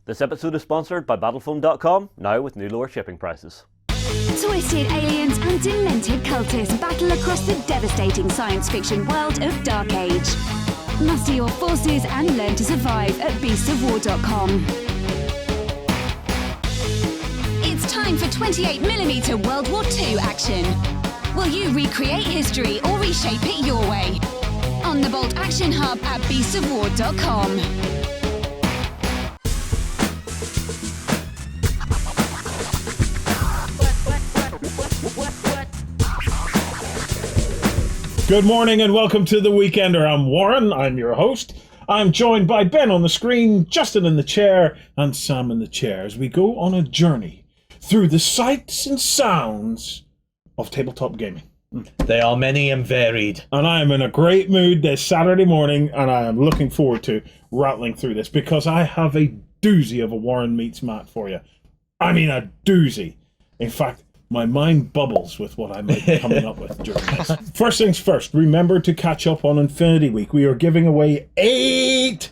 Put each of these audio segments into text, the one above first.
This episode is sponsored by Battlefoam.com, now with new lower shipping prices. Twisted aliens and demented cultists battle across the devastating science fiction world of Dark Age. Muster your forces and learn to survive at beastsofwar.com. It's time for 28mm World War II action. Will you recreate history or reshape it your way? On the Bolt Action Hub at beastsofwar.com. Good morning and welcome to The Weekender. I'm Warren, I'm your host. I'm joined by Ben on the screen, Justin in the chair, and Sam in the chair as we go on a journey through the sights and sounds of tabletop gaming. They are many and varied. And I am in a great mood this Saturday morning, and I am looking forward to rattling through this because I have a doozy of a Warren Meets Matt for you. I mean a doozy. In fact, my mind bubbles with what I might be coming up with during this. First things first, remember to catch up on Infinity Week. We are giving away eight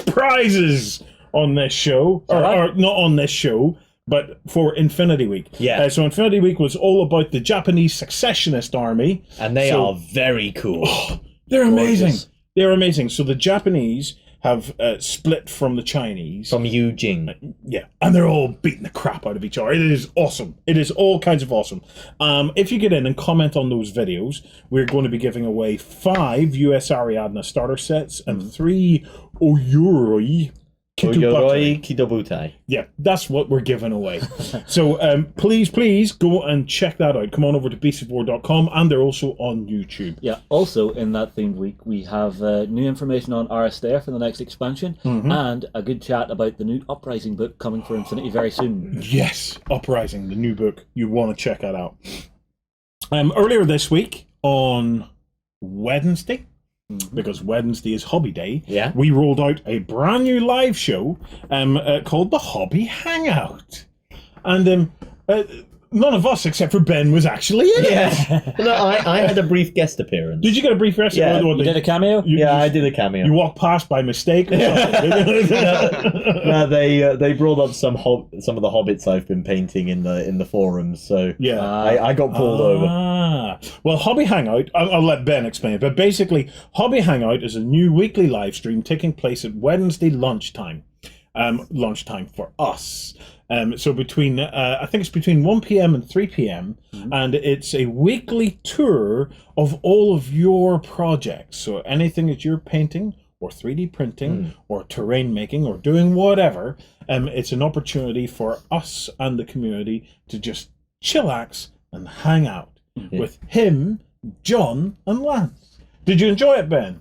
prizes on this show. Or not on this show, but for Infinity Week. Yeah. So Infinity Week was all about the Japanese Successionist Army. And they are very cool. Oh, they're amazing. They're amazing. So the Japanese have split from the Chinese. From Eugene. Yeah, and they're all beating the crap out of each other. It is awesome. It is all kinds of awesome. If you get in and comment on those videos, we're going to be giving away 5 US Ariadna starter sets and 3 Oyuroi Kidobutai. Yeah, that's what we're giving away. So please go and check that out. Come on over to beastsofwar.com, and they're also on YouTube. Yeah, also in that themed week, we have new information on Aristair for the next expansion, and a good chat about the new Uprising book coming for Infinity very soon. Yes, Uprising, the new book. You want to check that out. Earlier this week, on Wednesday, because Wednesday is Hobby Day, we rolled out a brand new live show called the Hobby Hangout. And none of us, except for Ben, was actually in it. No, I had a brief guest appearance. Did you get a brief guest appearance? You did a cameo? I did a cameo. You walked past by mistake or something? No, they brought up some of the hobbits I've been painting in the forums, so I got pulled over. Well, Hobby Hangout, I'll let Ben explain it, but basically, Hobby Hangout is a new weekly live stream taking place at Wednesday lunchtime. Lunchtime for us. So between, I think it's between 1 p.m. and 3 p.m. And it's a weekly tour of all of your projects. So anything that you're painting or 3D printing or terrain making or doing whatever, it's an opportunity for us and the community to just chillax and hang out with him, John, and Lance. Did you enjoy it, Ben?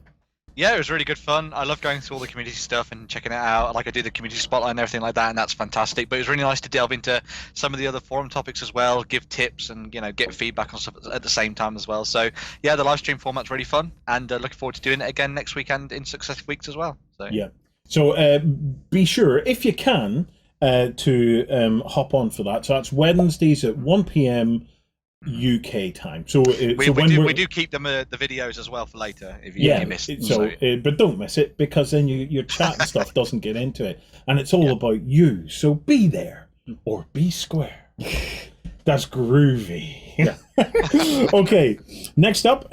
Yeah, it was really good fun. I love going through all the community stuff and checking it out. Like I do the community spotlight and everything like that, and that's fantastic. But it was really nice to delve into some of the other forum topics as well, give tips and get feedback on stuff at the same time as well. So yeah, the live stream format's really fun, and looking forward to doing it again next weekend in successive weeks as well. So yeah. So be sure, if you can, to hop on for that. So that's Wednesdays at 1 p.m. UK time. So we do keep them the videos as well for later if you missed it. But don't miss it, because then your chat and stuff doesn't get into it, and it's all about you. So be there or be square. That's groovy. Okay, next up,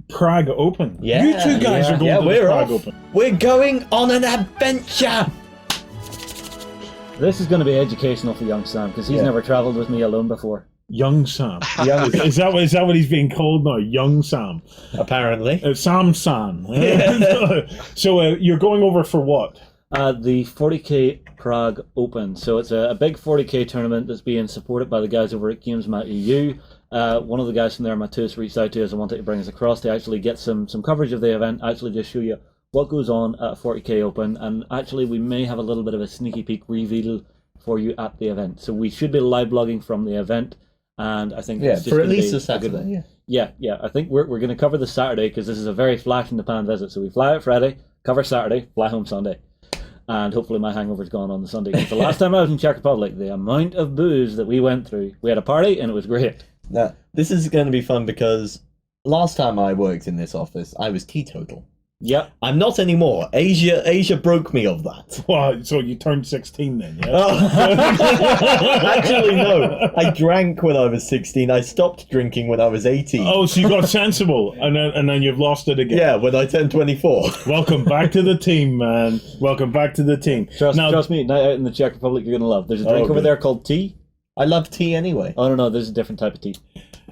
Prague Open. You two guys are going to the Prague Open. We're going on an adventure. This is going to be educational for young Sam, because he's never travelled with me alone before. Young Sam. Is that what he's being called now? Young Sam. Apparently. Sam. So you're going over for what? The 40k Prague Open. So it's a big 40k tournament that's being supported by the guys over at GameMat.Eu. One of the guys from there, Matus, reached out to us and wanted to bring us across to actually get some coverage of the event, actually just show you what goes on at 40k Open, and actually we may have a little bit of a sneaky peek reveal for you at the event. So we should be live blogging from the event. And I think it's just for at least a Saturday. Yeah. I think we're going to cover the Saturday, because this is a very flash in the pan visit. So we fly out Friday, cover Saturday, fly home Sunday, and hopefully my hangover's gone on the Sunday. Because the last time I was in Czech Republic, the amount of booze that we went through, we had a party and it was great. Now this is going to be fun, because last time I worked in this office, I was teetotal. Yep. I'm not anymore. Asia broke me of that. Well, so you turned 16 then, yeah? Actually, no. I drank when I was 16. I stopped drinking when I was 18. Oh, so you got sensible, and then you've lost it again. Yeah, when I turned 24. Welcome back to the team, man. Welcome back to the team. Trust me, night out in the Czech Republic you're going to love. There's a drink over there called tea. I love tea anyway. Oh, no, there's a different type of tea.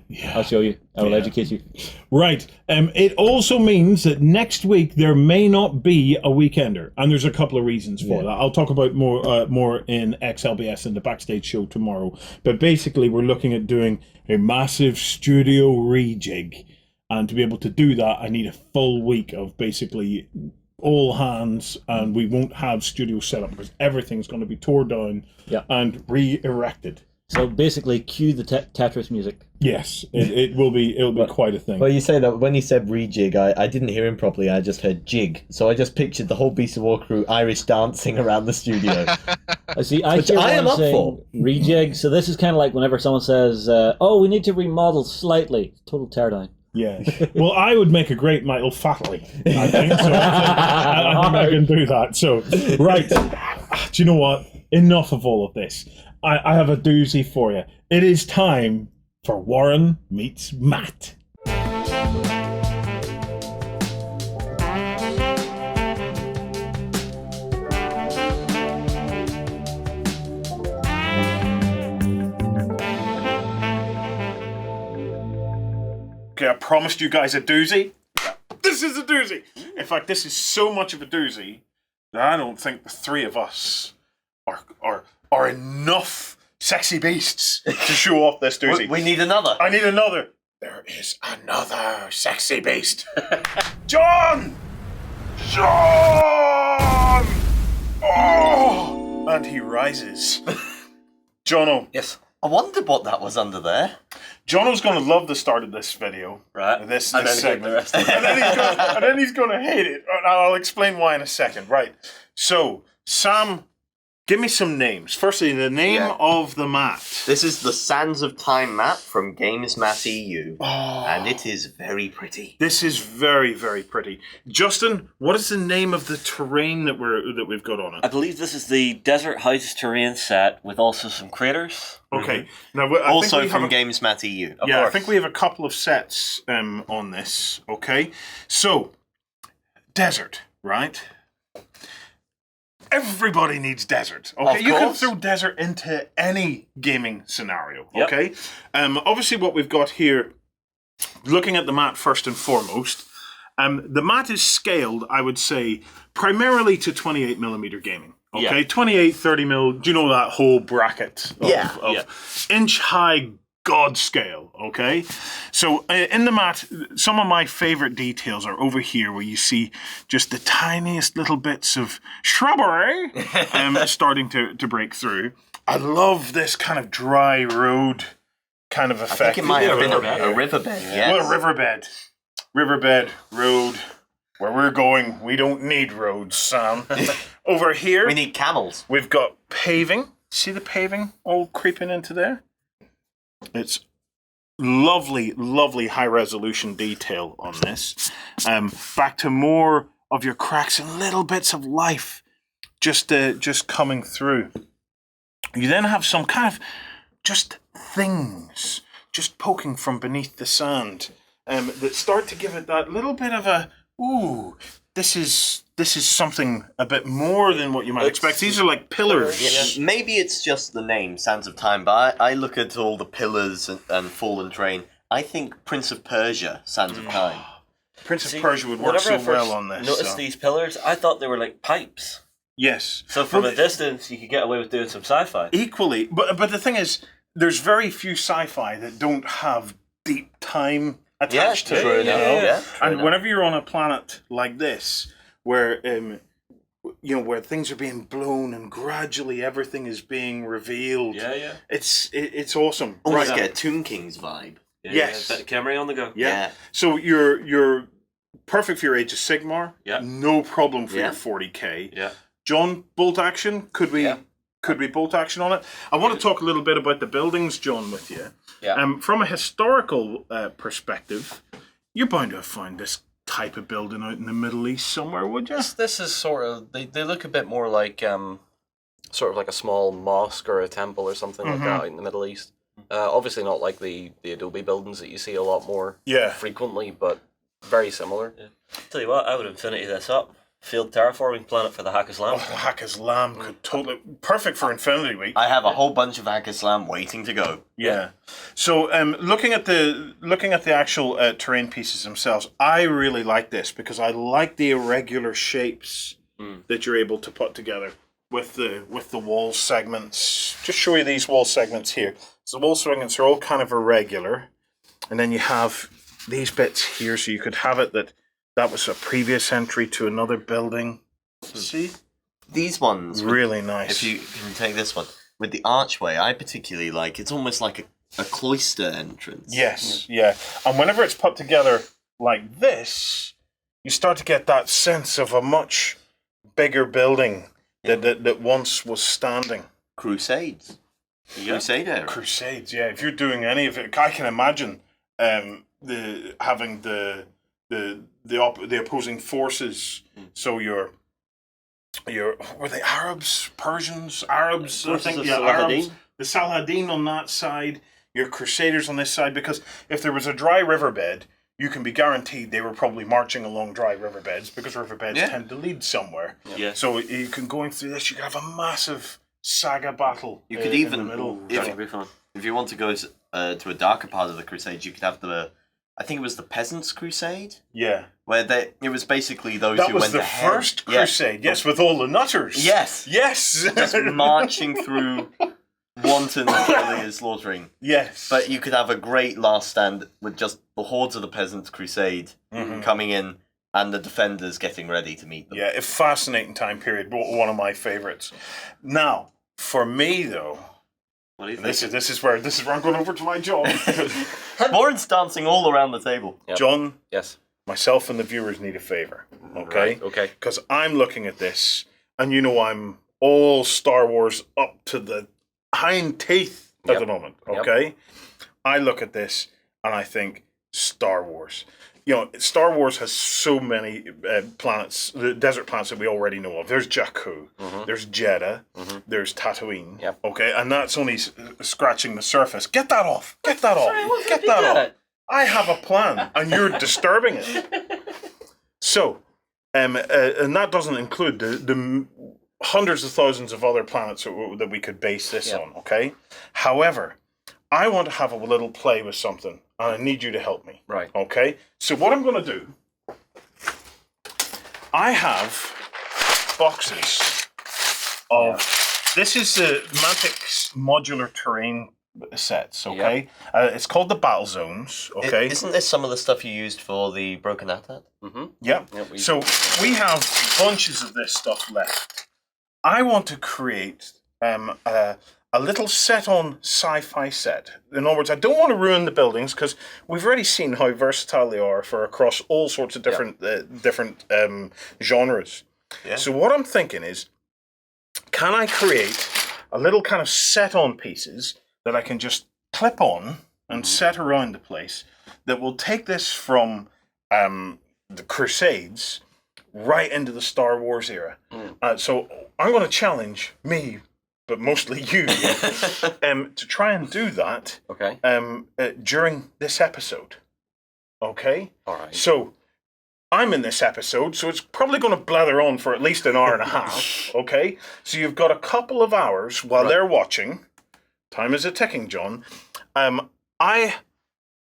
Yeah. I'll show you. I will educate you. Right. It also means that next week there may not be a weekender, and there's a couple of reasons for that. I'll talk about more in XLBS in the backstage show tomorrow. But basically, we're looking at doing a massive studio rejig, and to be able to do that, I need a full week of basically all hands, and we won't have studio set up because everything's going to be torn down and re-erected. So basically, cue the Tetris music. Yes, it'll be quite a thing. Well, you say that when he said rejig, I didn't hear him properly. I just heard jig, so I just pictured the whole Beast of War crew Irish dancing around the studio. I am up for rejig. So this is kind of like whenever someone says, "Oh, we need to remodel slightly." Total teardown. Yeah. Well, I would make a great Michael Fatley, I think. So I think I can do that. So, right. Do you know what? Enough of all of this. I have a doozy for you. It is time for Warren Meets Matt. Okay, I promised you guys a doozy. This is a doozy. In fact, this is so much of a doozy that I don't think the three of us are enough sexy beasts to show off this doozy. We need another. I need another. There is another sexy beast. John! John! Oh! And he rises. Jono. Yes. I wondered what that was under there. Jono's going to love the start of this video. Right. This and then segment. the rest of it. and then he's going to hate it. And I'll explain why in a second. Right. So, Sam, give me some names. Firstly, the name of the mat. This is the Sands of Time mat from GameMat.Eu. And it is very pretty. This is very, very pretty. Justin, what is the name of the terrain that we've got on it? I believe this is the Desert House terrain set with also some craters. Okay. Now, also from GameMat.Eu. I think we have a couple of sets on this. Okay. So, desert, right? Everybody needs desert. Okay, you can throw desert into any gaming scenario. Okay, obviously what we've got here, looking at the mat first and foremost, the mat is scaled, I would say, primarily to 28mm gaming. Okay, 28, 30mm. Do you know that whole bracket of inch high God scale, okay? So in the mat, some of my favorite details are over here where you see just the tiniest little bits of shrubbery starting to break through. I love this kind of dry road kind of effect. I think it might have been a riverbed, yes. Well, a riverbed. Riverbed, road. Where we're going, we don't need roads, Sam. Over here... we need camels. We've got paving. See the paving all creeping into there? It's lovely, lovely high-resolution detail on this. Back to more of your cracks and little bits of life just coming through. You then have some kind of just things just poking from beneath the sand that start to give it that little bit of a, ooh, this is something a bit more than what you might expect. These are like pillars. Yeah, maybe it's just the name, Sands of Time, but I look at all the pillars and fallen terrain. I think Prince of Persia, Sands of Time. Prince of Persia would work so well on this. Notice these pillars, I thought they were like pipes. Yes. So from a distance, you could get away with doing some sci-fi. Equally, but the thing is, there's very few sci-fi that don't have deep time attached to it. And whenever you're on a planet like this, where where things are being blown and gradually everything is being revealed, it's awesome. Almost get a Tomb King's vibe. Yes, bit of Camry on the go. Yeah. So you're perfect for your Age of Sigmar. Yeah. No problem for your 40k. Yeah. John, bolt action. Could we bolt action on it? I want to talk a little bit about the buildings, John, with you. Yeah. From a historical perspective, you're bound to have found this type of building out in the Middle East somewhere, would you? This is sort of they look a bit more like sort of like a small mosque or a temple or something like that out in the Middle East. Obviously not like the Adobe buildings that you see a lot more frequently, but very similar. Yeah. Tell you what, I would infinity this up. Field terraforming planet for the Hack Islam. Oh, the Hack Islam could totally perfect for Infinity Week. I have a whole bunch of Hack Islam waiting to go. Yeah. So looking at the actual terrain pieces themselves, I really like this because I like the irregular shapes that you're able to put together with the wall segments. Just show you these wall segments here. So the wall segments are all kind of irregular, and then you have these bits here, so you could have it that was a previous entry to another building. See? These ones. Really nice. If you can take this one. With the archway, I particularly like, it's almost like a cloister entrance. Yes, yeah. And whenever it's put together like this, you start to get that sense of a much bigger building that once was standing. Crusades. Crusade area. Crusades, yeah. If you're doing any of it, I can imagine having the opposing forces. So were they Arabs, Persians, Arabs? I think Arabs. The Saladin on that side, your Crusaders on this side. Because if there was a dry riverbed, you can be guaranteed they were probably marching along dry riverbeds because riverbeds tend to lead somewhere. Yeah. So you can going through this, you can have a massive saga battle. You could even, in the middle. if you want to go to a darker part of the Crusades, you could have I think it was the Peasants' Crusade. Yeah. Where it was basically those that who was went the ahead. first crusade, yes, with all the nutters. Yes. Yes. Just marching through wanton killing and slaughtering. Yes. But you could have a great last stand with just the hordes of the Peasants' Crusade coming in and the defenders getting ready to meet them. Yeah, a fascinating time period. One of my favourites. Now, for me though, what do you think? This is where I'm going over to my job. Lawrence dancing all around the table. Yep. John. Yes. Myself and the viewers need a favour. Okay. Right, okay. Because I'm looking at this, and I'm all Star Wars up to the hind teeth at the moment. Okay. Yep. I look at this and I think Star Wars. Star Wars has so many planets, the desert planets that we already know of. There's Jakku, there's Jeddah, there's Tatooine. Yep. Okay, and that's only scratching the surface. Get that off! Get that off! Get that off! I have a plan, and you're disturbing it. So, and that doesn't include the hundreds of thousands of other planets that we could base this on. Okay, however, I want to have a little play with something. And I need you to help me. Right. Okay? So what I'm going to do, I have boxes of, this is the Mantix modular terrain sets, okay? Yep. It's called the Battle Zones, okay? Isn't this some of the stuff you used for the Broken Atat? Mm-hmm. Yeah. So we have bunches of this stuff left. I want to create a little set-on sci-fi set. In other words, I don't want to ruin the buildings because we've already seen how versatile they are for across all sorts of different genres. Yeah. So what I'm thinking is, can I create a little kind of set-on pieces that I can just clip on and set around the place that will take this from the Crusades right into the Star Wars era? So I'm going to challenge me, but mostly you, to try and do that during this episode. Okay? All right. So, I'm in this episode, so it's probably going to blather on for at least an hour and a half. Okay? So you've got a couple of hours while they're watching. Time is a ticking, John. I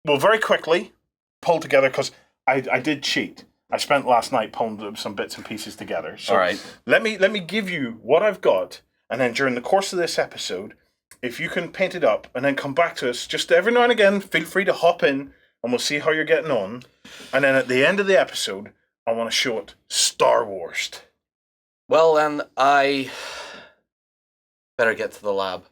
will very quickly pull together, because I did cheat. I spent last night pulling some bits and pieces together. So all right. Let me give you what I've got. And then during the course of this episode, if you can paint it up and then come back to us, just every now and again, feel free to hop in and we'll see how you're getting on. And then at the end of the episode, I want to show it Star Wars. Well, then, I better get to the lab.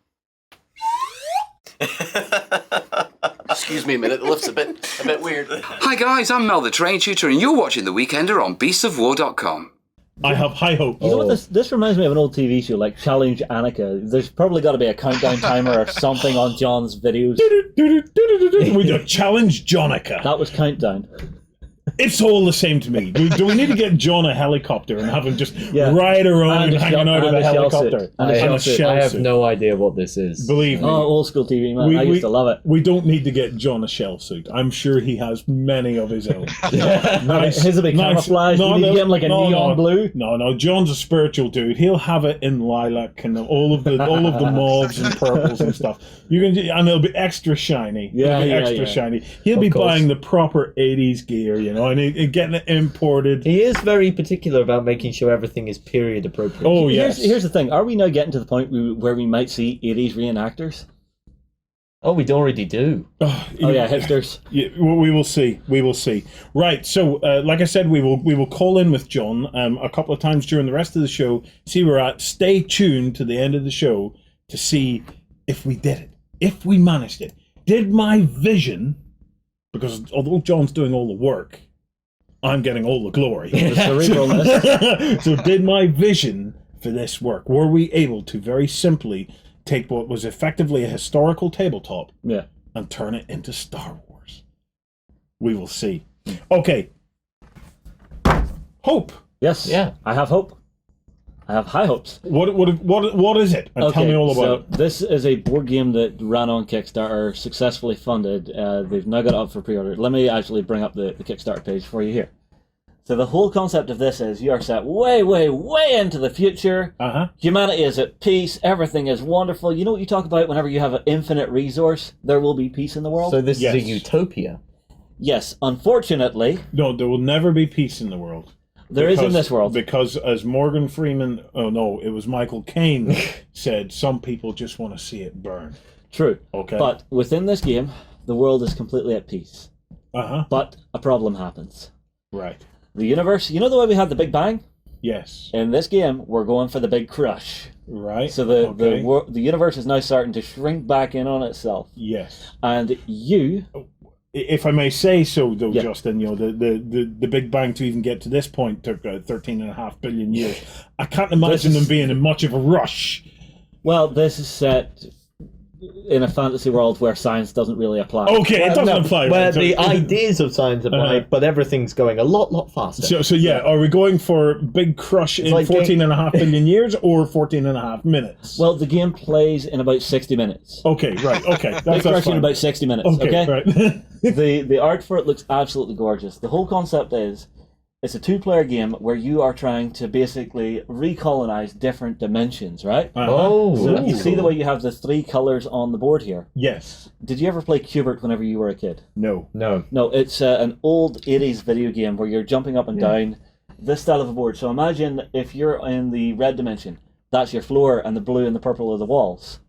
Excuse me a minute, the lift's a bit weird. Hi guys, I'm Mel the Train Tutor and you're watching The Weekender on beastsofwar.com. I have high hope. You know what, this reminds me of an old TV show like Challenge Annika. There's probably got to be a countdown timer or something on John's videos. We got Challenge Jonica. That was Countdown. It's all the same to me. Do we need to get John a helicopter and have him just ride around hanging out of a helicopter? I have no idea what this is. Believe me. Oh, old school TV, man. I used to love it. We don't need to get John a shell suit. I'm sure he has many of his own. Nice. His will be camouflaged. You get him like a neon blue. No. John's a spiritual dude. He'll have it in lilac and all of the mauves and purples and stuff. And it'll be extra shiny. Extra shiny. He'll be buying the proper 80s gear, and getting it imported. He is very particular about making sure everything is period appropriate. Oh, yes. Here's the thing. Are we now getting to the point where we might see 80s reenactors? Oh, we already do. Hipsters. Yeah, we will see. We will see. Right. So, like I said, we will call in with John a couple of times during the rest of the show. See where we're at. Stay tuned to the end of the show to see if we did it, if we managed it. Did my vision, because although John's doing all the work, I'm getting all the glory. So did my vision for this work? Were we able to very simply take what was effectively a historical tabletop and turn it into Star Wars? We will see. Okay. Hope. Yes. Yeah. I have hope. I have high hopes. What is it? And tell me all about it. This is a board game that ran on Kickstarter, successfully funded. They've now got it up for pre-order. Let me actually bring up the Kickstarter page for you here. So the whole concept of this is you are set way, way, way into the future. Humanity is at peace. Everything is wonderful. You know what you talk about whenever you have an infinite resource? There will be peace in the world. So this is a utopia. Yes. Unfortunately... No, there will never be peace in the world. There is in this world. Because as Morgan Freeman... Oh, no, it was Michael Caine said, some people just want to see it burn. True. Okay. But within this game, the world is completely at peace. But a problem happens. Right. The universe... You know the way we had the Big Bang? Yes. In this game, we're going for the Big Crush. Right. So the universe is now starting to shrink back in on itself. Yes. And you... If I may say so, though, Justin, the Big Bang to even get to this point took 13.5 billion years. I can't imagine them being in much of a rush. Well, this is set in a fantasy world where science doesn't really apply. Okay, it doesn't apply. Where the ideas of science apply, but everything's going a lot faster. So are we going for Big Crush in 14.5 billion years or 14.5 minutes? Well, the game plays in about 60 minutes. Okay, right, okay. Big Crush in about 60 minutes, okay? Right. The art for it looks absolutely gorgeous. The whole concept is, it's a two-player game where you are trying to basically recolonize different dimensions, right? So you see the way you have the three colors on the board here? Yes. Did you ever play Qbert whenever you were a kid? No. No, it's an old 80s video game where you're jumping up and down this style of a board. So imagine if you're in the red dimension, that's your floor, and the blue and the purple are the walls.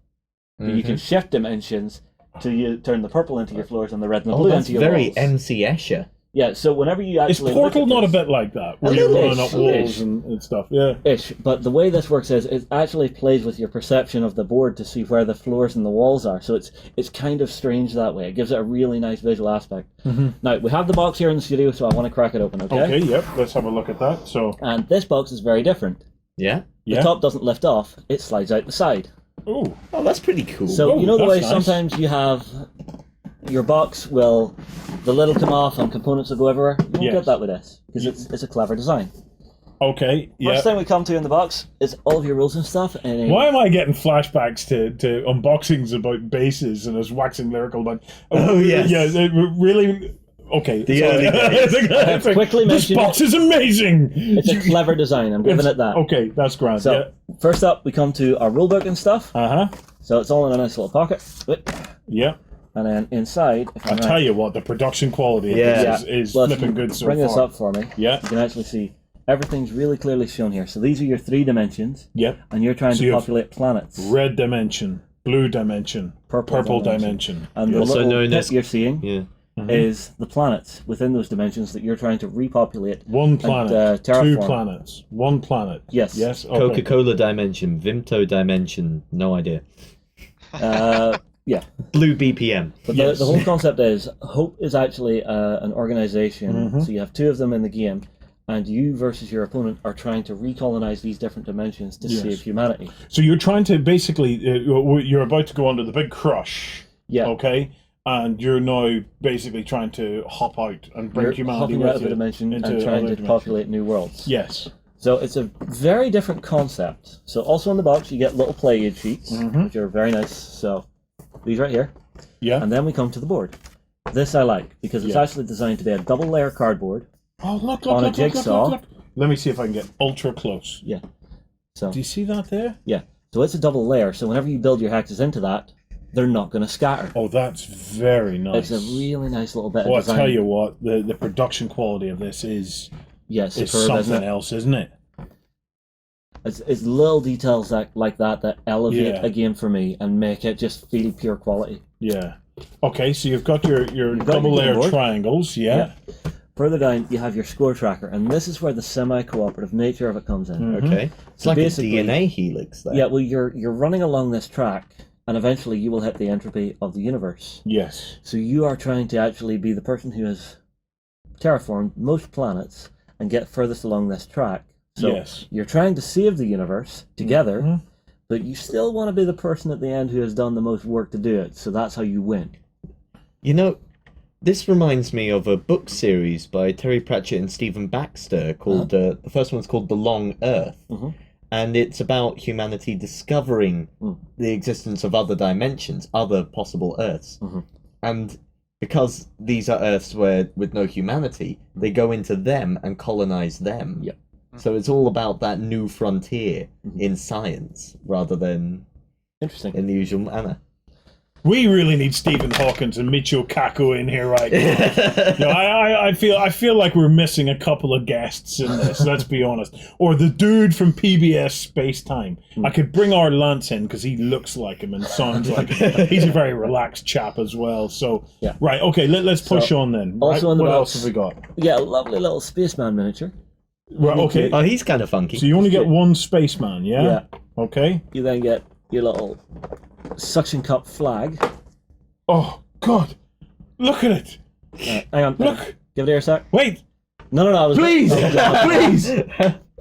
You can shift dimensions to you turn the purple into your floors and the red and the blue into your walls. That's very MC Escher. Yeah, so whenever you actually... Is Portal not a bit like that? Where you're running up walls and stuff, Ish, but the way this works is it actually plays with your perception of the board to see where the floors and the walls are. So it's kind of strange that way. It gives it a really nice visual aspect. Now, we have the box here in the studio, so I want to crack it open, okay? Okay, yep, let's have a look at that. And this box is very different. Yeah? The top doesn't lift off, it slides out the side. Oh, that's pretty cool. So you know the way sometimes you have... Your box will, the lid will come off and components will go everywhere. You won't get that with this because it's a clever design. Okay. First thing we come to in the box is all of your rules and stuff. Why am I getting flashbacks to unboxings about bases and us waxing lyrical about? Really. Okay. The early days. Quickly mention this box is amazing. It's a clever design. I'm giving it that. Okay, that's grand. So first up, we come to our rulebook and stuff. So it's all in a nice little pocket. Yeah. And then inside, I'll tell you what, the production quality of this is flipping good so far. Bring this up for me. Yeah. You can actually see everything's really clearly shown here. So these are your 3 dimensions. Yep. And you're trying to populate planets. Red dimension, blue dimension, purple dimension. And the little tip you're seeing is the planets within those dimensions that you're trying to repopulate. One planet, terraform. 2 planets, 1 planet. Yes. Yes. Okay. Coca-Cola dimension, Vimto dimension, no idea. Yeah. Blue BPM. But the whole concept is, Hope is actually an organization, so you have 2 of them in the game, and you versus your opponent are trying to recolonize these different dimensions to save humanity. So you're trying to basically, you're about to go under the Big Crush. Yeah. Okay? and you're now basically trying to hop out and bring humanity hopping out with of a you dimension into and trying other to populate new worlds. Yes. So it's a very different concept. So also in the box you get little play aid sheets, which are very nice. So these right here. Yeah. And then we come to the board. This I like because it's actually designed to be a double layer cardboard. Oh, look, on a jigsaw. Look. Let me see if I can get ultra close. Yeah. So do you see that there? Yeah. So it's a double layer. So whenever you build your hexes into that, they're not going to scatter. Oh, that's very nice. It's a really nice little bit of Well, design. I tell you what, the production quality of this is superb, something else, isn't it? It's little details like that elevate a game for me and make it just feel pure quality. Yeah. Okay, so you've got your double layer triangles, yeah. Further down, you have your score tracker, and this is where the semi-cooperative nature of it comes in. Okay. It's So like a basically- DNA helix there. Yeah, well, you're running along this track, and eventually you will hit the entropy of the universe. Yes. So you are trying to actually be the person who has terraformed most planets and get furthest along this track. So Yes. you're trying to save the universe together, but you still want to be the person at the end who has done the most work to do it. So that's how you win. You know, this reminds me of a book series by Terry Pratchett and Stephen Baxter called, the first one's called The Long Earth. And it's about humanity discovering the existence of other dimensions, other possible Earths. And because these are Earths with no humanity, they go into them and colonize them. Yep. So it's all about that new frontier in science rather than in the usual manner. We really need Stephen Hawkins and Michio Kaku in here right now. You know, I feel like we're missing a couple of guests in this, let's be honest. Or the dude from PBS Space Time. I could bring our Lance in because he looks like him and sounds like him. He's a very relaxed chap as well. So, right, okay, let's push on then. Also right? in the What box, else have we got? Yeah, a lovely little spaceman miniature. Right, okay. Oh, he's kind of funky. So you only get one spaceman, yeah? Yeah. Okay. You then get your little suction cup flag. Oh, God. Look at it. Hang on. Look. Give it here a sec. Wait. No, I was... Please. Please.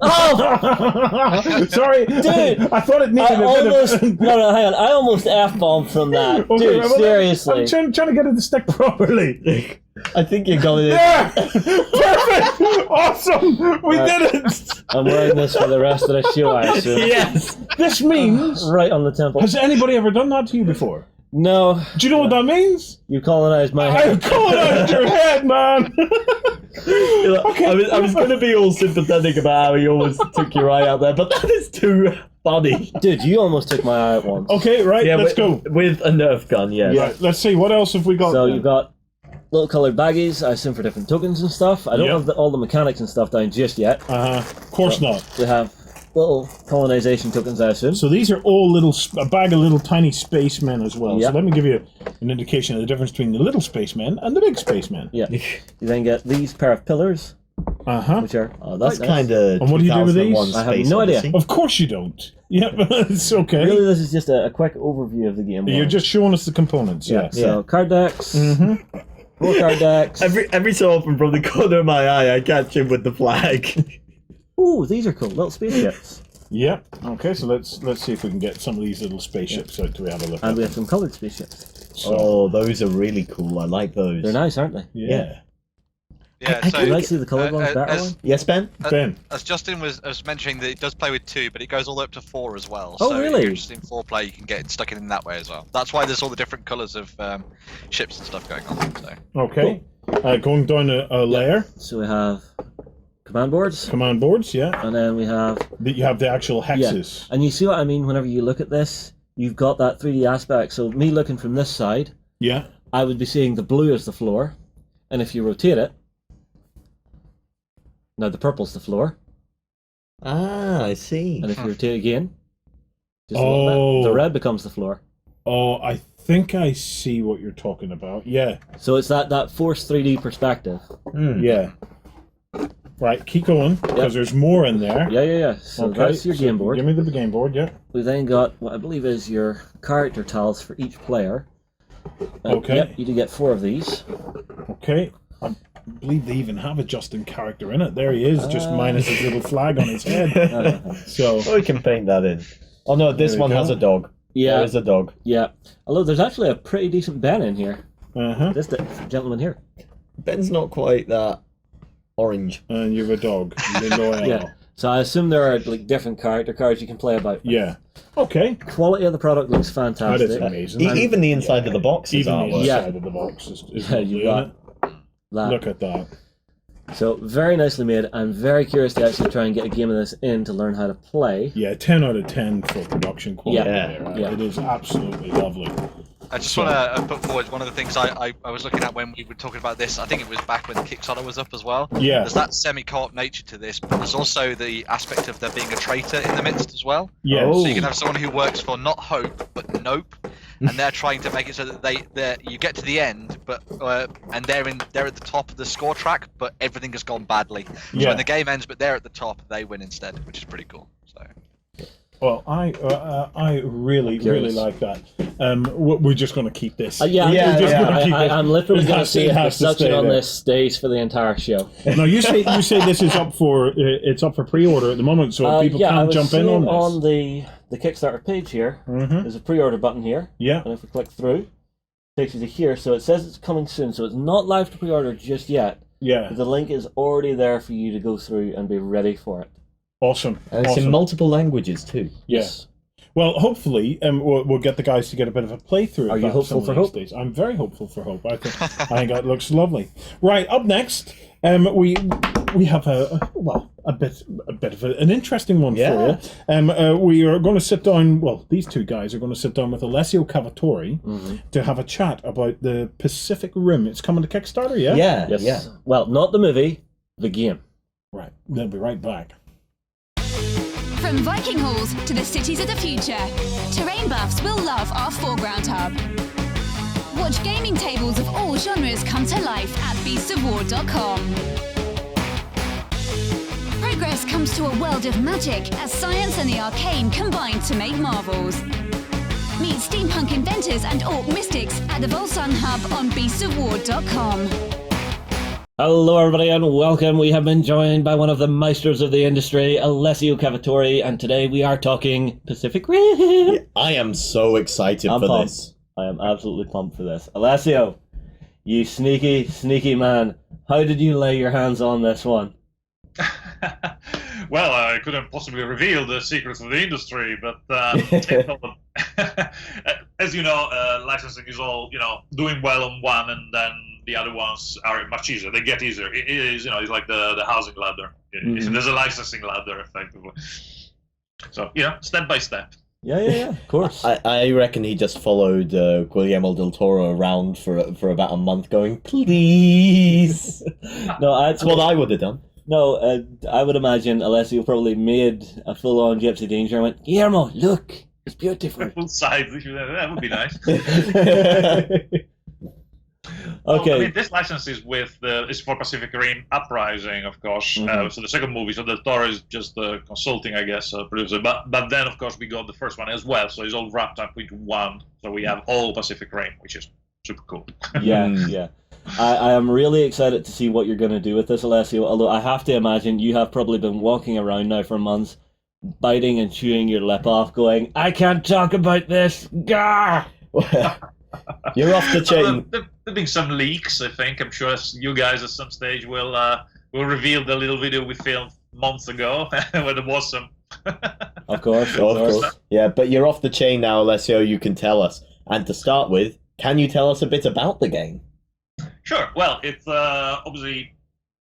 Oh! Sorry. Dude. I thought it needed almost, a bit of... No, hang on. I almost F-bombed from that. Okay, Dude, well, seriously. I'm trying to get it to stick properly. I think you got it. Yeah! Perfect! Awesome! We did it! I'm wearing this for the rest of the show, I assume. Yes! This means... Right on the temple. Has anybody ever done that to you before? No. Do you know what that means? You colonized my head. I've colonized your head, man! Okay. I was going to be all sympathetic about how he almost took your eye out there, but that is too funny. Dude, you almost took my eye out once. Okay, right, let's go. With a Nerf gun, yes. Right, let's see, what else have we got? So you've got little coloured baggies, I assume for different tokens and stuff. I don't have all the mechanics and stuff down just yet. Of course not. We have little colonization tokens, I assume. So these are all a bag of little tiny spacemen as well. Yep. So let me give you an indication of the difference between the little spacemen and the big spacemen. Yeah. You then get these pair of pillars, which are... Oh, that's kind of... And what do you do with these? I have no idea. Of course you don't. Yeah, it's okay. Really, this is just a quick overview of the game. You're just showing us the components, yeah. So, card decks, 4 card decks. Every so often from the corner of my eye, I catch him with the flag. Ooh, these are cool, little spaceships. Yeah. Okay, so let's see if we can get some of these little spaceships out to have a look And at we have some coloured spaceships. Oh, those are really cool. I like those. They're nice, aren't they? Yeah. Yeah, Would you like to see the coloured ones better one? Yes, Ben? Ben. As Justin was mentioning, that it does play with 2, but it goes all the way up to 4 as well. Oh, so really? if you're interested in 4 play, you can get stuck in that way as well. That's why there's all the different colours of ships and stuff going on. So. Okay. Going down a layer. So we have command boards. Command boards, yeah. And then we have... You have the actual hexes. And you see what I mean whenever you look at this? You've got that 3D aspect. So me looking from this side, I would be seeing the blue as the floor. And if you rotate it, now the purple's the floor. Ah, I see. And if you rotate again, just a little bit, the red becomes the floor. Oh, I think I see what you're talking about. Yeah. So it's that forced 3D perspective. Yeah. Right, keep going, because there's more in there. Yeah. So that's your game board. Give me the game board, yeah. We then got what I believe is your character tiles for each player. Okay. Yep, you do get 4 of these. Okay. I believe they even have a Justin character in it. There he is, just minus his little flag on his head. So we can paint that in. Oh no, this one has a dog. Yeah. There is a dog. Yeah. Although there's actually a pretty decent Ben in here. This gentleman here. Ben's not quite that orange. And you're a dog. Yeah. So I assume there are like different character cards you can play about. Yeah. Okay. Quality of the product looks fantastic. That is amazing. Even the inside of the box is Even the artwork. inside of the box is lovely, you got isn't it? that. Look at that. So very nicely made. I'm very curious to actually try and get a game of this in to learn how to play. Yeah, 10 out of 10 for production quality. Yeah. It is absolutely lovely. I just want to put forward one of the things I was looking at when we were talking about this. I think it was back when the Kickstarter was up as well. Yeah. There's that semi-co-op nature to this, but there's also the aspect of there being a traitor in the midst as well. Yeah. So you can have someone who works for not Hope but Nope, and they're trying to make it so that you get to the end, but and they're at the top of the score track, but everything has gone badly. So when the game ends, but they're at the top, they win instead, which is pretty cool. So. Well, I really like that. We're just going to keep this. I'm literally going to see if the suction on this stays for the entire show. No, you say this is up for pre-order at the moment, so people can jump in on this. On the Kickstarter page here, there's a pre-order button here. Yeah. And if we click through, it takes you to here. So it says it's coming soon. So it's not live to pre-order just yet. Yeah. But the link is already there for you to go through and be ready for it. Awesome. And it's in multiple languages too. Yes. Well, hopefully, we'll get the guys to get a bit of a playthrough. Are you hopeful for Hope? Days. I'm very hopeful for Hope. I think that looks lovely. Right, up next, we have a bit of an interesting one for you. We are going to sit down. Well, these two guys are going to sit down with Alessio Cavatore to have a chat about the Pacific Rim. It's coming to Kickstarter, yeah. Yes. Yeah. Well, not the movie, the game. Right. They'll be right back. From Viking halls to the cities of the future, terrain buffs will love our foreground hub. Watch gaming tables of all genres come to life at beastsofwar.com. Progress comes to a world of magic as science and the arcane combine to make marvels. Meet steampunk inventors and orc mystics at the Volsun hub on beastsofwar.com. Hello everybody and welcome. We have been joined by one of the meisters of the industry, Alessio Cavatore, and today we are talking Pacific Rim. Yeah, I am so excited for this. I am absolutely pumped for this. Alessio, you sneaky, sneaky man. How did you lay your hands on this one? Well, I couldn't possibly reveal the secrets of the industry, but as you know, licensing is all, doing well on one, and then the other ones are much easier. They get easier. It is, it's like the housing ladder. There's a licensing ladder, effectively. So, step by step. Yeah, of course. I reckon he just followed Guillermo del Toro around for about a month going, please. No, that's what I would have done. No, I would imagine Alessio probably made a full-on Gypsy Danger and went, Guillermo, look, it's beautiful. Full size, that would be nice. Okay. I mean, this license is is for Pacific Rim Uprising, of course. So the second movie, so Del Toro is just consulting, I guess, producer. But then, of course, we got the first one as well. So it's all wrapped up into one. So we have all Pacific Rim, which is super cool. Yeah. I am really excited to see what you're going to do with this, Alessio, although I have to imagine you have probably been walking around now for months, biting and chewing your lip off, going, I can't talk about this, gah! You're off the chain. There have been some leaks, I think. I'm sure you guys at some stage will reveal the little video we filmed months ago, where there was some... Of course. Yeah, but you're off the chain now, Alessio, you can tell us. And to start with, can you tell us a bit about the game? Sure. Well, it's obviously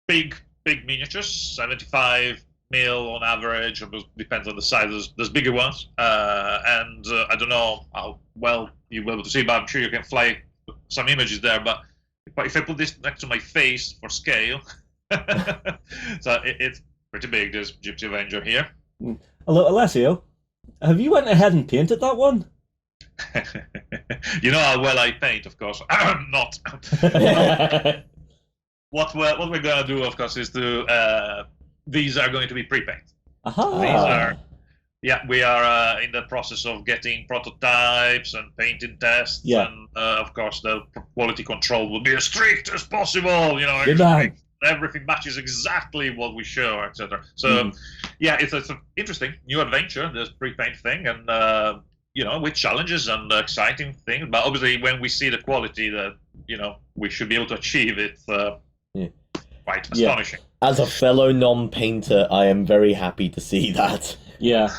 big miniatures, 75 mil on average. It depends on the size. There's bigger ones, and I don't know how well you'll be able to see, but I'm sure you can fly some images there. But if I put this next to my face for scale, so it's pretty big. There's Gypsy Avenger here. Hello, Alessio. Have you went ahead and painted that one? You know how well I paint, of course. Not. What we're gonna do, of course, is these are going to be pre-paint. We are in the process of getting prototypes and painting tests, and of course the quality control will be as strict as possible. Everything matches exactly what we show, etc. So, it's an interesting new adventure, this pre-paint thing, and with challenges and exciting things. But obviously, when we see the quality, we should be able to achieve. It's quite Yeah. astonishing. As a fellow non-painter, I am very happy to see that. Yeah.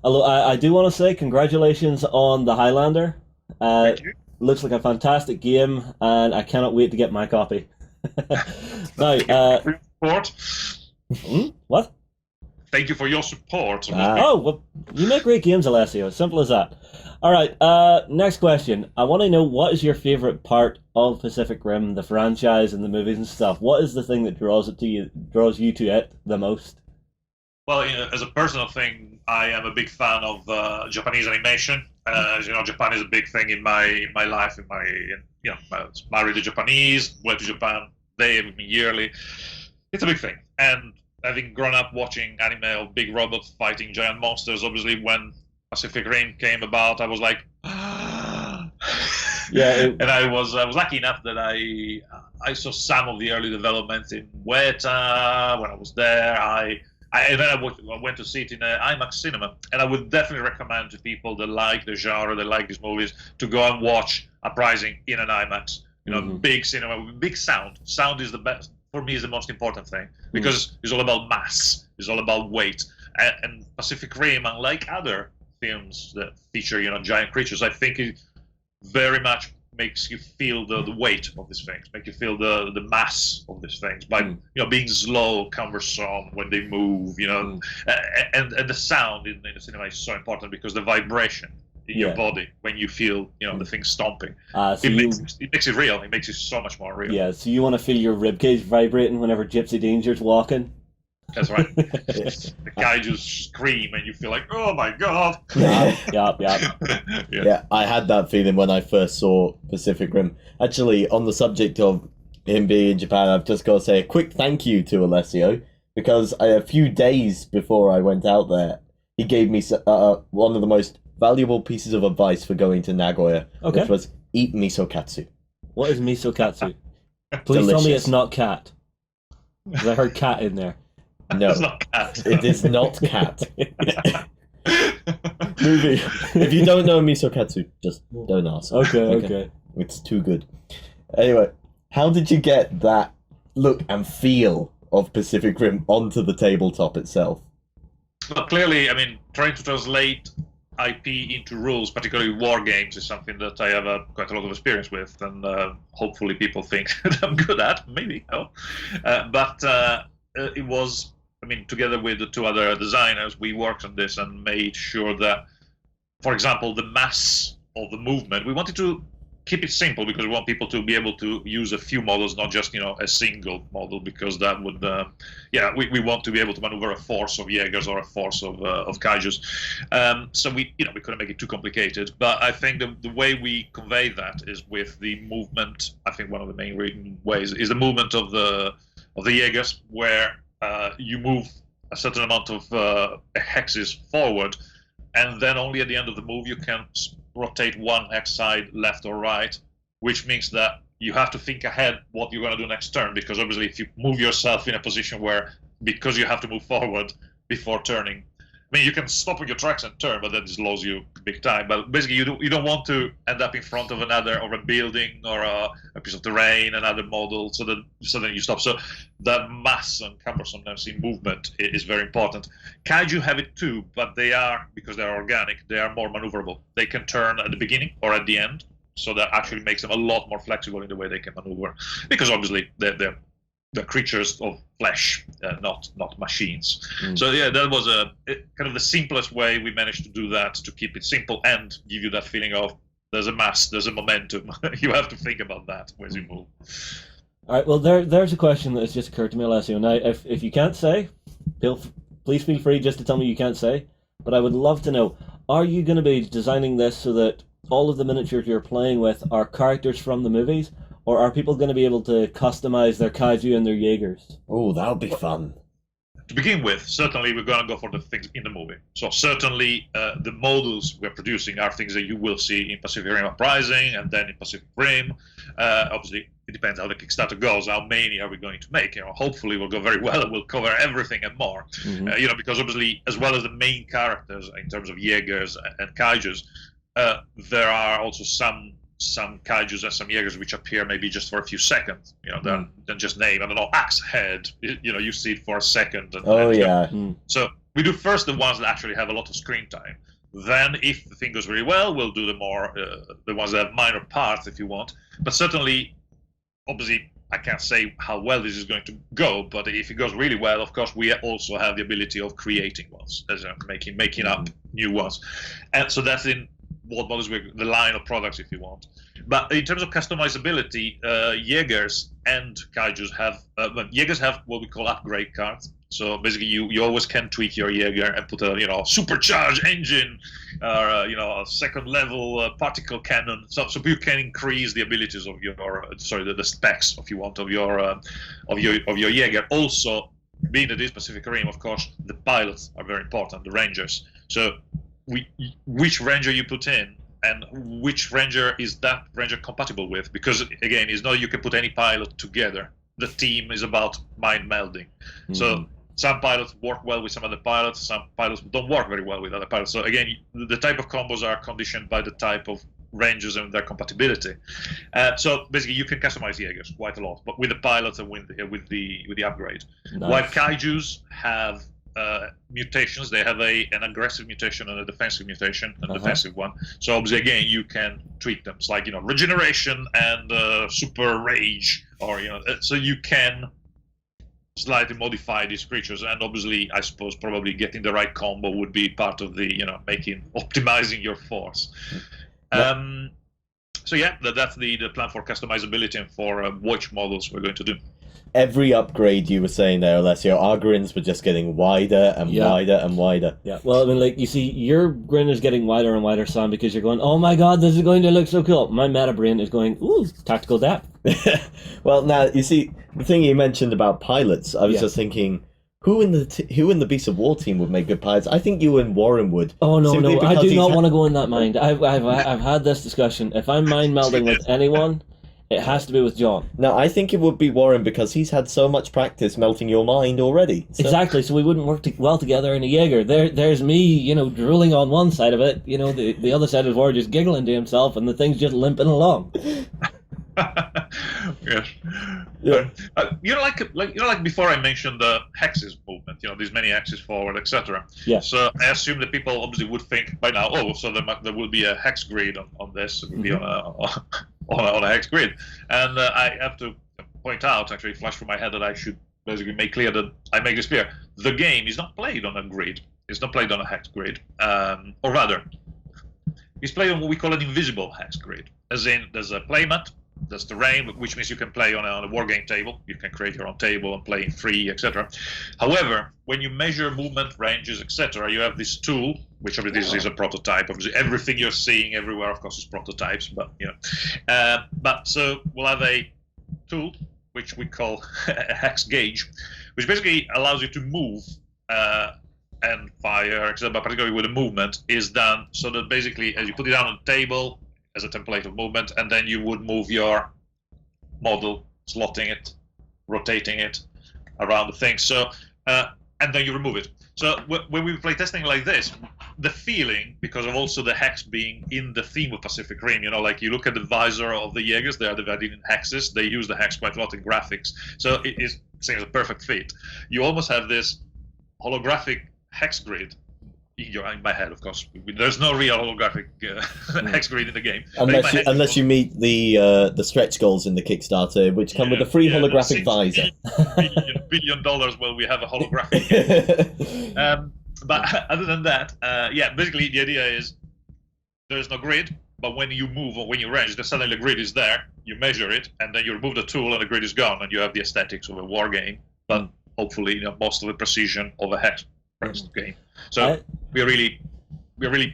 Although I do want to say congratulations on the Highlander. Thank you. Looks like a fantastic game, and I cannot wait to get my copy. Now, Support. what? Thank you for your support. Oh, well, you make great games, Alessio. Simple as that. All right, next question. I want to know, what is your favorite part of Pacific Rim, the franchise and the movies and stuff? What is the thing that draws you to it the most? Well, as a personal thing, I am a big fan of Japanese animation. As you know, Japan is a big thing in my life. I was married to Japanese, went to Japan yearly. It's a big thing. And having grown up watching anime of big robots fighting giant monsters, obviously when Pacific Rim came about, I was like, and I was lucky enough that I saw some of the early developments in Weta when I was there. And then I went to see it in IMAX cinema, and I would definitely recommend to people that like the genre, that like these movies, to go and watch Uprising in an IMAX. Big cinema with big sound. Sound is the best. For me, is the most important thing, because it's all about mass, it's all about weight. And Pacific Rim, unlike other films that feature giant creatures, I think it very much makes you feel the weight of these things, make you feel the mass of these things by being slow, cumbersome when they move, and the sound in the cinema is so important because the vibration in your body when you feel the thing stomping, it makes it real. It makes it so much more real. Yeah, so you want to feel your ribcage vibrating whenever Gypsy Danger's walking. That's right. The Kaiju scream and you feel like, oh my god. Yeah, I had that feeling when I first saw Pacific Rim. Actually, on the subject of him being in Japan, I've just got to say a quick thank you to Alessio, because a few days before I went out there, he gave me one of the most valuable pieces of advice for going to Nagoya, which was eat misokatsu. What is misokatsu? Please tell me it's not cat. Because I heard cat in there. No, it's not cat. It is not cat. Movie. If you don't know misokatsu, just don't ask. Okay. It's too good. Anyway, how did you get that look and feel of Pacific Rim onto the tabletop itself? Well, clearly, trying to translate IP into rules, particularly war games, is something that I have quite a lot of experience with, and hopefully people think that I'm good at. Maybe, but it was, together with the two other designers, we worked on this and made sure that, for example, the mass of the movement, we wanted to keep it simple because we want people to be able to use a few models, not just a single model, because that would we want to be able to maneuver a force of Jaegers or a force of Kaijus. So we couldn't make it too complicated, but I think the way we convey that is with the movement. I think one of the main ways is the movement of the Jaegers, where you move a certain amount of hexes forward, and then only at the end of the move you can rotate one hex side left or right, which means that you have to think ahead what you're going to do next turn, because obviously if you move yourself in a position where, because you have to move forward before turning, you can stop in your tracks and turn, but that slows you big time. But basically you don't want to end up in front of another, or a building, or a piece of terrain, another model, so then you stop. So that mass and cumbersomeness in movement is very important. Kaiju have it too, but they are, because they're organic, they are more maneuverable. They can turn at the beginning or at the end, so that actually makes them a lot more flexible in the way they can maneuver, because obviously they're creatures of flesh, not machines. So yeah, that was kind of the simplest way we managed to do that, to keep it simple and give you that feeling of there's a mass, there's a momentum. You have to think about that as you move. All right, well, there's a question that has just occurred to me, Alessio. Now, if you can't say, please feel free just to tell me you can't say, but I would love to know, are you going to be designing this so that all of the miniatures you're playing with are characters from the movies, or are people going to be able to customize their Kaiju and their Jaegers? Oh, that would be fun. To begin with, certainly we're going to go for the things in the movie. So certainly the models we're producing are things that you will see in Pacific Rim Uprising and then in Pacific Rim. Obviously, it depends how the Kickstarter goes. How many are we going to make? Hopefully we'll go very well and we'll cover everything and more. Because obviously, as well as the main characters in terms of Jaegers and Kaijus, there are also some some Kaijus and some Jaegers which appear maybe just for a few seconds, then just name, I don't know, Axe Head, you see it for a second. So we do first the ones that actually have a lot of screen time. Then, if the thing goes really well, we'll do the ones that have minor parts, if you want. But certainly, obviously, I can't say how well this is going to go. But if it goes really well, of course, we also have the ability of creating ones, making up new ones. And so that's in what models the line of products, if you want. But in terms of customizability, Jaegers and Kaijus Jaegers have what we call upgrade cards. So basically, you always can tweak your Jaeger and put a supercharged engine, or a second level particle cannon, so you can increase the abilities of the specs, if you want, of your Jaeger. Also, being that this Pacific Rim, of course, the pilots are very important, the Rangers. So which Ranger you put in, and which Ranger is that Ranger compatible with? Because again, it's not you can put any pilot together. The team is about mind melding. So some pilots work well with some other pilots, some pilots don't work very well with other pilots. So again, the type of combos are conditioned by the type of Rangers and their compatibility. So basically, you can customize Jaegers quite a lot, but with the pilots and with the upgrade. Nice. While Kaijus have mutations, they have an aggressive mutation and a defensive mutation, a defensive one. So obviously, again, you can tweak them. It's like regeneration and super rage, or so you can slightly modify these creatures. And obviously, I suppose probably getting the right combo would be part of the optimizing your force. So yeah, that's the plan for customizability and for which models we're going to do. Every upgrade you were saying there, Alessio, our grins were just getting wider and wider and wider. Yeah, well, I mean, like, you see, your grin is getting wider and wider, Sam, because you're going, oh my god, this is going to look so cool. My meta brain is going, ooh, tactical depth. Well, now, you see, the thing you mentioned about pilots, I was just thinking, who in the Beasts of War team would make good pilots? I think you and Warren would. Oh, no, I do not want to go in that mind. I've had this discussion. If I'm mind melding with anyone, it has to be with John. No, I think it would be Warren because he's had so much practice melting your mind already. So. Exactly, so we wouldn't work well together in a Jaeger. There's me, drooling on one side of it. The other side is Warren just giggling to himself, and the thing's just limping along. Yes. Yeah. Like before I mentioned the hexes movement. These many hexes forward, etc. Yeah. So I assume that people obviously would think by now, so there will be a hex grid on this. It will be on a hex grid, and I have to point out, actually, flash through my head that I should basically make clear that I make this clear. The game is not played on a grid. It's not played on a hex grid, or rather, it's played on what we call an invisible hex grid. As in, there's a playmat. There's terrain, which means you can play on a wargame table. You can create your own table and play in free, etc. However, when you measure movement, ranges, etc., you have this tool, which obviously this is a prototype. Obviously, everything you're seeing everywhere, of course, is prototypes. But but so we'll have a tool which we call a hex gauge, which basically allows you to move and fire, etc. But particularly with the movement is done so that basically, as you put it down on the table, as a template of movement, and then you would move your model, slotting it, rotating it around the thing. So, and then you remove it. So when we play testing like this, the feeling, because of also the hex being in the theme of Pacific Rim, like you look at the visor of the Jaegers, they are divided in hexes. They use the hex quite a lot in graphics. So it seems a perfect fit. You almost have this holographic hex grid in my head, of course. There's no real holographic hex grid in the game. Unless you meet the stretch goals in the Kickstarter, which come with a free holographic visor. $1 billion, well, we have a holographic. But other than that, basically the idea is there's no grid, but when you move or when you range, suddenly the grid is there, you measure it, and then you remove the tool and the grid is gone, and you have the aesthetics of a war game, but hopefully most of the precision of a hex game. So we're really.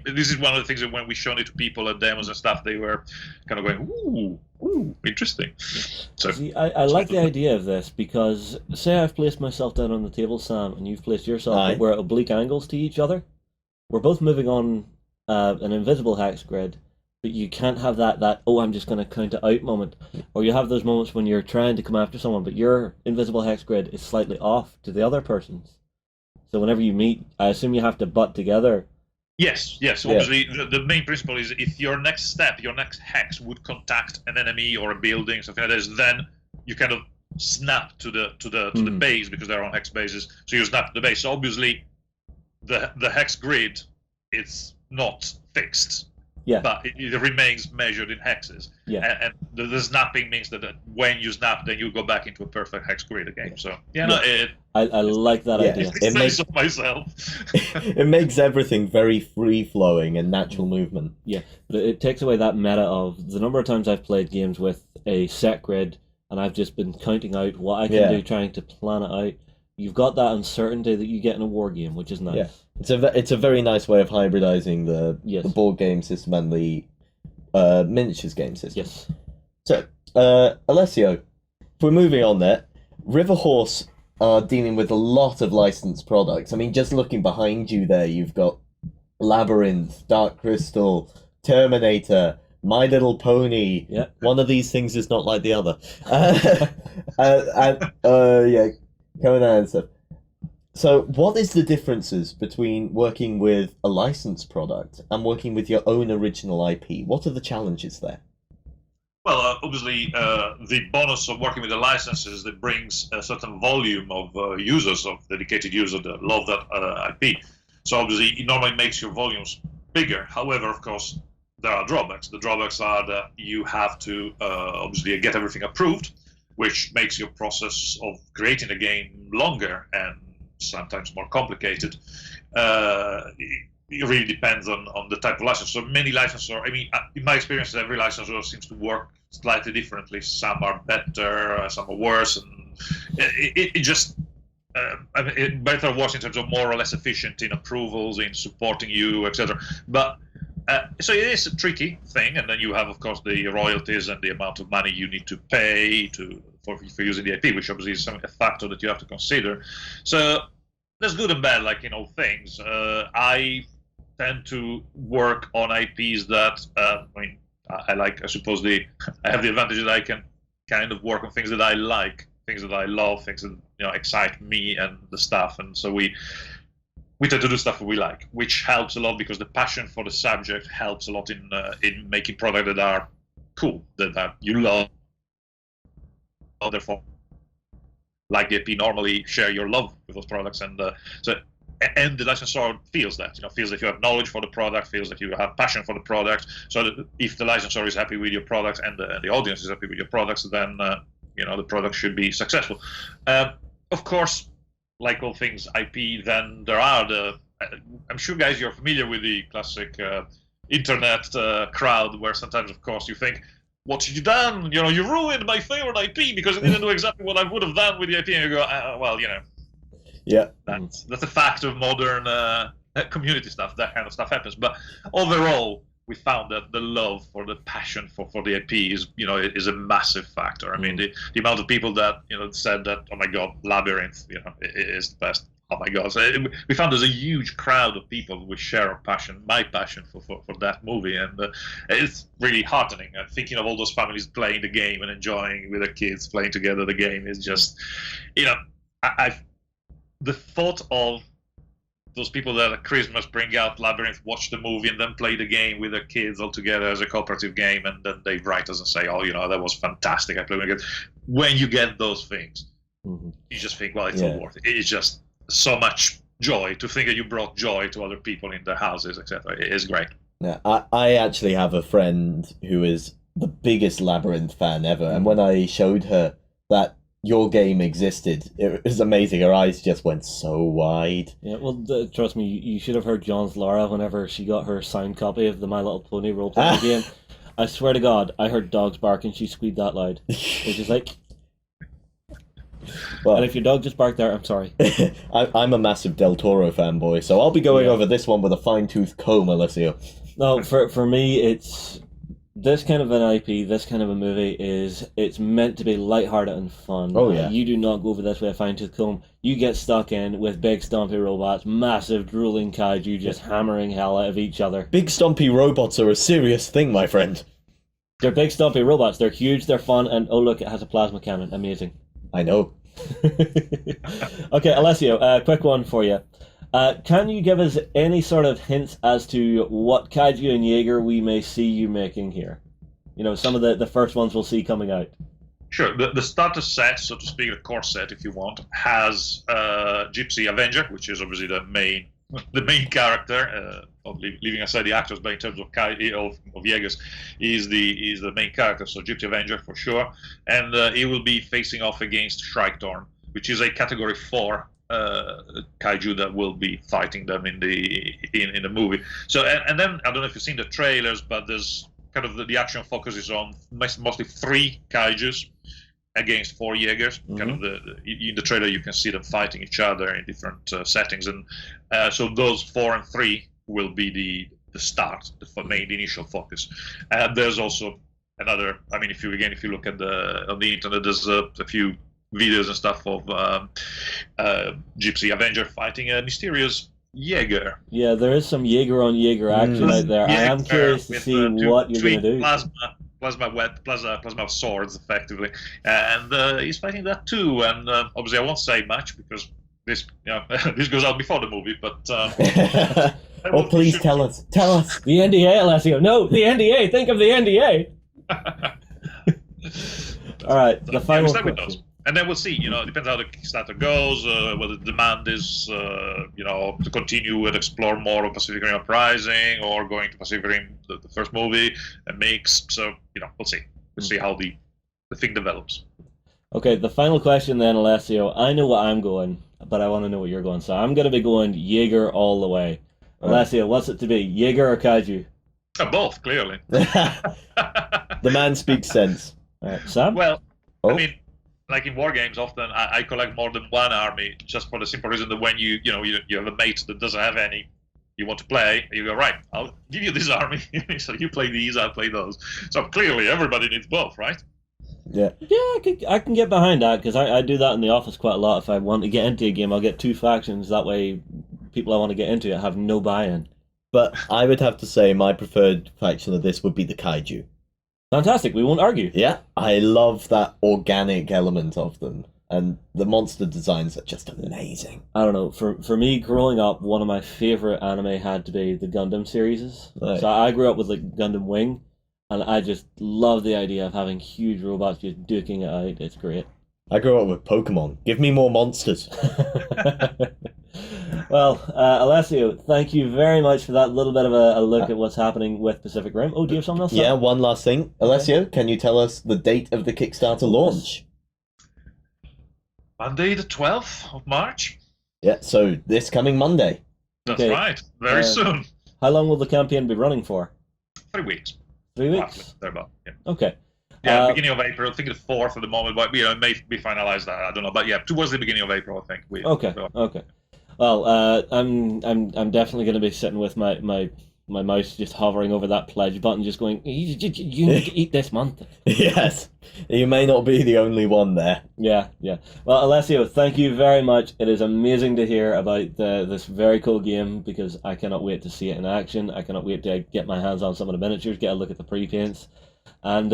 This is one of the things that when we showed it to people at demos and stuff, they were kind of going, "Ooh, interesting." So see, I like the idea of this because say I've placed myself down on the table, Sam, and you've placed yourself, but we're at oblique angles to each other. We're both moving on an invisible hex grid, but you can't have that I'm just going to count it out moment, or you have those moments when you're trying to come after someone, but your invisible hex grid is slightly off to the other person's. So whenever you meet, I assume you have to butt together Yes. Obviously, the main principle is if your next step, your next hex would contact an enemy or a building, something like this, then you kind of snap to the base because they're on hex bases. So you snap to the base. So obviously, the hex grid it's not fixed. Yeah. But it remains measured in hexes. Yeah. And the snapping means that when you snap, then you go back into a perfect hex grid again. So I like that idea. It makes of myself. It makes everything very free flowing and natural movement. Yeah, but it takes away that meta of the number of times I've played games with a set grid and I've just been counting out what I can do, trying to plan it out. You've got that uncertainty that you get in a war game, which is nice. Yeah. It's a very nice way of hybridizing the board game system and the miniatures game system. Yes. So, Alessio, if we're moving on there, River Horse are dealing with a lot of licensed products. I mean, just looking behind you there, you've got Labyrinth, Dark Crystal, Terminator, My Little Pony. Yeah. One of these things is not like the other. Conan and stuff. So, what is the differences between working with a licensed product and working with your own original IP? What are the challenges there? Well, obviously, the bonus of working with the licenses that brings a certain volume of users, of dedicated users that love that IP. So obviously, it normally makes your volumes bigger. However, of course, there are drawbacks. The drawbacks are that you have to obviously get everything approved, which makes your process of creating the game longer and sometimes more complicated. It really depends on the type of license. So many licensors, I mean, in my experience, every licensor seems to work slightly differently. Some are better, some are worse, and it just better or worse in terms of more or less efficient in approvals, in supporting you, etc. But so it is a tricky thing, and then you have, of course, the royalties and the amount of money you need to pay for using the IP, which obviously is a factor that you have to consider. So there's good and bad, like in all things. I tend to work on IPs that I like. I suppose I have the advantage that I can kind of work on things that I like, things that I love, things that excite me and the stuff. And so we tend to do stuff that we like, which helps a lot because the passion for the subject helps a lot in making products that are cool, that you love. Therefore, like the IP, normally share your love with those products, and the licensor feels that, feels that you have knowledge for the product, feels that you have passion for the product. So that if the licensor is happy with your product and the audience is happy with your products, then the product should be successful. Of course, like all things IP, then there are I'm sure, guys, you're familiar with the classic internet crowd where sometimes, of course, you think, what have you done? You ruined my favorite IP because it didn't do exactly what I would have done with the IP. And you go, yeah, that's a fact of modern community stuff. That kind of stuff happens. But overall, we found that the love for the passion for the IP is a massive factor. I mean, the amount of people that said that, oh my God, Labyrinth, is the best. Oh my God! So we found there's a huge crowd of people who share our passion, my passion for that movie, and it's really heartening. Thinking of all those families playing the game and enjoying with their kids playing together the game is just, the thought of those people that at Christmas bring out Labyrinth, watch the movie, and then play the game with their kids all together as a cooperative game, and then they write us and say, oh, that was fantastic. I played with it. When you get those things, you just think, well, it's all worth it. It's just so much joy to think that you brought joy to other people in their houses, etc. It is great. Yeah, I actually have a friend who is the biggest Labyrinth fan ever, and when I showed her that your game existed, it was amazing. Her eyes just went so wide. Yeah, well, trust me, you should have heard John's Laura whenever she got her signed copy of the My Little Pony role-playing game. I swear to God, I heard dogs bark and she squeaked that loud. It's just like... Well, and if your dog just barked there, I'm sorry. I'm a massive Del Toro fanboy, so I'll be going over this one with a fine-tooth comb, Alessio. No, for me, it's this kind of an IP, this kind of a movie it's meant to be lighthearted and fun. Oh yeah. You do not go over this with a fine-tooth comb. You get stuck in with big stompy robots, massive drooling kaiju just hammering hell out of each other. Big stompy robots are a serious thing, my friend. They're big stompy robots. They're huge. They're fun, and oh look, it has a plasma cannon. Amazing. I know. Okay, Alessio, quick one for you. Can you give us any sort of hints as to what Kaiju and Jaeger we may see you making here? You know, some of the first ones we'll see coming out. Sure. The starter set, so to speak, the core set, if you want, has Gypsy Avenger, which is obviously the main character. Leaving aside the actors, but in terms of Jaegers, is the main character. So Gypsy Avenger for sure, and he will be facing off against Shriketorn, which is a Category 4 kaiju that will be fighting them in the movie. So and then I don't know if you've seen the trailers, but there's kind of the action focuses on mostly 3 kaijus against 4 Jaegers. Mm-hmm. Kind of in the trailer you can see them fighting each other in different settings, and so those 4 and 3 will be the start, the initial focus. There's also another. I mean, if you look at on the internet, there's a few videos and stuff of Gypsy Avenger fighting a mysterious Jaeger. Yeah, there is some Jaeger on Jaeger action out there. I am curious to see what you're going to do. Plasma swords, effectively, and he's fighting that too. And obviously, I won't say much because this goes out before the movie. But oh, please tell us. The NDA, Alessio. No, the NDA. Think of the NDA. All right, the final question. And then we'll see. It depends how the Kickstarter goes. Whether the demand is, to continue and explore more of Pacific Rim Uprising, or going to Pacific Rim, the first movie, a mix. So we'll see. We'll see how the thing develops. Okay, the final question then, Alessio. I know what I'm going, but I want to know what you're going. So I'm going to be going Jaeger all the way. Alessio, what's it to be? Jaeger or Kaiju? Both, clearly. The man speaks sense. All right, Sam? Well, I mean, like in war games, often I collect more than one army, just for the simple reason that when you have a mate that doesn't have any, you want to play, you go, right, I'll give you this army, so you play these, I'll play those. So clearly everybody needs both, right? Yeah. Yeah, I can get behind that, because I do that in the office quite a lot. If I want to get into a game, I'll get 2 factions, that way people I want to get into it have no buy-in. But I would have to say my preferred faction of this would be the Kaiju. Fantastic, we won't argue. Yeah, I love that organic element of them, and the monster designs are just amazing. I don't know, for me, growing up, one of my favourite anime had to be the Gundam series. Right. So I grew up with like Gundam Wing, and I just love the idea of having huge robots just duking it out. It's great. I grew up with Pokemon. Give me more monsters. Well, Alessio, thank you very much for that little bit of a look at what's happening with Pacific Rim. Oh, do you have something else? Yeah, one last thing. Alessio, can you tell us the date of the Kickstarter launch? Monday the 12th of March. Yeah, so this coming Monday. That's right. Very soon. How long will the campaign be running for? 3 weeks. 3 weeks? Thereabout, yeah. Okay. Yeah, beginning of April. I think the 4th at the moment, but it may be finalized. I don't know, but yeah, towards the beginning of April, I think. Okay. Well, I'm definitely going to be sitting with my mouse just hovering over that pledge button, just going, you need to eat this month. Yes, you may not be the only one there. Yeah. Well, Alessio, thank you very much. It is amazing to hear about this very cool game, because I cannot wait to see it in action. I cannot wait to get my hands on some of the miniatures, get a look at the pre-paints, and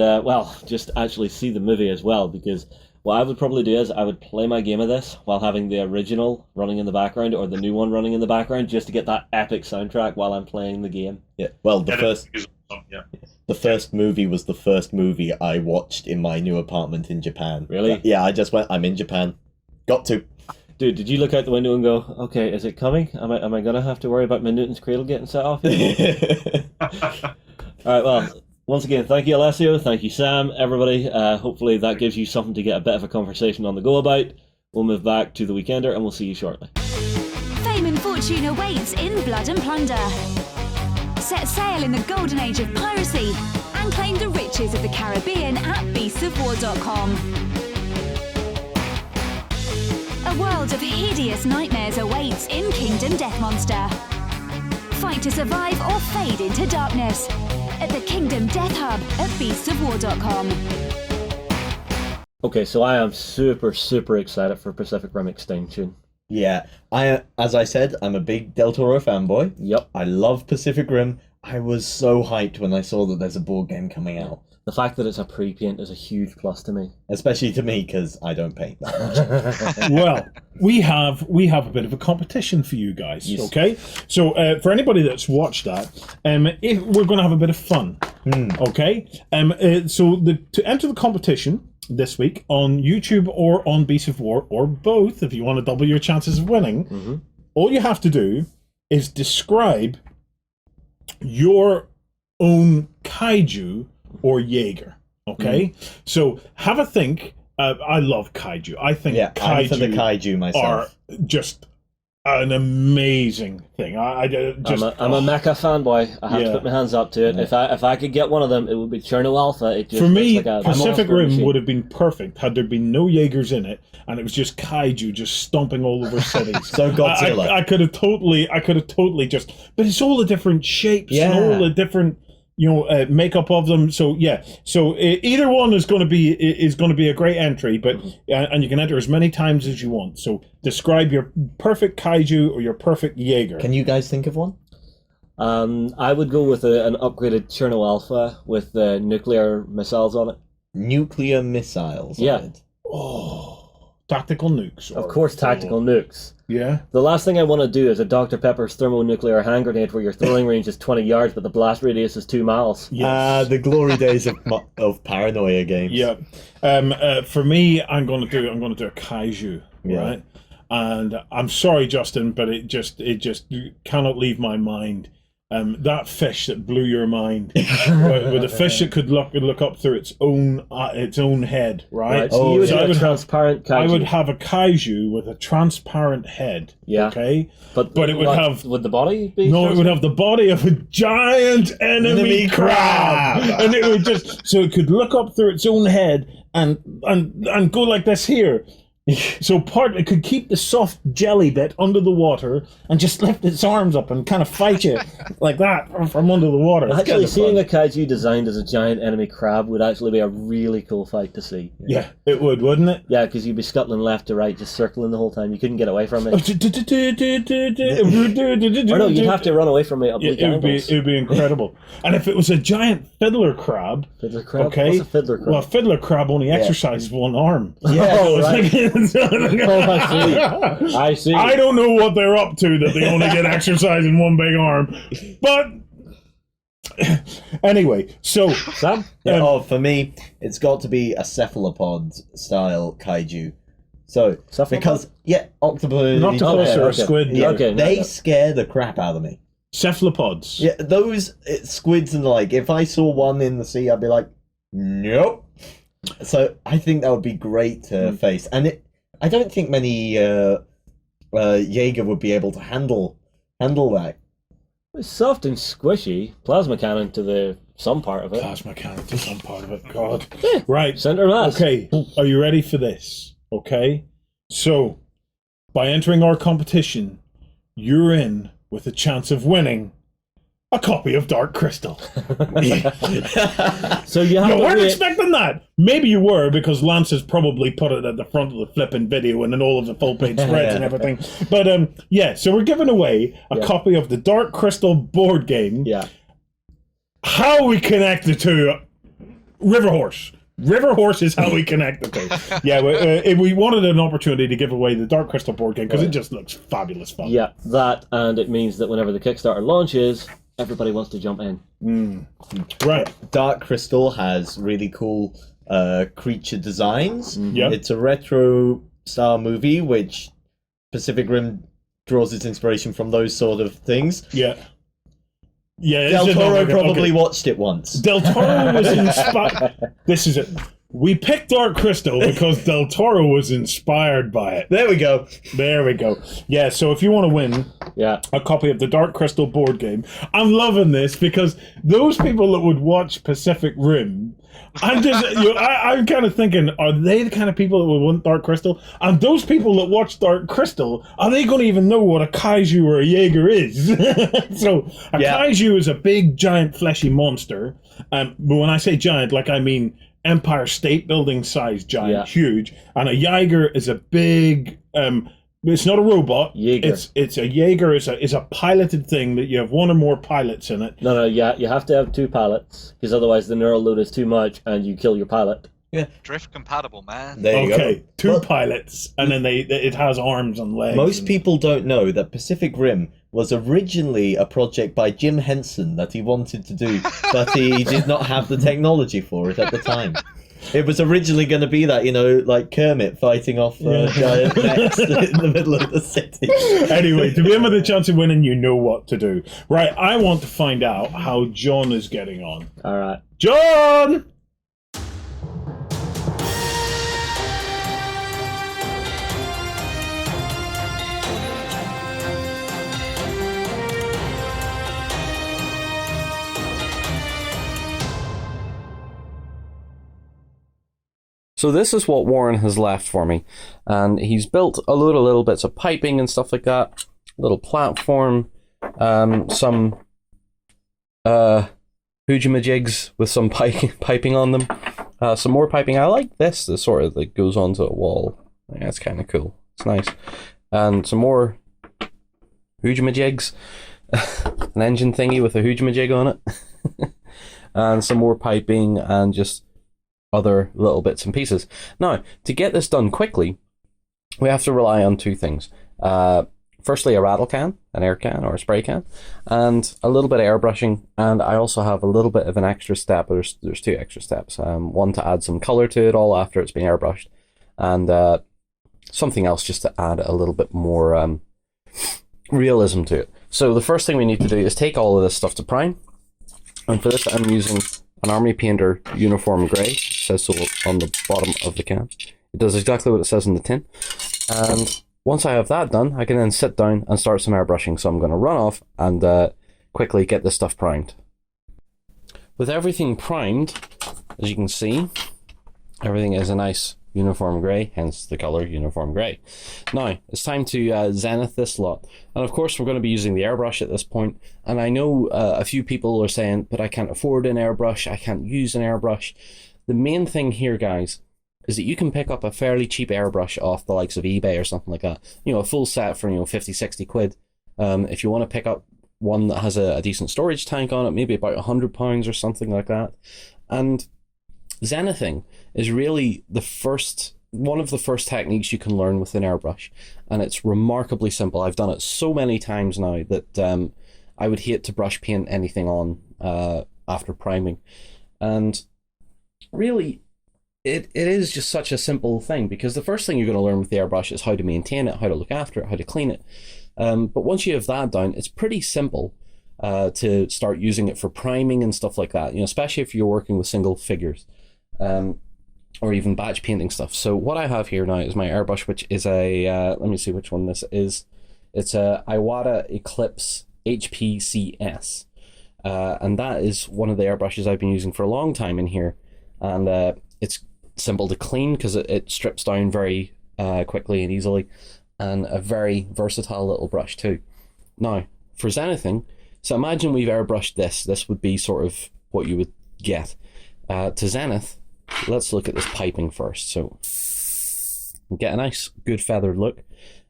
just actually see the movie as well, because what I would probably do is I would play my game of this while having the original running in the background, or the new one running in the background, just to get that epic soundtrack while I'm playing the game. Yeah. Well, the first movie was the first movie I watched in my new apartment in Japan. Really? Yeah, I just went, I'm in Japan. Got to. Dude, did you look out the window and go, okay, is it coming? Am I going to have to worry about my Newton's Cradle getting set off? All right, well, once again, thank you, Alessio. Thank you, Sam. Everybody, hopefully that gives you something to get a bit of a conversation on the go about. We'll move back to the Weekender, and we'll see you shortly. Fame and fortune awaits in Blood and Plunder. Set sail in the golden age of piracy and claim the riches of the Caribbean at beastsofwar.com. A world of hideous nightmares awaits in Kingdom Death Monster. Fight to survive or fade into darkness at the Kingdom Death Hub at beastsofwar.com. Okay, so I am super, super excited for Pacific Rim Extinction. Yeah, as I said, I'm a big Del Toro fanboy. Yep. I love Pacific Rim. I was so hyped when I saw that there's a board game coming out. The fact that it's a pre-paint is a huge plus to me. Especially to me, because I don't paint that much. Well, we have a bit of a competition for you guys, Yes. okay? So for anybody that's watched that, if we're going to have a bit of fun, okay? So to enter the competition this week on YouTube or on Beasts of War, or both, if you want to double your chances of winning, all you have to do is describe your own kaiju or Jaeger, okay? So have a think. I love kaiju. I think I'm for the kaiju myself. are just an amazing thing. I'm a mecha fanboy. I have to put my hands up to it. Yeah. If I could get one of them, it would be Cherno Alpha. It just For me, looks like a Pacific monster Rim machine. would have been perfect had there been no Jaegers in it, and it was just kaiju just stomping all over cities. So Godzilla. I could have totally just. But it's all the different shapes and all the different, makeup of them. So so either one is going to be a great entry. But and you can enter as many times as you want. So describe your perfect kaiju or your perfect Jaeger. Can you guys think of one? I would go with an upgraded Cherno Alpha with nuclear missiles on it. Nuclear missiles. Yeah. On it. Oh, tactical nukes. Of course, tactical nukes. Yeah. The last thing I want to do is a Dr. Pepper's thermonuclear hand grenade where your throwing range is 20 yards, but the blast radius is 2 miles. The glory days of paranoia games. Yeah. For me, I'm going to do a kaiju, right? And I'm sorry, Justin, but it just cannot leave my mind. That fish that blew your mind, with a fish that could look up through its own head, right? So you would have a transparent kaiju. I would have a kaiju with a transparent head. Yeah. Okay. But it would have. Would the body be? No, it would have the body of a giant enemy crab, and it would so it could look up through its own head and go like this here. So it could keep the soft jelly bit under the water and just lift its arms up and kind of fight you like that from under the water. Actually, seeing a kaiju designed as a giant enemy crab would actually be a really cool fight to see. Yeah, it would, wouldn't it? Yeah, because you'd be scuttling left to right, just circling the whole time. You couldn't get away from it. Or no, you'd have to run away from it. It would be incredible. And if it was a giant fiddler crab, okay, what's a fiddler crab? Well, a fiddler crab only exercises one arm. Yeah, right. I see. I don't know what they're up to that they only get exercise in one big arm, but anyway. So Sam, for me, it's got to be a cephalopod style kaiju. So because octopus, not or squid. They scare the crap out of me. Cephalopods. Yeah, those squids and the like. If I saw one in the sea, I'd be like, nope. So I think that would be great to face, and I don't think many Jaeger would be able to handle that. It's soft and squishy. Plasma cannon to some part of it. Plasma cannon to some part of it. God. Right. Center mass. Okay. Are you ready for this? Okay. So, by entering our competition, you're in with a chance of winning a copy of Dark Crystal. So you weren't expecting that. Maybe you were, because Lance has probably put it at the front of the flipping video and in all of the full page spreads and everything. But so we're giving away a copy of the Dark Crystal board game. Yeah. How we connect the two, River Horse. River Horse is how we connect the two. We wanted an opportunity to give away the Dark Crystal board game because it just looks fabulous fun. Yeah, that, and it means that whenever the Kickstarter launches, everybody wants to jump in. Right. Dark Crystal has really cool creature designs. Yep. It's a retro style movie, which Pacific Rim draws its inspiration from those sort of things. Yeah. Yeah, Del Toro probably watched it once. Del Toro was inspired. This is it. We picked Dark Crystal because Del Toro was inspired by it. There we go. There we go. Yeah, so if you want to win a copy of the Dark Crystal board game, I'm loving this because those people that would watch Pacific Rim, I'm kind of thinking, are they the kind of people that would want Dark Crystal? And those people that watch Dark Crystal, are they going to even know what a Kaiju or a Jaeger is? So a Kaiju is a big, giant, fleshy monster. But when I say giant, I mean Empire State Building size giant, huge. And a Jaeger is a big, It's not a robot. Jaeger. It's a Jaeger. Is a piloted thing that you have one or more pilots in it. No, yeah, you have to have 2 pilots because otherwise the neural load is too much and you kill your pilot. Yeah. Drift compatible, man. There you go. 2 pilots, and then it has arms and legs. Most people don't know that Pacific Rim was originally a project by Jim Henson that he wanted to do, but he did not have the technology for it at the time. It was originally going to be that, like Kermit fighting off giant mechs in the middle of the city. Anyway, to be in with a chance of winning, you know what to do. Right, I want to find out how John is getting on. All right. John! So this is what Warren has left for me, and he's built a load of little bits of piping and stuff like that, little platform, some hoojamajigs with some piping on them, some more piping. I like this sort of that goes onto a wall. Yeah, that's kind of cool. It's nice. And some more hoojamajigs, an engine thingy with a hoojamajig on it, and some more piping and just other little bits and pieces. Now, to get this done quickly, we have to rely on 2 things. Firstly, a rattle can, an air can or a spray can, and a little bit of airbrushing. And I also have a little bit of an extra step. There's 2 extra steps. One to add some color to it all after it's been airbrushed, and something else just to add a little bit more realism to it. So the first thing we need to do is take all of this stuff to prime. And for this, I'm using an Army Painter Uniform Grey. It says so on the bottom of the can. It does exactly what it says in the tin. And once I have that done, I can then sit down and start some airbrushing. So I'm going to run off and quickly get this stuff primed. With everything primed, as you can see, everything is a nice uniform grey, hence the colour uniform grey. Now, it's time to zenith this lot. And of course, we're going to be using the airbrush at this point. And I know a few people are saying, but I can't afford an airbrush, I can't use an airbrush. The main thing here, guys, is that you can pick up a fairly cheap airbrush off the likes of eBay or something like that. A full set for, 50, 60 quid. If you want to pick up one that has a decent storage tank on it, maybe about £100 or something like that. And zenithing is really one of the first techniques you can learn with an airbrush, and it's remarkably simple. I've done it so many times now that I would hate to brush paint anything on after priming. And really, it is just such a simple thing, because the first thing you're going to learn with the airbrush is how to maintain it, how to look after it, how to clean it. But once you have that down, it's pretty simple to start using it for priming and stuff like that, especially if you're working with single figures. Or even batch painting stuff. So what I have here now is my airbrush, which is let me see which one this is. It's a Iwata Eclipse HPCS. And that is one of the airbrushes I've been using for a long time in here. And it's simple to clean because it strips down very quickly and easily. And a very versatile little brush too. Now, for zenithing, so imagine we've airbrushed this. This would be sort of what you would get. To zenith, let's look at this piping first. So get a nice good feathered look,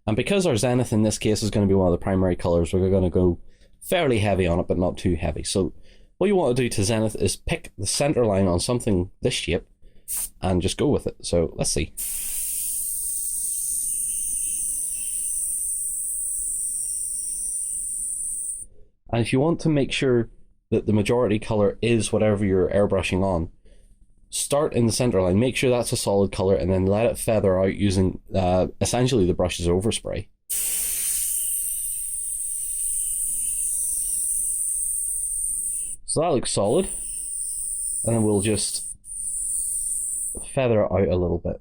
and because our zenith in this case is going to be one of the primary colors, we're going to go fairly heavy on it but not too heavy. So what you want to do to zenith is pick the center line on something this shape and just go with it. So let's see. And if you want to make sure that the majority color is whatever you're airbrushing on, start in the center line, make sure that's a solid color, and then let it feather out using essentially the brush's overspray. So that looks solid, and then we'll just feather it out a little bit.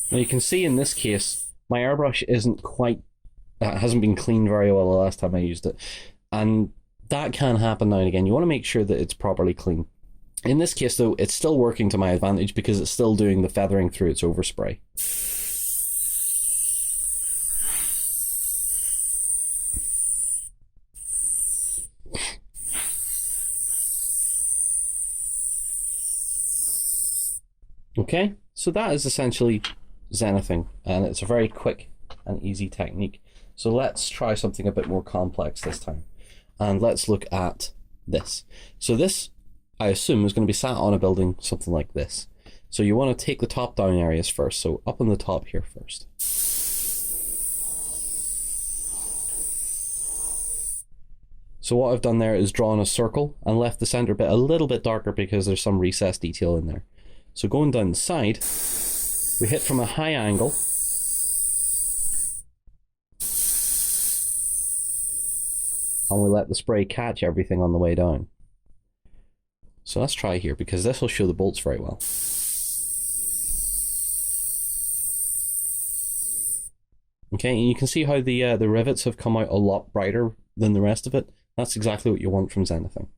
Now you can see in this case, my airbrush isn't quite, hasn't been cleaned very well the last time I used it. And that can happen now and again. You want to make sure that it's properly clean. In this case though, it's still working to my advantage because it's still doing the feathering through its overspray. Okay, so that is essentially zenithing, and it's a very quick and easy technique. So let's try something a bit more complex this time, and let's look at this. So this, I assume, is going to be sat on a building something like this. So you want to take the top down areas first, so up on the top here first. So what I've done there is drawn a circle and left the center bit a little bit darker because there's some recessed detail in there. So going down the side, we hit from a high angle. And we let the spray catch everything on the way down. So let's try here, because this will show the bolts very well. Okay, and you can see how the rivets have come out a lot brighter than the rest of it. That's exactly what you want from zenithing.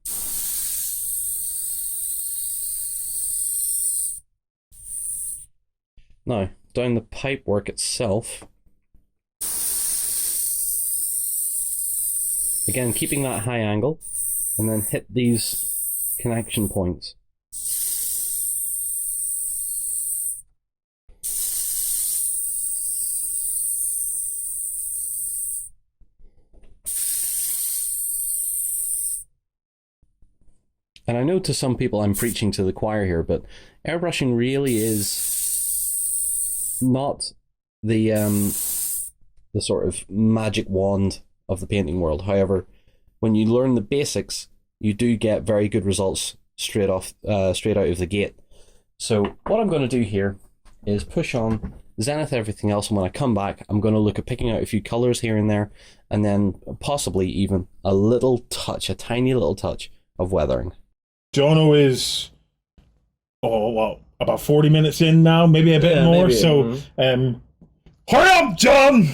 Now, down the pipe work itself, again, keeping that high angle, and then hit these connection points. And I know to some people I'm preaching to the choir here, but airbrushing really is not the sort of magic wand of the painting world. However, when you learn the basics, you do get very good results straight out of the gate. So what I'm going to do here is push on, zenith everything else, and when I come back, I'm going to look at picking out a few colors here and there, and then possibly even a little touch, a tiny little touch of weathering. Jono is, about 40 minutes in now, maybe a bit more. Maybe. So, hurry up, John!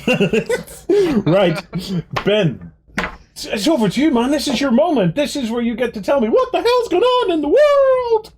Right, Ben, it's over to you, man. This is your moment. This is where you get to tell me what the hell's going on in the world.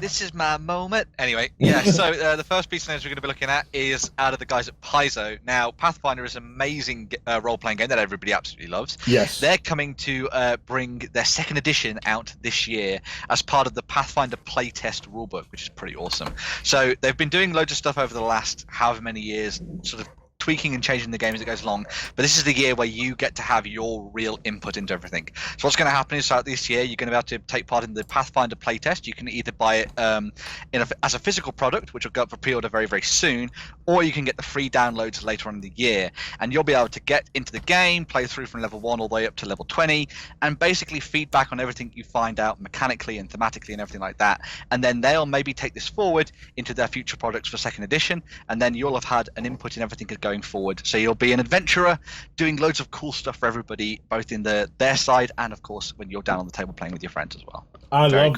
This is my moment. Anyway, yeah, so the first piece of news we're going to be looking at is out of the guys at Paizo. Now, Pathfinder is an amazing role-playing game that everybody absolutely loves. Yes. They're coming to bring their second edition out this year as part of the Pathfinder playtest rulebook, which is pretty awesome. So they've been doing loads of stuff over the last however many years, sort of tweaking and changing the game as it goes along, but this is the year where you get to have your real input into everything. So what's going to happen is throughout this year, you're going to be able to take part in the Pathfinder playtest. You can either buy it as a physical product, which will go up for pre-order very, very soon, or you can get the free downloads later on in the year, and you'll be able to get into the game, play through from level 1 all the way up to level 20, and basically feedback on everything you find out mechanically and thematically and everything like that, and then they'll maybe take this forward into their future products for second edition, and then you'll have had an input in everything going forward. So you'll be an adventurer doing loads of cool stuff for everybody, both in their side and of course when you're down on the table playing with your friends as well. I love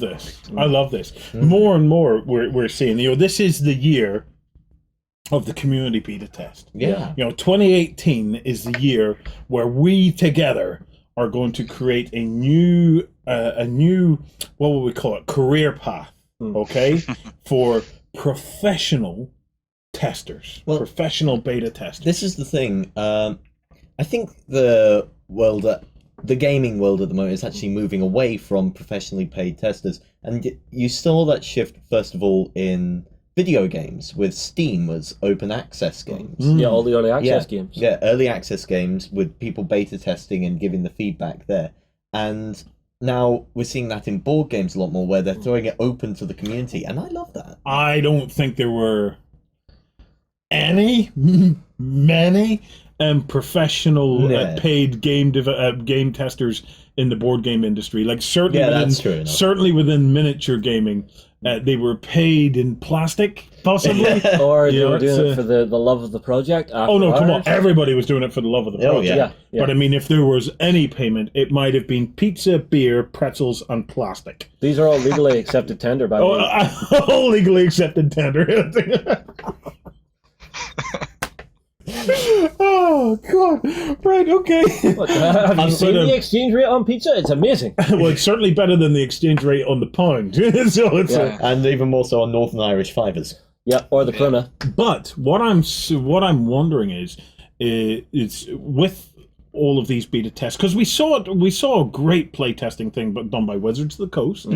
this. More and more we're seeing, this is the year of the community beta test. Yeah. 2018 is the year where we together are going to create a new what would we call it, career path, okay, for professional testers, professional beta testers. This is the thing. I think the gaming world at the moment is actually moving away from professionally paid testers, and you saw that shift first of all in video games with Steam as open access games. Yeah, all the early access games. Yeah, early access games with people beta testing and giving the feedback there. And now we're seeing that in board games a lot more, where they're throwing it open to the community, and I love that. I don't think there were many professional paid game testers in the board game industry. Like certainly within miniature gaming, they were paid in plastic, possibly. Or they were doing it for the love of the project. Oh no, come on! Everybody was doing it for the love of the project. Yeah. But I mean, if there was any payment, it might have been pizza, beer, pretzels, and plastic. These are all legally accepted tender, by the way. All legally accepted tender. Oh God! Right, okay. Have you seen the exchange rate on pizza? It's amazing. Well, it's certainly better than the exchange rate on the pound. And even more so on Northern Irish fivers. Yeah, or the krona. But what I'm wondering is it's with all of these beta tests, because we saw a great playtesting thing but done by Wizards of the Coast.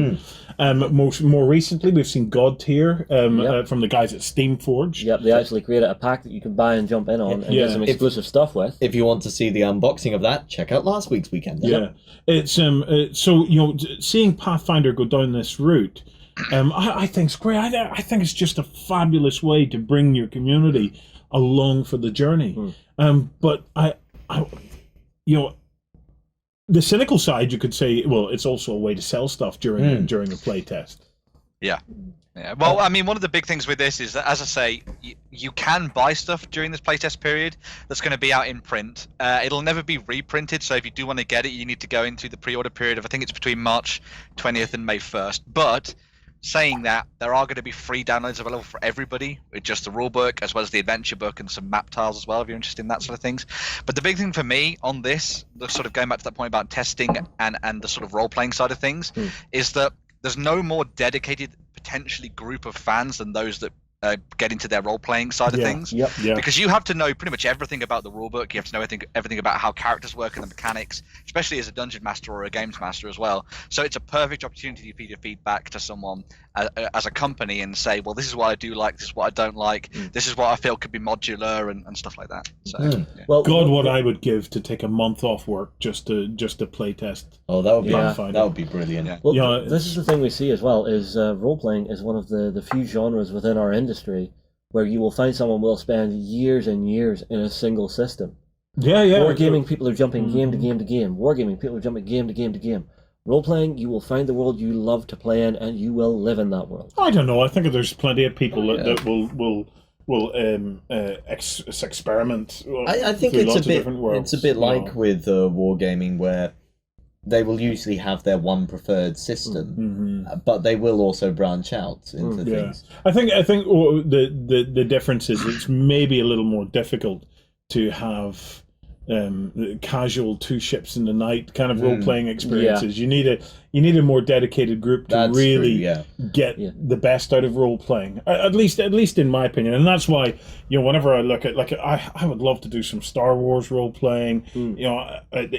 More recently we've seen God Tier from the guys at Steamforged. Yep, they actually created a pack that you can buy and jump in on and get some exclusive stuff with. If you want to see the unboxing of that, check out last week's weekend. It's so seeing Pathfinder go down this route, I think it's great. I think it's just a fabulous way to bring your community along for the journey. But I the cynical side, you could say, well, it's also a way to sell stuff during a play test. Yeah. Well, I mean, one of the big things with this is that, as I say, you can buy stuff during this playtest period that's going to be out in print. It'll never be reprinted, so if you do want to get it, you need to go into the pre-order period of, I think it's between March 20th and May 1st. But saying that, there are going to be free downloads available for everybody with just the rulebook as well as the adventure book and some map tiles as well, if you're interested in that sort of things. But the big thing for me on this, the sort of going back to that point about testing and the sort of role-playing side of things, is that there's no more dedicated potentially group of fans than those that get into their role-playing side of things. Because you have to know pretty much everything about the rulebook. You have to know everything about how characters work and the mechanics, especially as a dungeon master or a games master as well. So it's a perfect opportunity for you to feed back to someone as a company and say, well, this is what I do like, this is what I don't like, this is what I feel could be modular and stuff like that. So, Well, God, what I would give to take a month off work just to play test. Oh, that would be that would be brilliant. Well, this is the thing we see as well, is role-playing is one of the few genres within our industry where you will find someone will spend years and years in a single system. Wargaming, people are jumping game to game to game. Wargaming, people are jumping game to game to game. Role-playing, you will find the world you love to play in, and you will live in that world. I don't know. I think there's plenty of people that will experiment. I think it's a bit like with Wargaming, where they will usually have their one preferred system, but they will also branch out into things. I think the difference is it's maybe a little more difficult to have casual two ships in the night kind of role-playing experiences. You need a more dedicated group to get the best out of role-playing, at least in my opinion. And that's why, whenever I look at, I would love to do some Star Wars role-playing,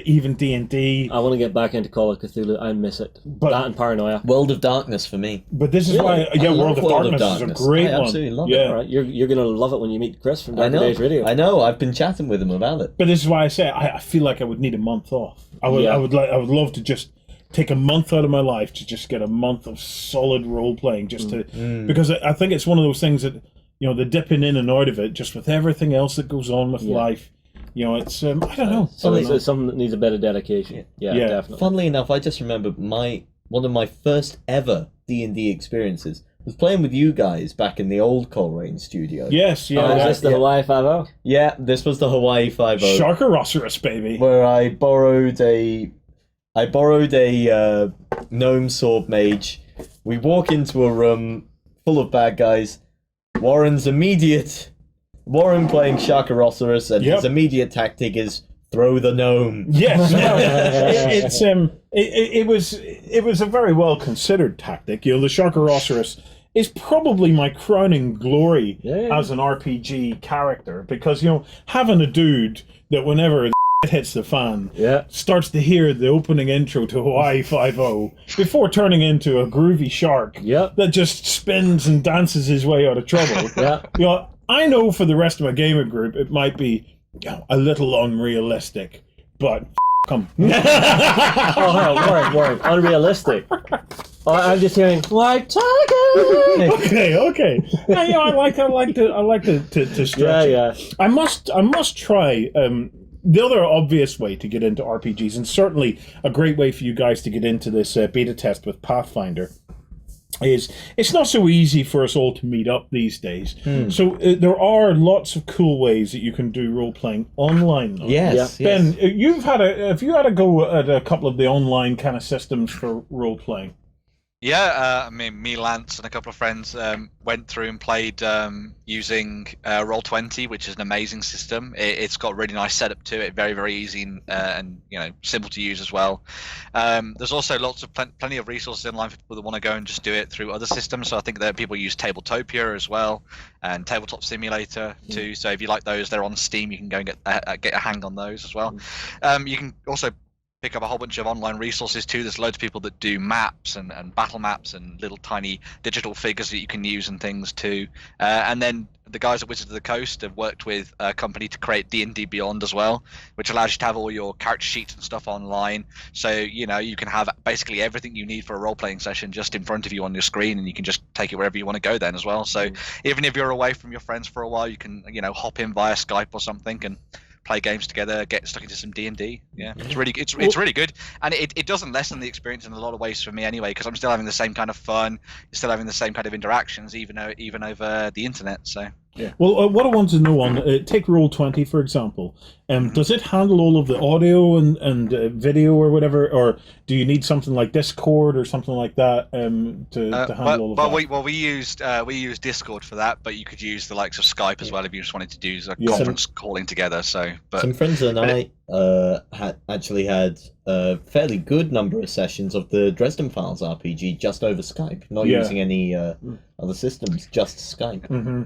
even D&D. I want to get back into Call of Cthulhu. I miss it. That and Paranoia. World of Darkness for me. But this is why World of Darkness is a great one. I absolutely love it. Right. You're going to love it when you meet Chris from Dark Days Radio. I know. I've been chatting with him about it. But this is why I say I feel like I would need a month off. I would love to just take a month out of my life to just get a month of solid role playing, because I think it's one of those things that the dipping in and out of it, just with everything else that goes on with life. It's I don't know. It's something that needs a bit of dedication. Yeah, definitely. Funnily enough, I just remember one of my first ever D&D experiences was playing with you guys back in the old Coleraine studio. Yes, yeah. Is this the Hawaii 5-0? Yeah, this was the Hawaii 5-0. Sharkarosaurus, baby. Where I borrowed a gnome sword mage. We walk into a room full of bad guys. Warren playing Sharkarosaurus, and his immediate tactic is throw the gnome. Yes, it was a very well considered tactic. The Sharkarosaurus is probably my crowning glory as an RPG character, because having a dude that whenever hits the fan, starts to hear the opening intro to Hawaii 5-0 before turning into a groovy shark that just spins and dances his way out of trouble. I know for the rest of my gaming group it might be a little unrealistic, but come. Warren, unrealistic. I'm just hearing white tiger. Okay. I like to stretch it. I must try. The other obvious way to get into RPGs, and certainly a great way for you guys to get into this beta test with Pathfinder, is it's not so easy for us all to meet up these days. So there are lots of cool ways that you can do role-playing online now. Yes. Ben, have you had a go at a couple of the online kind of systems for role-playing? Yeah, I mean, me, Lance, and a couple of friends went through and played using Roll20, which is an amazing system. It's got a really nice setup to it, very, very easy and simple to use as well. There's also plenty of resources online for people that want to go and just do it through other systems. So I think that people use Tabletopia as well, and Tabletop Simulator too. So if you like those, they're on Steam. You can go and get a hang on those as well. You can also pick up a whole bunch of online resources too. There's loads of people that do maps and battle maps and little tiny digital figures that you can use and things too. And then the guys at Wizards of the Coast have worked with a company to create D&D Beyond as well, which allows you to have all your character sheets and stuff online. So you can have basically everything you need for a role-playing session just in front of you on your screen, and you can just take it wherever you want to go then as well. So even if you're away from your friends for a while, you can hop in via Skype or something and play games together, get stuck into some D&D. Yeah, it's really good, and it doesn't lessen the experience in a lot of ways for me anyway, because I'm still having the same kind of fun, still having the same kind of interactions, even over the internet. So yeah. Well, what I want to know on take Roll20 for example. Does it handle all of the audio and video or whatever, or do you need something like Discord or something like that to handle all of that? We used Discord for that, but you could use the likes of Skype as well if you just wanted to do a conference calling together. So, some friends and I actually had a fairly good number of sessions of the Dresden Files RPG just over Skype, not using any other systems, just Skype. Mm-hmm.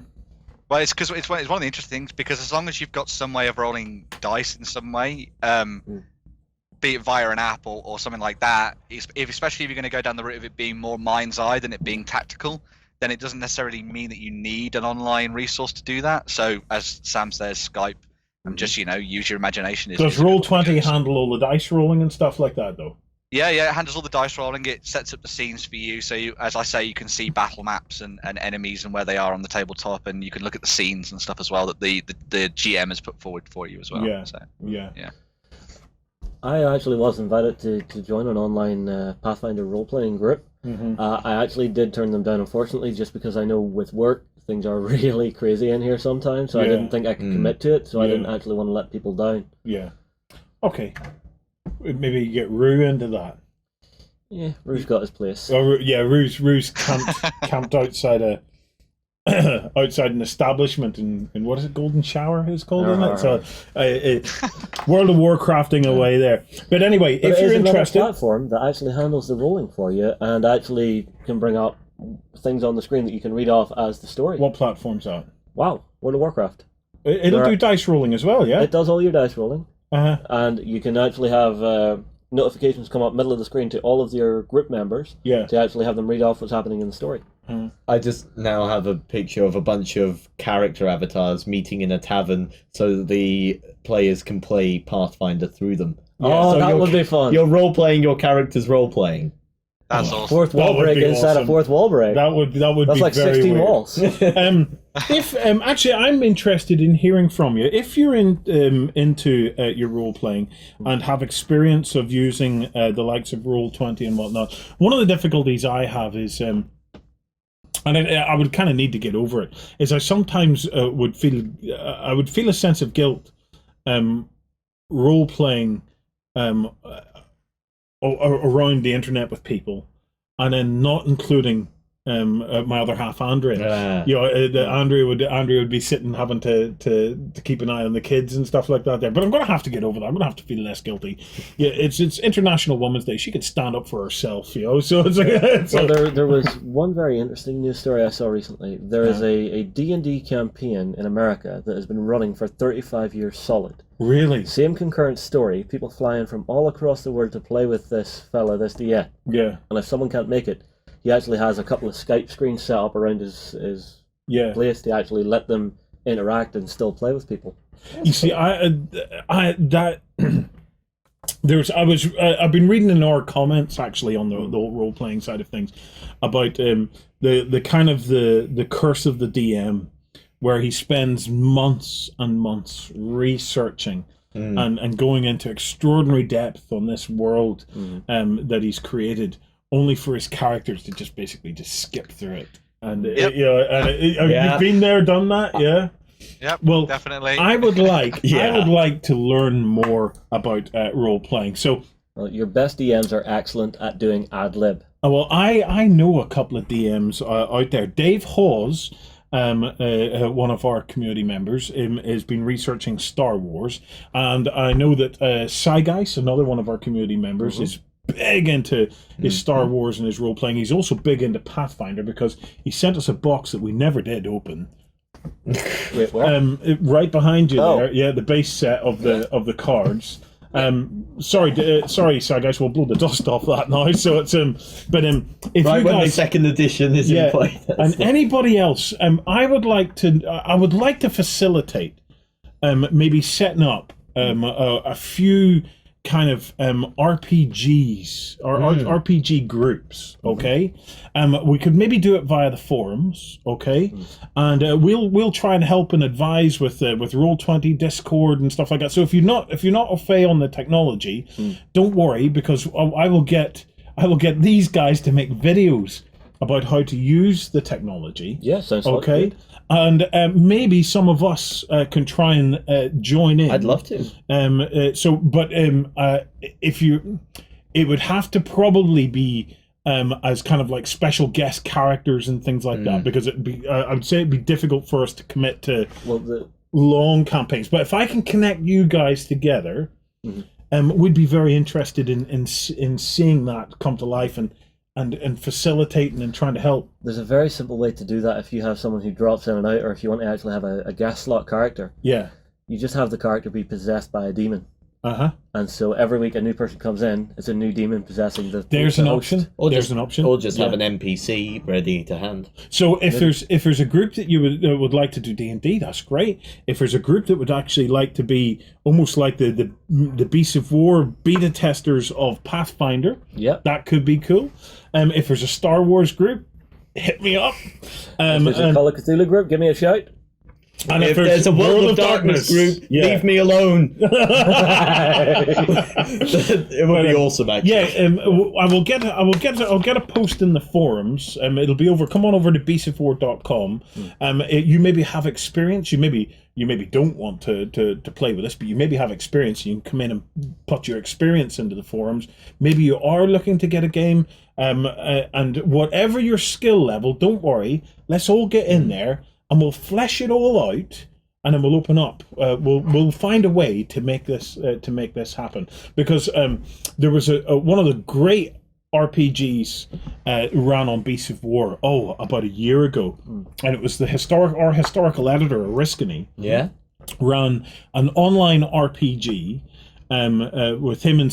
Well, it's because it's one of the interesting things, because as long as you've got some way of rolling dice in some way, be it via an app or something like that, especially if you're going to go down the route of it being more mind's eye than it being tactical, then it doesn't necessarily mean that you need an online resource to do that. So, as Sam says, Skype, and just use your imagination. Does Roll20 handle all the dice rolling and stuff like that, though? Yeah, it handles all the dice rolling. It sets up the scenes for you. So, as I say, you can see battle maps and enemies and where they are on the tabletop, and you can look at the scenes and stuff as well that the GM has put forward for you as well. Yeah. So, yeah. I actually was invited to join an online Pathfinder role-playing group. Mm-hmm. I actually did turn them down, unfortunately, just because I know with work things are really crazy in here sometimes. So I didn't think I could commit to it. So I didn't actually want to let people down. Yeah. Okay. Maybe you get Rue into that. Yeah, Rue's got his place. Oh, yeah, Rue's camped outside outside an establishment in what is it, Golden Shower it's called, isn't it? So World of Warcrafting away there. But anyway, if you're interested, a platform that actually handles the rolling for you and actually can bring up things on the screen that you can read off as the story. What platform's that? Wow, World of Warcraft. It'll do dice rolling as well, yeah? It does all your dice rolling. Uh-huh. And you can actually have notifications come up middle of the screen to all of your group members to actually have them read off what's happening in the story. I just now have a picture of a bunch of character avatars meeting in a tavern so that the players can play Pathfinder through them. Oh, so that would be fun. You're role-playing your character's role-playing. That's awesome. Fourth wall break inside a fourth wall break. That would That's be like very 16 weird. walls. If actually, I'm interested in hearing from you. If you're into your role playing and have experience of using the likes of Roll20 and whatnot, one of the difficulties I have is, and I would kind of need to get over it, is I sometimes would feel a sense of guilt role playing around the internet with people, and then not including my other half, Andrea. Andrea would be sitting having to keep an eye on the kids and stuff like that there. But I'm going to have to get over that. I'm going to have to feel less guilty. Yeah, it's International Women's Day. She could stand up for herself, So it's like there was one very interesting news story I saw recently. There is a D&D campaign in America that has been running for 35 years solid. Really? Same concurrent story. People flying from all across the world to play with this fella, this DM. Yeah. And if someone can't make it, he actually has a couple of Skype screens set up around his place to actually let them interact and still play with people. You see, I've been reading in our comments actually on the role playing side of things about the kind of the curse of the DM, where he spends months and months researching and going into extraordinary depth on this world that he's created, only for his characters to just skip through it. And have you been there, done that? Yeah. Yep. Well, definitely. I would like to learn more about role playing. So Well, your best DMs are excellent at doing ad lib. Oh, well, I know a couple of DMs out there. Dave Hawes, one of our community members, has been researching Star Wars, and I know that Cygeis, another one of our community members, is big into his Star Wars and his role playing. He's also big into Pathfinder because he sent us a box that we never did open. Wait, what? Right behind you there, yeah, the base set of the cards. Sorry, Cygeis, we'll blow the dust off that now. So it's but if right you when guys, the second edition is in play, and anybody else, I would like to facilitate, maybe setting up a few kind of RPGs or RPG groups, okay? We could maybe do it via the forums, okay? And we'll try and help and advise with Roll20, Discord, and stuff like that. So if you're not au fait on the technology, don't worry, because I will get these guys to make videos about how to use the technology. Yeah, sounds okay. Good. And maybe some of us can try and join in. I'd love to. It would have to probably be as kind of like special guest characters and things like that, because I would say it'd be difficult for us to commit to long campaigns. But if I can connect you guys together, we'd be very interested in seeing that come to life and facilitating and trying to help. There's a very simple way to do that if you have someone who drops in and out, or if you want to actually have a guest slot character. Yeah. You just have the character be possessed by a demon. Uh-huh. And so every week a new person comes in, it's a new demon possessing the There's the an host. option. Or There's just, an option. Or just have an NPC ready to hand. So if there's a group that you would like to do D&D, that's great. If there's a group that would actually like to be almost like the Beasts of War beta testers of Pathfinder, that could be cool. If there's a Star Wars group, hit me up. If there's a Call of Cthulhu group, give me a shout. And if there's a World of Darkness group, leave me alone. It would be awesome, actually. Yeah, I'll get a post in the forums. It'll be over. Come on over to beastofwar.com. You maybe have experience. You maybe don't want to play with us, but you maybe have experience. You can come in and put your experience into the forums. Maybe you are looking to get a game. And whatever your skill level, don't worry. Let's all get in there. And we'll flesh it all out, and then we'll open up. We'll find a way to make this happen, because there was one of the great RPGs ran on Beasts of War about a year ago, and it was our historical editor Oriskany ran an online RPG with him and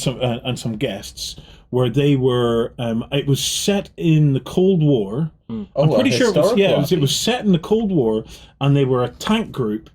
some guests, where they were it was set in the Cold War. I'm pretty sure it was set in the Cold War, and they were a tank group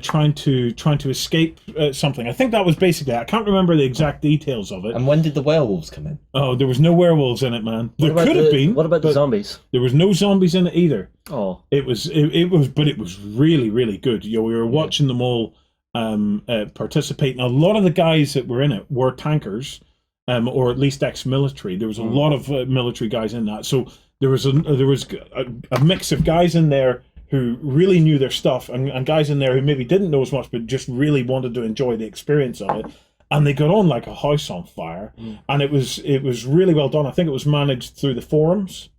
trying to escape something. I think that was basically it. I can't remember the exact details of it. And when did the werewolves come in? Oh, there was no werewolves in it, man. There could have been. What about the zombies? There was no zombies in it either. Oh, it was really, really good. We were watching them all participate. And a lot of the guys that were in it were tankers, or at least ex-military. There was a lot of military guys in that. So there was a mix of guys in there who really knew their stuff, and guys in there who maybe didn't know as much, but just really wanted to enjoy the experience of it. And they got on like a house on fire, and it was really well done. I think it was managed through the forums,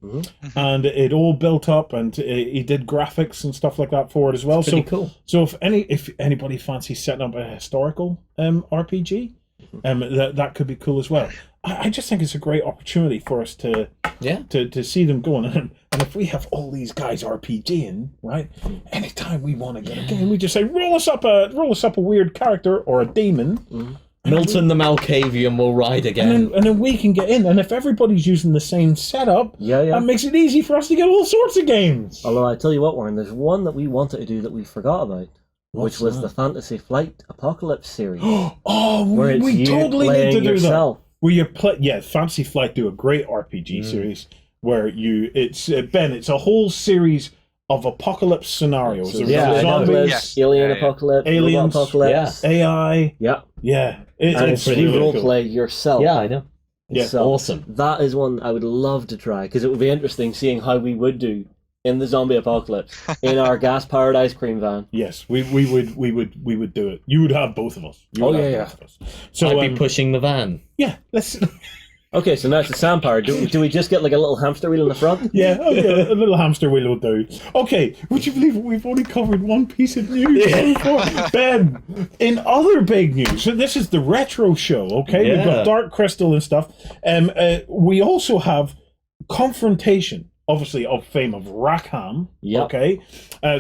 and it all built up, and he did graphics and stuff like that for it as well. Pretty cool. So if anybody fancies setting up a historical RPG, that could be cool as well. I just think it's a great opportunity for us to see them going. And if we have all these guys RPGing, right? Anytime we want to get a game, we just say roll us up a weird character or a demon. Milton the Malkavian will ride again. And then we can get in. And if everybody's using the same setup, that makes it easy for us to get all sorts of games. Although I tell you what, Warren, there's one that we wanted to do that we forgot about. Which was the Fantasy Flight Apocalypse series. We totally need to do that. Where you play, Fantasy Flight do a great RPG series where it's a whole series of apocalypse scenarios. Zombies, alien apocalypse, aliens, apocalypse, AI. It's you role play yourself. Yeah, I know. Yeah, so awesome. That is one I would love to try, because it would be interesting seeing how we would do in the zombie apocalypse in our gas-powered ice cream van. Yes, we would do it. You would have both of us. You would have both of us. So I'd be pushing the van. Yeah, let's. Okay, so now it's the sand power. Do we just get like a little hamster wheel in the front? Yeah, okay, a little hamster wheel will do. Okay, would you believe we've only covered one piece of news? Ben, in other big news, so this is the retro show, okay? We've got Dark Crystal and stuff. We also have Confrontation, obviously of fame of Rackham, okay?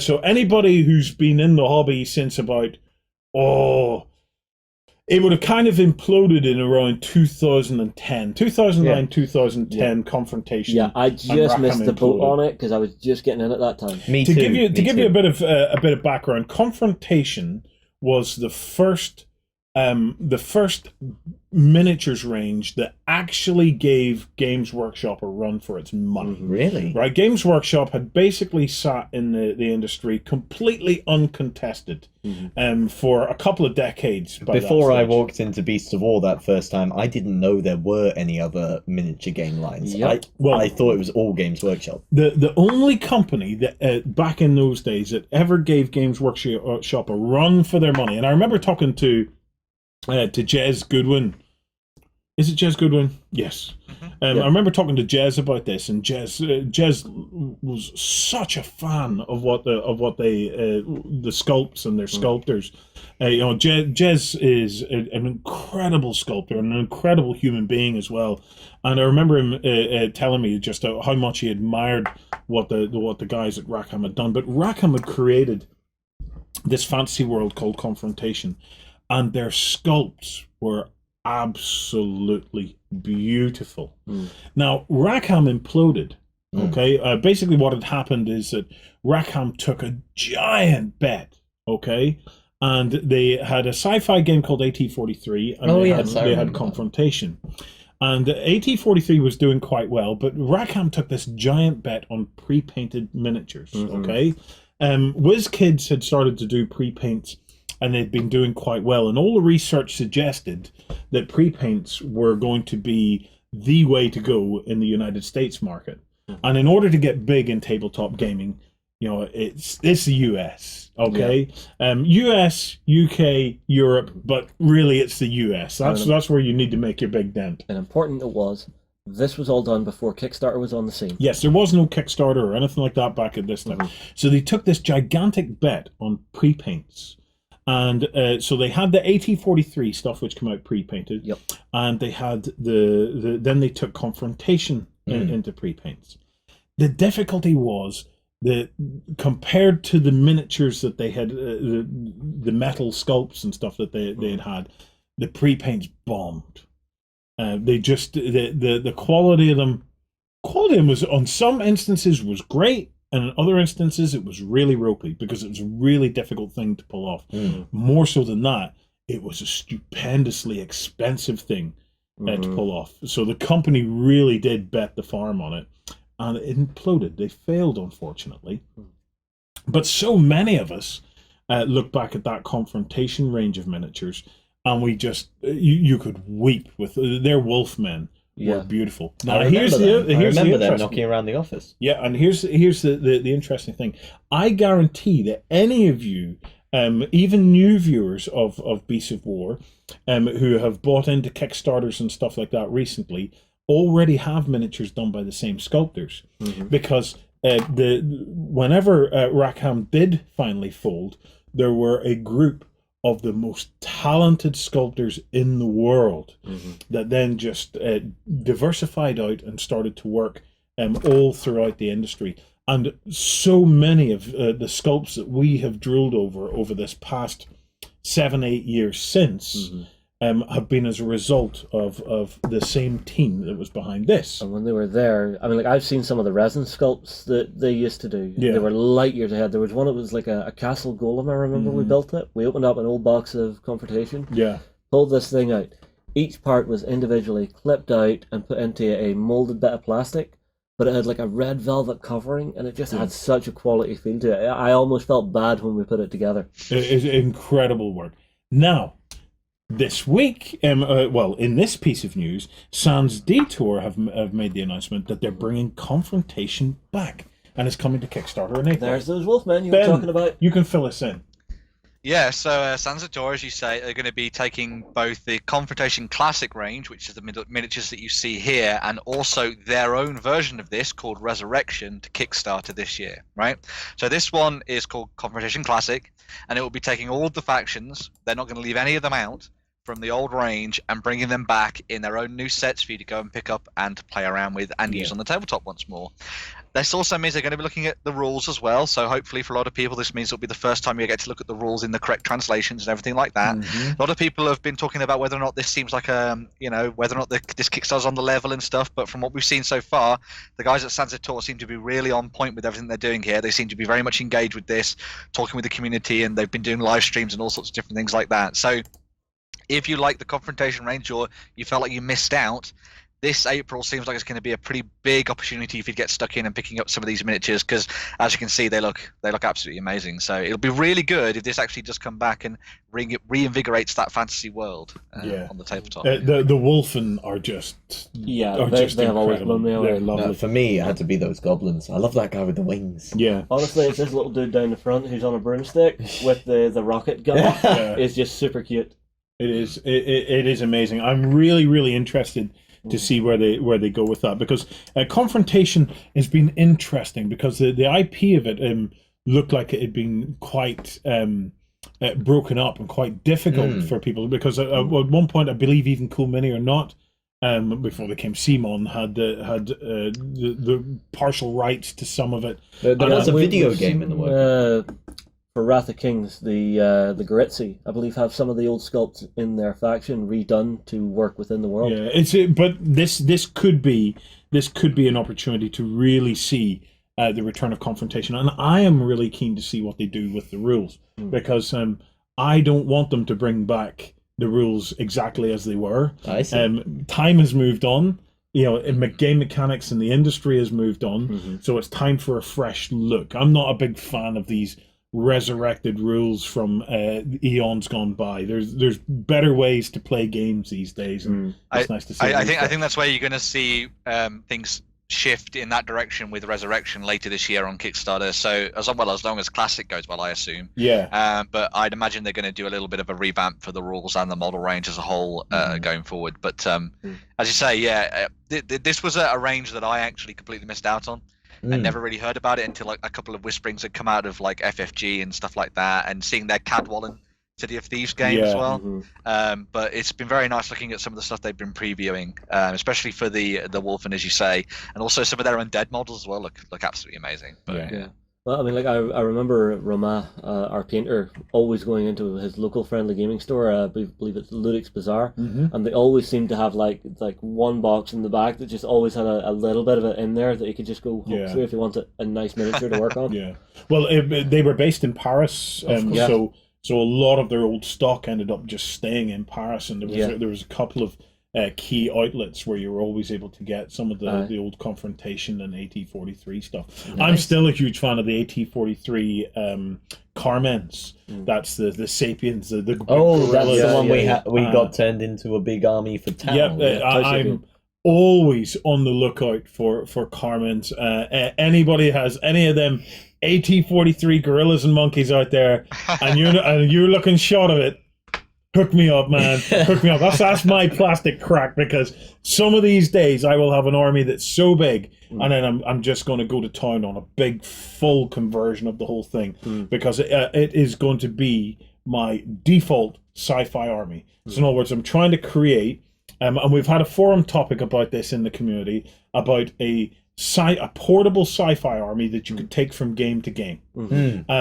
So anybody who's been in the hobby since about, it would have kind of imploded in around 2010. 2009, 2010 Confrontation. Yeah, I just missed the boat on it because I was just getting in at that time. Me too. To give you a bit of background, Confrontation was the first miniatures range that actually gave Games Workshop a run for its money. Really? Right? Games Workshop had basically sat in the industry completely uncontested for a couple of decades. Before I walked into Beasts of War that first time, I didn't know there were any other miniature game lines. I thought it was all Games Workshop. The only company that back in those days that ever gave Games Workshop a run for their money, and I remember talking to Jez Goodwin. Is it Jez Goodwin? Yes. I remember talking to Jez about this, and Jez was such a fan of what the sculpts and their sculptors. Jez is an incredible sculptor and an incredible human being as well. And I remember him telling me just how much he admired what the guys at Rackham had done. But Rackham had created this fantasy world called Confrontation. And their sculpts were absolutely beautiful. Now, Rackham imploded. Okay, basically what had happened is that Rackham took a giant bet. Okay, and they had a sci-fi game called AT-43, and they had Confrontation. And AT-43 was doing quite well, but Rackham took this giant bet on pre-painted miniatures. Okay, WizKids had started to do pre-paints. And they'd been doing quite well. And all the research suggested that pre-paints were going to be the way to go in the United States market. And in order to get big in tabletop gaming, it's the US, okay? US, UK, Europe, but really it's the US. That's where you need to make your big dent. And important it was, this was all done before Kickstarter was on the scene. Yes, there was no Kickstarter or anything like that back at this time. So they took this gigantic bet on pre-paints. And so they had the AT-43 stuff, which came out pre-painted, and they had then they took Confrontation into pre-paints. The difficulty was that compared to the miniatures that they had, the metal sculpts and stuff that they had, the pre-paints bombed. They just the quality of them was on some instances was great. And in other instances, it was really ropey because it was a really difficult thing to pull off. More so than that, it was a stupendously expensive thing to pull off. So the company really did bet the farm on it, and it imploded. They failed, unfortunately. But so many of us look back at that Confrontation range of miniatures, and we just you could weep with their Wolfmen. Were beautiful. Now, here's the knocking around the office. Yeah, and here's the interesting thing. I guarantee that any of you, even new viewers of Beasts of War, who have bought into Kickstarters and stuff like that recently, already have miniatures done by the same sculptors, because whenever Rackham did finally fold, there were a group of the most talented sculptors in the world that then just diversified out and started to work all throughout the industry. And so many of the sculpts that we have drilled over this past 7-8 years since have been as a result of the same team that was behind this. And when they were there, I mean, like, I've seen some of the resin sculpts that they used to do. Yeah. They were light years ahead. There was one that was like a castle golem, I remember we built it. We opened up an old box of Confrontation. Yeah. Pulled this thing out. Each part was individually clipped out and put into a molded bit of plastic, but it had like a red velvet covering, and it just had such a quality feel to it. I almost felt bad when we put it together. It's incredible work. Now, this week, in this piece of news, Sans Detour have made the announcement that they're bringing Confrontation back. and it's coming to Kickstarter in April. There's those Wolfmen you were Ben, talking about. You can fill us in. Yeah, so Sansator, as you say, are going to be taking both the Confrontation Classic range, which is the miniatures that you see here, and also their own version of this called Resurrection to Kickstarter this year, right? So this one is called Confrontation Classic, and it will be taking all of the factions. They're not going to leave any of them out from the old range and bringing them back in their own new sets for you to go and pick up and to play around with and use on the tabletop once more. This also means they're going to be looking at the rules as well, so hopefully for a lot of people this means it'll be the first time you get to look at the rules in the correct translations and everything like that. A lot of people have been talking about whether or not this seems like whether or not this Kickstarter's on the level and stuff, but from what we've seen so far, the guys at Sansator seem to be really on point with everything they're doing here. They seem to be very much engaged with this, talking with the community, and they've been doing live streams and all sorts of different things like that. So if you like the Confrontation range or you felt like you missed out, this April seems like it's going to be a pretty big opportunity if you get stuck in and picking up some of these miniatures, because as you can see, they look absolutely amazing. So it'll be really good if this actually does come back and reinvigorates that fantasy world on the tabletop. The Wolfen are just they have always blown me away. No, for me, it had to be those goblins. I love that guy with the wings. Yeah. Honestly, it's this little dude down the front who's on a broomstick with the rocket gun. It's just super cute. It is. It is amazing. I'm really, really interested to see where they go with that, because Confrontation has been interesting because the IP of it looked like it had been quite broken up and quite difficult for people, because at one point I believe even Cool Mini or not, before they came Simon, had the partial rights to some of it. There was a video game in the work. For Wrath of Kings, the Goritzi, I believe, have some of the old sculpts in their faction redone to work within the world. Yeah, but this could be an opportunity to really see the return of Confrontation, and I am really keen to see what they do with the rules, because I don't want them to bring back the rules exactly as they were. I see. Time has moved on. Game mechanics in the industry has moved on, so it's time for a fresh look. I'm not a big fan of these resurrected rules from eons gone by. There's better ways to play games these days, and it's nice to see. I think that's where you're going to see things shift in that direction with Resurrection later this year on Kickstarter. So as long as Classic goes well, I assume. Yeah. But I'd imagine they're going to do a little bit of a revamp for the rules and the model range as a whole going forward. But as you say, this was a range that I actually completely missed out on. I never really heard about it until like a couple of whisperings had come out of like FFG and stuff like that, and seeing their Cadwallon City of Thieves game as well. But it's been very nice looking at some of the stuff they've been previewing, especially for the Wolfen, as you say, and also some of their undead models as well look absolutely amazing. But, yeah. Well, I mean, like I remember Romain, our painter, always going into his local friendly gaming store. I believe it's Ludic's Bazaar, and they always seem to have like one box in the back that just always had a little bit of it in there that you could just go hook through if you want a nice miniature to work on. Yeah. Well, they were based in Paris, so a lot of their old stock ended up just staying in Paris, and there was a couple of key outlets where you were always able to get some of the old Confrontation and AT-43 stuff. Nice. I'm still a huge fan of the AT-43 Carmens. That's the Sapiens. The that's the one we got turned into a big army for town. I'm always on the lookout for Carmens. Anybody has any of them AT-43 gorillas and monkeys out there, and you're looking short of it, hook me up, man. Hook me up. That's my plastic crack, because some of these days I will have an army that's so big, and then I'm just going to go to town on a big full conversion of the whole thing, because it is going to be my default sci-fi army. So in other words, I'm trying to create, and we've had a forum topic about this in the community, about a portable sci-fi army that you could take from game to game.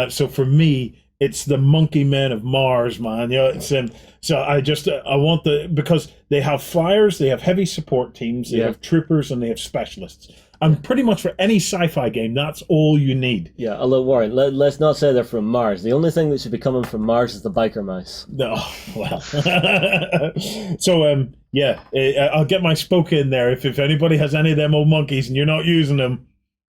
So for me, it's the Monkey Men of Mars, man. It's so I want because they have flyers, they have heavy support teams, they have troopers, and they have specialists. And pretty much for any sci-fi game, that's all you need. Yeah, although Warren, let's not say they're from Mars. The only thing that should be coming from Mars is the biker mouse. No, well. So I'll get my spoke in there. If anybody has any of them old monkeys and you're not using them,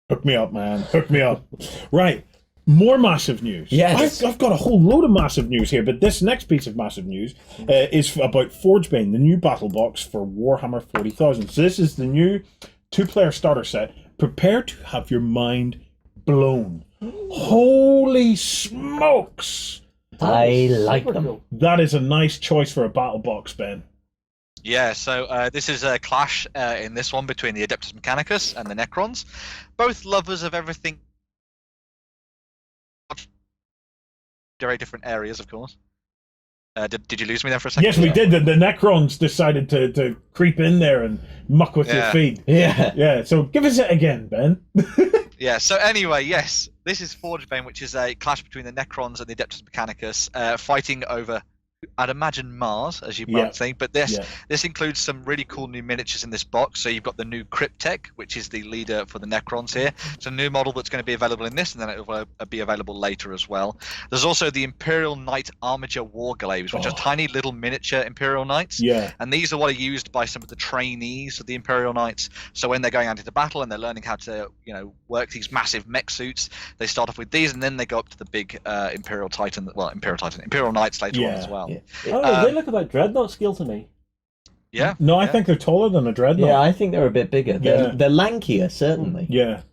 hook me up, man. Hook me up. Right. More massive news. Yes. I've got a whole load of massive news here, but this next piece of massive news is about Forgebane, the new battle box for Warhammer 40,000. So this is the new 2-player starter set. Prepare to have your mind blown. Holy smokes! I like them. That is a nice choice for a battle box, Ben. Yeah, so this is a clash in this one between the Adeptus Mechanicus and the Necrons. Both lovers of everything. Very different areas, of course. Did you lose me there for a second? Yes, we did. The Necrons decided to creep in there and muck with your feet. Yeah. So give us it again, Ben. Yeah, so anyway, yes, this is Forgebane, which is a clash between the Necrons and the Adeptus Mechanicus, fighting over, I'd imagine, Mars, as you might say, but this includes some really cool new miniatures in this box. So you've got the new Cryptek, which is the leader for the Necrons here. It's a new model that's going to be available in this, and then it will be available later as well. There's also the Imperial Knight Armiger Warglaives, which are tiny little miniature Imperial Knights. Yeah. And these are what are used by some of the trainees of the Imperial Knights. So when they're going out into battle and they're learning how to, work these massive mech suits, they start off with these, and then they go up to the big Imperial Knights later on as well. Oh, they look about Dreadnought scale to me. Yeah. No, I think they're taller than a Dreadnought. Yeah, I think they're a bit bigger. They're lankier, certainly. Yeah.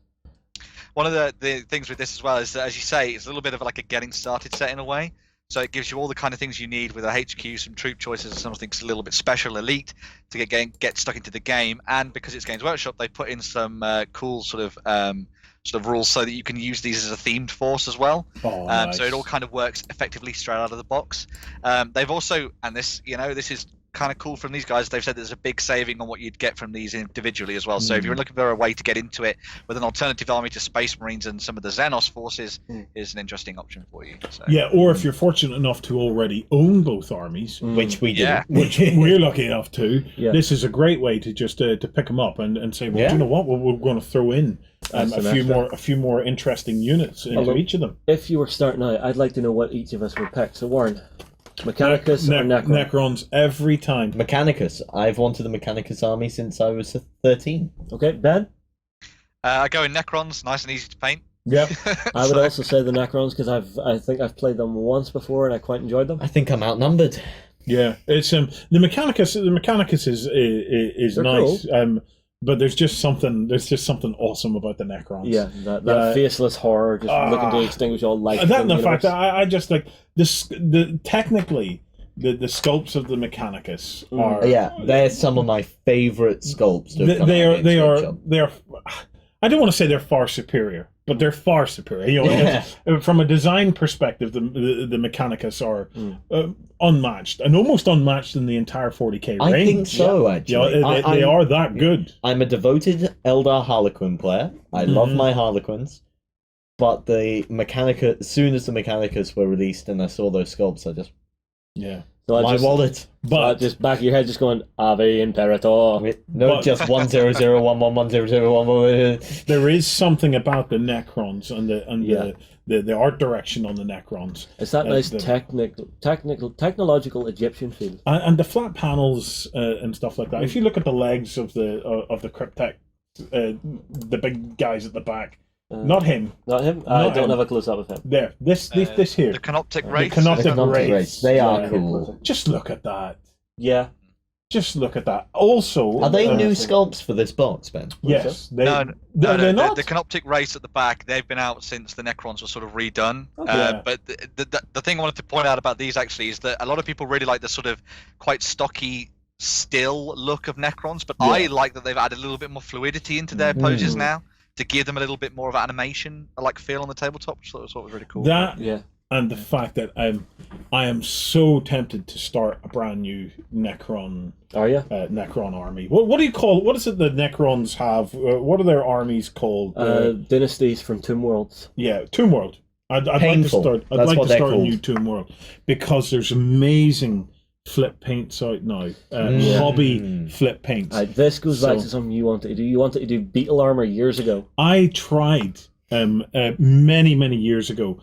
One of the things with this as well is that, as you say, it's a little bit of like a getting started set in a way. So it gives you all the kind of things you need with a HQ, some troop choices, and something a little bit special, elite, to get stuck into the game. And because it's Games Workshop, they put in some cool sort of rules so that you can use these as a themed force as well. Nice. So it all kind of works effectively straight out of the box. They've also, and this is kind of cool from these guys, they've said there's a big saving on what you'd get from these individually as well. So if you're looking for a way to get into it with an alternative army to Space Marines and some of the Xenos forces, is an interesting option for you. So. Yeah, or if you're fortunate enough to already own both armies, which we do, which we're lucky enough to, this is a great way to just to pick them up and say, well, do you know what? We're going to throw in a few more interesting units into each of them. If you were starting out, I'd like to know what each of us would pick. So Warren, Mechanicus or Necron? Necrons every time. Mechanicus. I've wanted a Mechanicus army since I was 13. Okay, Ben? I go in Necrons, nice and easy to paint. Yeah. I would also say the Necrons because I think I've played them once before and I quite enjoyed them. I think I'm outnumbered. Yeah, it's the Mechanicus. The Mechanicus is They're nice. Cool. But there's just something awesome about the Necrons. Yeah, that faceless horror just looking to extinguish all life. That and the fact that I just like this. Technically, the sculpts of the Mechanicus are they're some of my favorite sculpts. They are. I don't want to say they're far superior, but they're far superior. From a design perspective, the Mechanicus are unmatched and almost unmatched in the entire 40k range. I think so, actually. They are that good. I'm a devoted Eldar Harlequin player. I love my Harlequins, but the Mechanicus, as soon as the Mechanicus were released and I saw those sculpts, I just So my wallet. But just back of your head, just going Ave Imperator. Just 100110011. There is something about the Necrons and the art direction on the Necrons. It's that nice technological Egyptian feel. And the flat panels and stuff like that. If you look at the legs of the Cryptek, the big guys at the back. Not him. I don't have a close up of him. There. This here. The Canoptic Race. The Canoptic Race. They are cool. Just look at that. Yeah. Just look at that. Also, are they new sculpts for this box, Ben? Yes. No. They're not. The Canoptic Race at the back, they've been out since the Necrons were sort of redone. But the thing I wanted to point out about these actually is that a lot of people really like the sort of quite stocky, still look of Necrons, but I like that they've added a little bit more fluidity into their poses now, to give them a little bit more of animation, like feel on the tabletop, which I thought was really cool. And the fact that I am so tempted to start a brand new Necron. Are you? Necron army. What do you call? What is it the Necrons have? What are their armies called? Dynasties from Tomb Worlds. Yeah, Tomb World. I'd like to start. I'd like to start a new Tomb World because there's amazing flip paints out now. Hobby flip paints. This goes back to something you wanted to do. You wanted to do Beetle armor years ago. I tried many years ago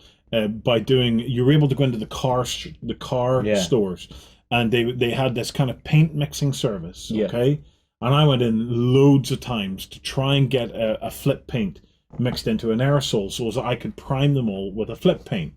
by doing. You were able to go into the car stores, and they had this kind of paint mixing service. Okay, and I went in loads of times to try and get a flip paint mixed into an aerosol so that I could prime them all with a flip paint.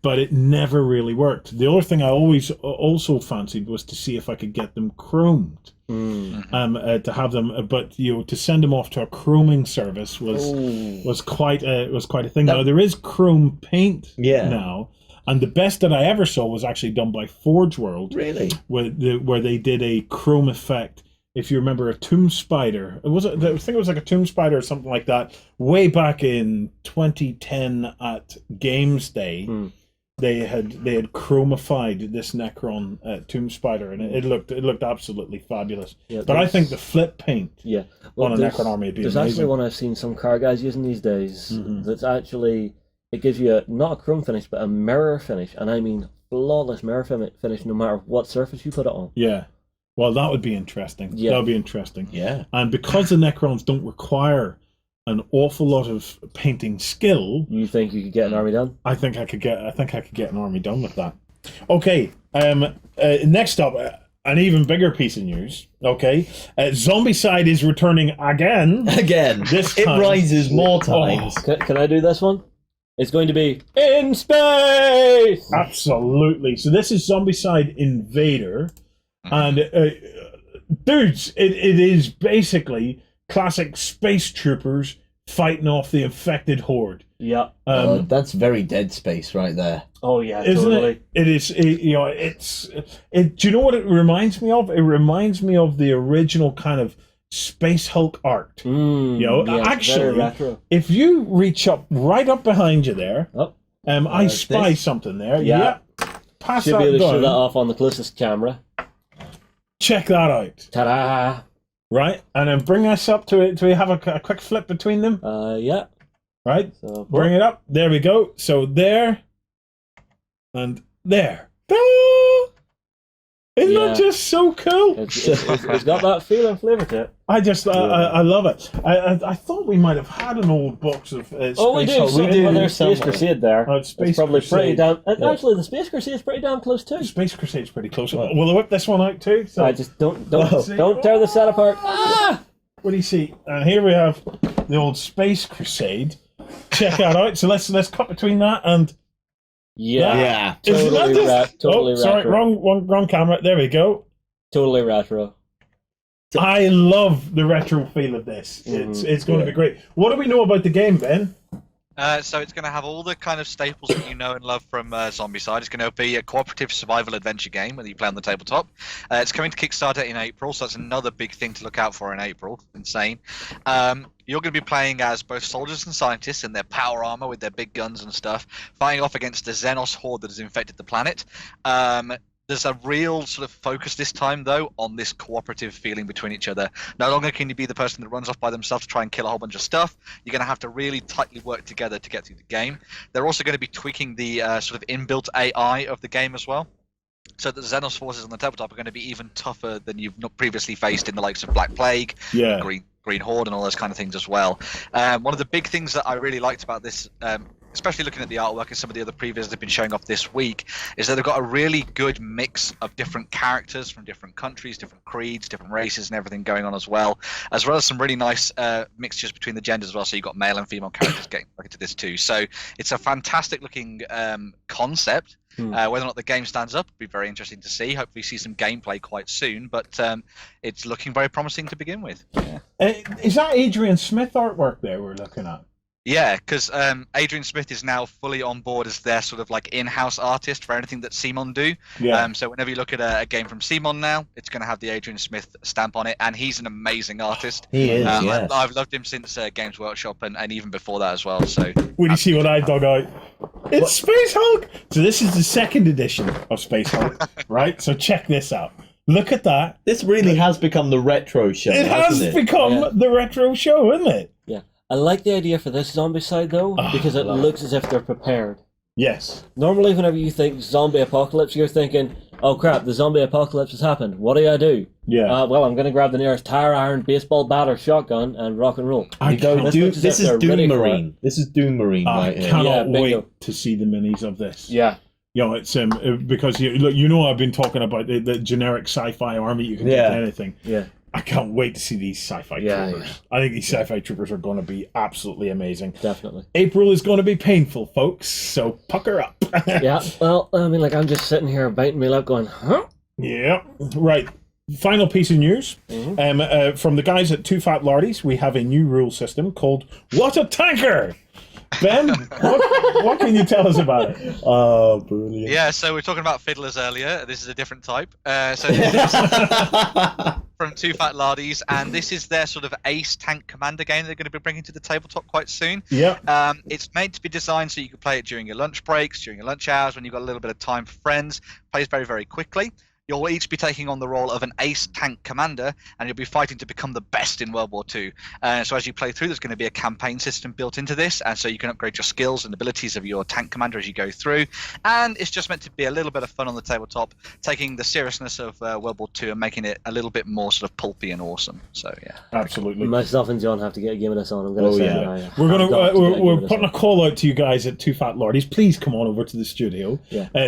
But it never really worked. The other thing I always also fancied was to see if I could get them chromed. to have them, but to send them off to a chroming service was quite a thing. Now there is chrome paint now. And the best that I ever saw was actually done by Forge World. Really? Where they did a chrome effect. If you remember a Tomb Spider, I think it was like a Tomb Spider or something like that. Way back in 2010 at Games Day, they had chromified this Necron Tomb Spider, and it looked absolutely fabulous. Yeah, but I think the flip paint on a Necron army would be amazing. There's actually one I've seen some car guys using these days. That's actually. It gives you not a chrome finish, but a mirror finish, and I mean flawless mirror finish no matter what surface you put it on. Yeah. Well, that would be interesting. Yeah. That would be interesting. Yeah. And because the Necrons don't require an awful lot of painting skill... You think you could get an army done? I think I could get an army done with that. Okay, next up... an even bigger piece of news, okay? Zombicide is returning again. This time. It rises more times. Can I do this one? It's going to be in space! Absolutely. So this is Zombicide Invader. And, dudes, it is basically classic space troopers fighting off the infected horde. Yeah. That's very Dead Space right there. Oh, yeah, isn't totally. It is, do you know what it reminds me of? It reminds me of the original kind of Space Hulk art. Actually, if you reach right up behind you there, I spy something there. Yeah. Pass Should that be able to down. show that off on the closest camera. Check that out. Ta-da! Right, and then bring us up to it. Do we have a quick flip between them? Yeah. Right, so bring it up. There we go. So there, and there. Isn't that just so cool? It's got that feel and flavour to it. I love it. I thought we might have had an old box of Space we do. Hulk. We do. Well, there's Space Crusade there. Space it's probably Crusade. pretty damn... Actually, the Space Crusade is pretty damn close too. Space Crusade's pretty close. Will I whip this one out too? So. I just don't tear the set apart. What do you see? Here we have the old Space Crusade. Check that out. So let's cut between that and... Yeah. Totally sorry, wrong camera. There we go. Totally retro. I love the retro feel of this. It's going to be great. What do we know about the game, Ben? So it's going to have all the kind of staples that you know and love from Zombicide. It's going to be a cooperative survival adventure game, whether you play on the tabletop. It's coming to Kickstarter in April, so that's another big thing to look out for in April. Insane. You're going to be playing as both soldiers and scientists in their power armor with their big guns and stuff, fighting off against the Xenos horde that has infected the planet. There's a real sort of focus this time, though, on this cooperative feeling between each other. No longer can you be the person that runs off by themselves to try and kill a whole bunch of stuff. You're going to have to really tightly work together to get through the game. They're also going to be tweaking the sort of inbuilt AI of the game as well. So that the Xenos forces on the tabletop are going to be even tougher than you've not previously faced in the likes of Black Plague, Green Horde, and all those kind of things as well. One of the big things that I really liked about this, especially looking at the artwork and some of the other previews that have been showing off this week, is that they've got a really good mix of different characters from different countries, different creeds, different races, and everything going on as well as some really nice mixtures between the genders as well. So you've got male and female characters getting back into this too. So it's a fantastic looking concept. Whether or not the game stands up will be very interesting to see. Hopefully see some gameplay quite soon, but it's looking very promising to begin with. Yeah. Is that Adrian Smith artwork there we're looking at? Yeah, because Adrian Smith is now fully on board as their sort of like in-house artist for anything that Simon do. Yeah. So whenever you look at a game from Simon now, it's going to have the Adrian Smith stamp on it, and he's an amazing artist. He is, yes. I've loved him since Games Workshop and even before that as well. So. Will you see what I dug out? It's Space Hulk! So this is the second edition of Space Hulk, right? So check this out. Look at that. This really has become the retro show, hasn't it? Become the retro show, isn't it? Yeah. I like the idea for this Zombicide, though, because it looks as if they're prepared. Yes. Normally, whenever you think zombie apocalypse, you're thinking, oh crap, the zombie apocalypse has happened. What do I do? Yeah. Well, I'm going to grab the nearest tire iron, baseball bat, or shotgun and rock and roll. This is Doom Marine. This is Doom Marine right here. I cannot wait to see the minis of this. Yeah. You know, it's because you know I've been talking about the generic sci-fi army. You can do anything. Yeah. I can't wait to see these sci-fi troopers. Yeah. I think these sci-fi troopers are going to be absolutely amazing. Definitely. April is going to be painful, folks, so pucker up. Yeah, well, I mean, like, I'm just sitting here biting my lip going, huh? Yeah, right. final piece of news from the guys at Two Fat Lardies. We have a new rule system called What a Tanker! Ben, what can you tell us about it? Oh, brilliant. Yeah, so we were talking about fiddlers earlier. This is a different type. So this is from Two Fat Lardies, and this is their sort of ace tank commander game they're going to be bringing to the tabletop quite soon. Yeah. It's made to be designed so you can play it during your lunch breaks, during your lunch hours, when you've got a little bit of time for friends. Plays very, very quickly. You'll each be taking on the role of an ace tank commander, and you'll be fighting to become the best in World War II. So as you play through, there's going to be a campaign system built into this, and so you can upgrade your skills and abilities of your tank commander as you go through. And it's just meant to be a little bit of fun on the tabletop, taking the seriousness of World War II and making it a little bit more sort of pulpy and awesome. So yeah, absolutely. Myself and John have to get a game of this on. I'm going to say that. We're putting a call out to you guys at Two Fat Lordies. Please come on over to the studio,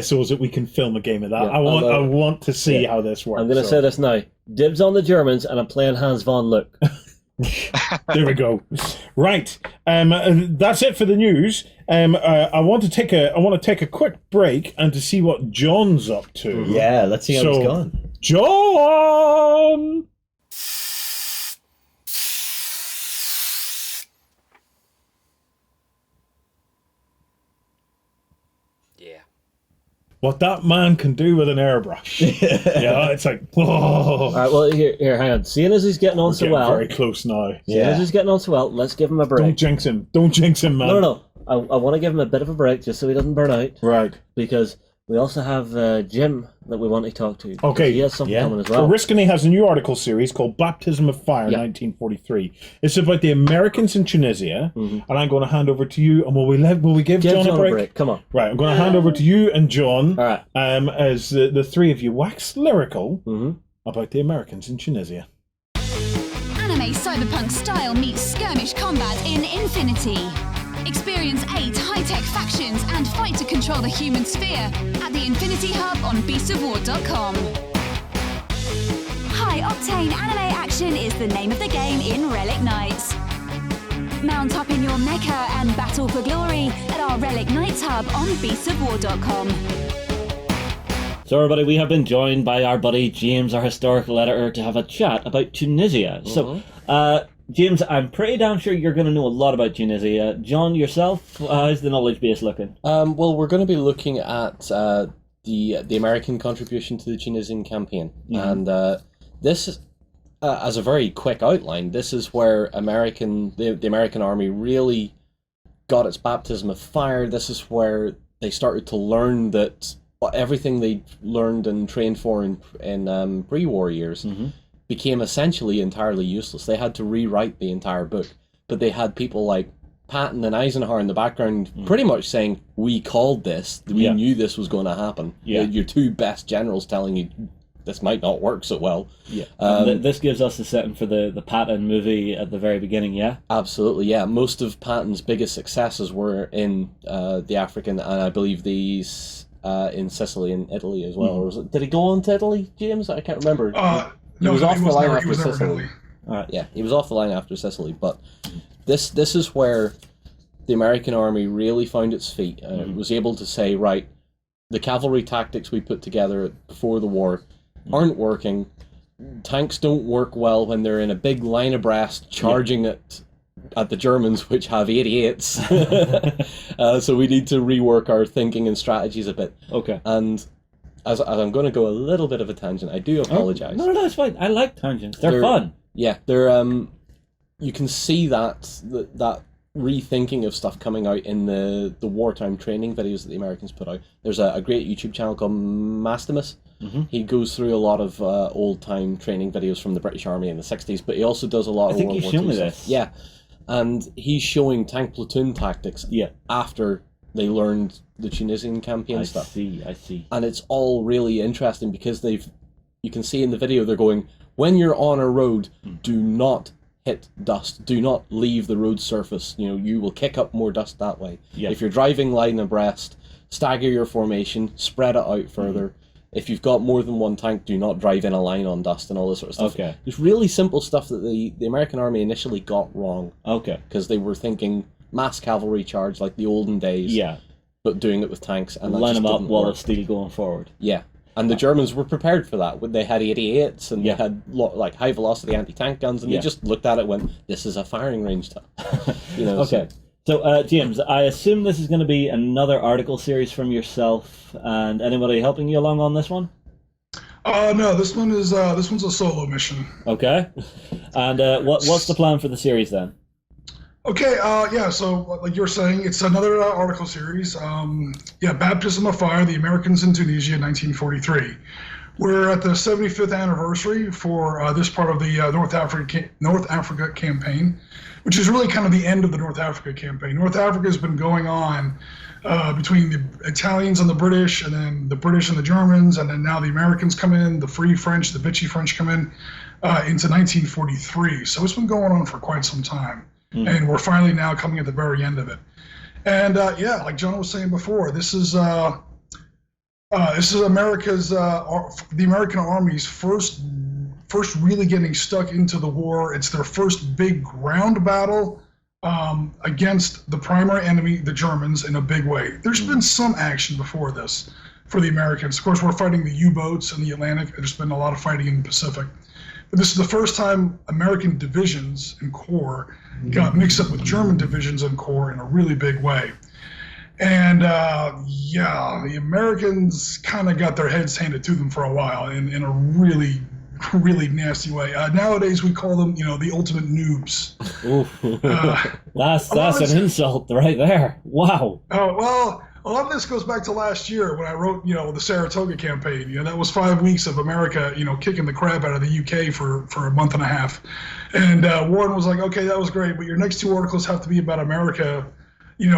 so that we can film a game of that. I want to see how this works. I'm going to say this now. Dibs on the Germans, and I'm playing Hans von Luck. There we go. Right. That's it for the news. I want to take a quick break and to see what John's up to. Yeah, let's see how it's gone. John. What that man can do with an airbrush. It's like, whoa. All right, well, here, hang on. Seeing as he's getting on so well. Very close now. Seeing as he's getting on so well, let's give him a break. Don't jinx him, man. No. I want to give him a bit of a break just so he doesn't burn out. Right. Because we also have Jim that we want to talk to. Okay. He has something coming as well. Riscany has a new article series called Baptism of Fire 1943. It's about the Americans in Tunisia, and I'm going to hand over to you. And will we give John a break? Come on. Right, I'm going to hand over to you and John. All right. As the three of you wax lyrical about the Americans in Tunisia. Anime cyberpunk style meets skirmish combat in Infinity. Experience 8 high-tech factions and fight to control the human sphere at the Infinity Hub on beastofwar.com. High-octane anime action is the name of the game in Relic Knights. Mount up in your mecha and battle for glory at our Relic Knights Hub on beastofwar.com. So everybody, we have been joined by our buddy James, our historical editor, to have a chat about Tunisia. So, James, I'm pretty damn sure you're going to know a lot about Tunisia. John, yourself, how's the knowledge base looking? Well, we're going to be looking at the American contribution to the Tunisian campaign. And this is, as a very quick outline, this is where the American army really got its baptism of fire. This is where they started to learn that everything they learned and trained for in pre-war years became essentially entirely useless. They had to rewrite the entire book, but they had people like Patton and Eisenhower in the background pretty much saying, we called this, we knew this was going to happen. Your two best generals telling you this might not work so well. This gives us the setting for the Patton movie at the very beginning, yeah? Absolutely, yeah. Most of Patton's biggest successes were in the African, and I believe these in Sicily and Italy as well. Or did he go on to Italy, James? I can't remember. He was off the line after Sicily. Yeah, he was off the line after Sicily. But this is where the American army really found its feet. It was able to say, right, the cavalry tactics we put together before the war aren't working. Tanks don't work well when they're in a big line abreast charging at the Germans, which have 88s. So we need to rework our thinking and strategies a bit. Okay. And as I'm going to go a little bit of a tangent, I do apologise. No, it's fine. I like tangents. They're fun. Yeah, they're you can see that rethinking of stuff coming out in the wartime training videos that the Americans put out. There's a great YouTube channel called Mastimus. He goes through a lot of old time training videos from the British Army in the 60s, but he also does a lot of World War II stuff. Yeah, and he's showing tank platoon tactics after they learned the Tunisian campaign stuff. I see. And it's all really interesting because you can see in the video they're going, when you're on a road, do not hit dust. Do not leave the road surface. You will kick up more dust that way. If you're driving line abreast, stagger your formation, spread it out further. If you've got more than one tank, do not drive in a line on dust and all this sort of stuff. Okay. It's really simple stuff that the American army initially got wrong. Okay. Because they were thinking mass cavalry charge like the olden days. Yeah. But doing it with tanks. And line them up, wall of steel going forward. Yeah. And the Germans were prepared for that. They had 88s and they had like high velocity anti-tank guns, and they just looked at it and went, "This is a firing range." Okay. So, James, I assume this is going to be another article series from yourself, and anybody helping you along on this one? No, this one's a solo mission. Okay. And what's the plan for the series then? Okay, so like you were saying, it's another article series. Baptism of Fire, the Americans in Tunisia, 1943. We're at the 75th anniversary for this part of the North Africa campaign, which is really kind of the end of the North Africa campaign. North Africa has been going on between the Italians and the British, and then the British and the Germans, and then now the Americans come in, the Free French, the Vichy French come in into 1943. So it's been going on for quite some time. And we're finally now coming at the very end of it. And like John was saying before, this is America's the American Army's first really getting stuck into the war. It's their first big ground battle against the primary enemy, the Germans, in a big way. There's been some action before this for the Americans. Of course, we're fighting the U-boats in the Atlantic. There's been a lot of fighting in the Pacific. But this is the first time American divisions and corps got mixed up with German divisions and corps in a really big way. And the Americans kind of got their heads handed to them for a while in a really, really nasty way. Nowadays we call them, the ultimate noobs. That's an insult right there. Wow. Oh, well, a lot of this goes back to last year when I wrote, the Saratoga campaign. That was 5 weeks of America, kicking the crap out of the UK for a month and a half. And Warren was like, okay, that was great, but your next two articles have to be about America,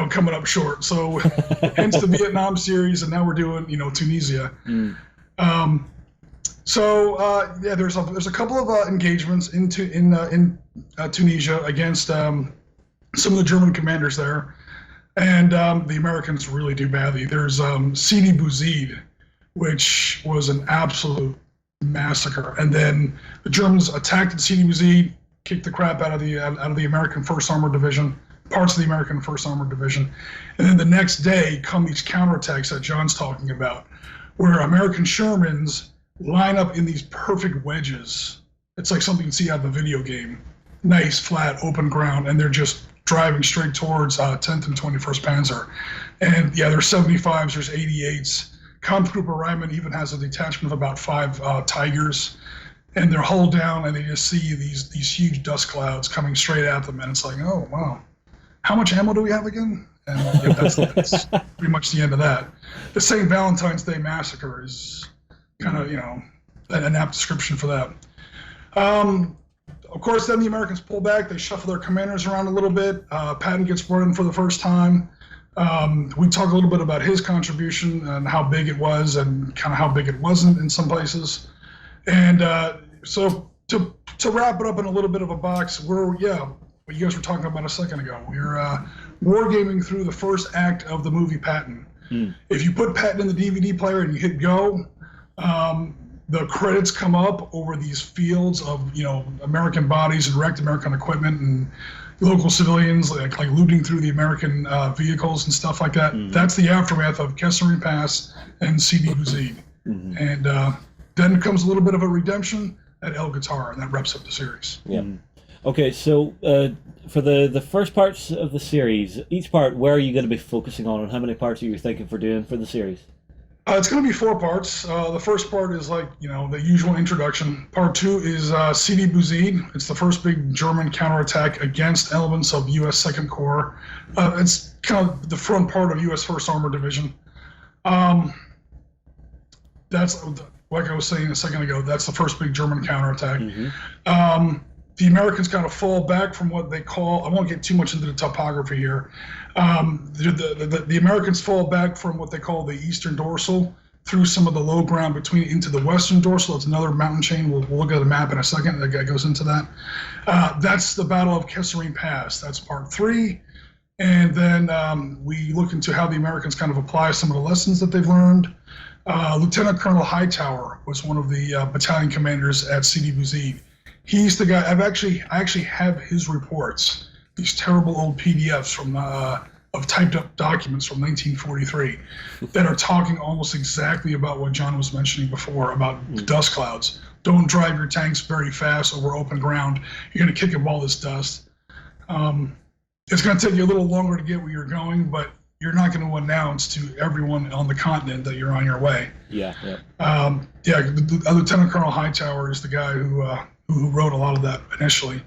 coming up short. So hence the Vietnam series, and now we're doing, Tunisia. There's a couple of engagements in Tunisia against some of the German commanders there. And the Americans really do badly. There's Sidi Bouzid, which was an absolute massacre. And then the Germans attacked Sidi Bouzid, kicked the crap out of the American 1st Armored Division, parts of the American 1st Armored Division. And then the next day come these counterattacks that John's talking about, where American Shermans line up in these perfect wedges. It's like something you see out of a video game. Nice, flat, open ground, and they're just driving straight towards 10th and 21st Panzer. And there's 75s, there's 88s. Kampfgruppe Reimann even has a detachment of about 5 Tigers. And they're hull down, and they just see these huge dust clouds coming straight at them. And it's like, oh, wow. How much ammo do we have again? And that's pretty much the end of that. The St. Valentine's Day Massacre is kind of, an apt description for that. Of course, then the Americans pull back. They shuffle their commanders around a little bit. Patton gets brought in for the first time. We talk a little bit about his contribution and how big it was and kind of how big it wasn't in some places. And so to wrap it up in a little bit of a box, what you guys were talking about a second ago. We're wargaming through the first act of the movie Patton. If you put Patton in the DVD player and you hit go, the credits come up over these fields of, American bodies and wrecked American equipment and local civilians like looting through the American vehicles and stuff like that. That's the aftermath of Kesselring Pass and Sidi Bouzid. And then comes a little bit of a redemption at El Guitar, and that wraps up the series. Okay, so for the first parts of the series, each part, where are you going to be focusing on, and how many parts are you thinking for doing for the series? It's going to be 4 parts. The first part is the usual introduction. Part 2 is Sidi Bouzid. It's the first big German counterattack against elements of U.S. 2nd Corps. It's kind of the front part of U.S. 1st Armored Division. That's, like I was saying a second ago, that's the first big German counterattack. The Americans kind of fall back from what they call, I won't get too much into the topography here, the Americans fall back from what they call the Eastern Dorsal through some of the low ground into the Western Dorsal. It's another mountain chain. We'll look at the map in a second that goes into that. That's the Battle of Kesselring Pass. That's part 3. And then we look into how the Americans kind of apply some of the lessons that they've learned. Lieutenant Colonel Hightower was one of the battalion commanders at Sidi Bouzid. He's the guy. I actually have his reports, these terrible old PDFs from of typed up documents from 1943 that are talking almost exactly about what John was mentioning before about the dust clouds. Don't drive your tanks very fast over open ground. You're going to kick up all this dust. It's going to take you a little longer to get where you're going, but you're not going to announce to everyone on the continent that you're on your way. Yeah. The Lieutenant Colonel Hightower is the guy who wrote a lot of that initially.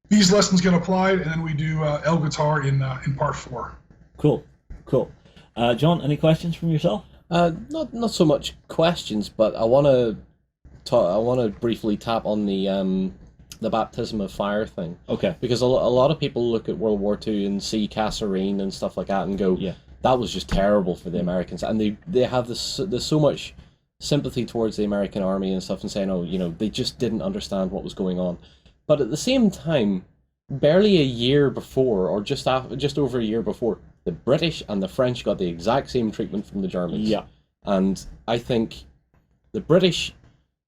These lessons get applied, and then we do El Guitar in part 4. Cool. John, any questions from yourself? Not so much questions, but I want to briefly tap on the baptism of fire thing. Okay. Because a lot of people look at World War II and see Kasserine and stuff like that and go, that was just terrible for the Americans, and they have there's so much sympathy towards the American army and stuff, and saying, they just didn't understand what was going on. But at the same time, barely a year before, or just over a year before, the British and the French got the exact same treatment from the Germans. Yeah. And I think the British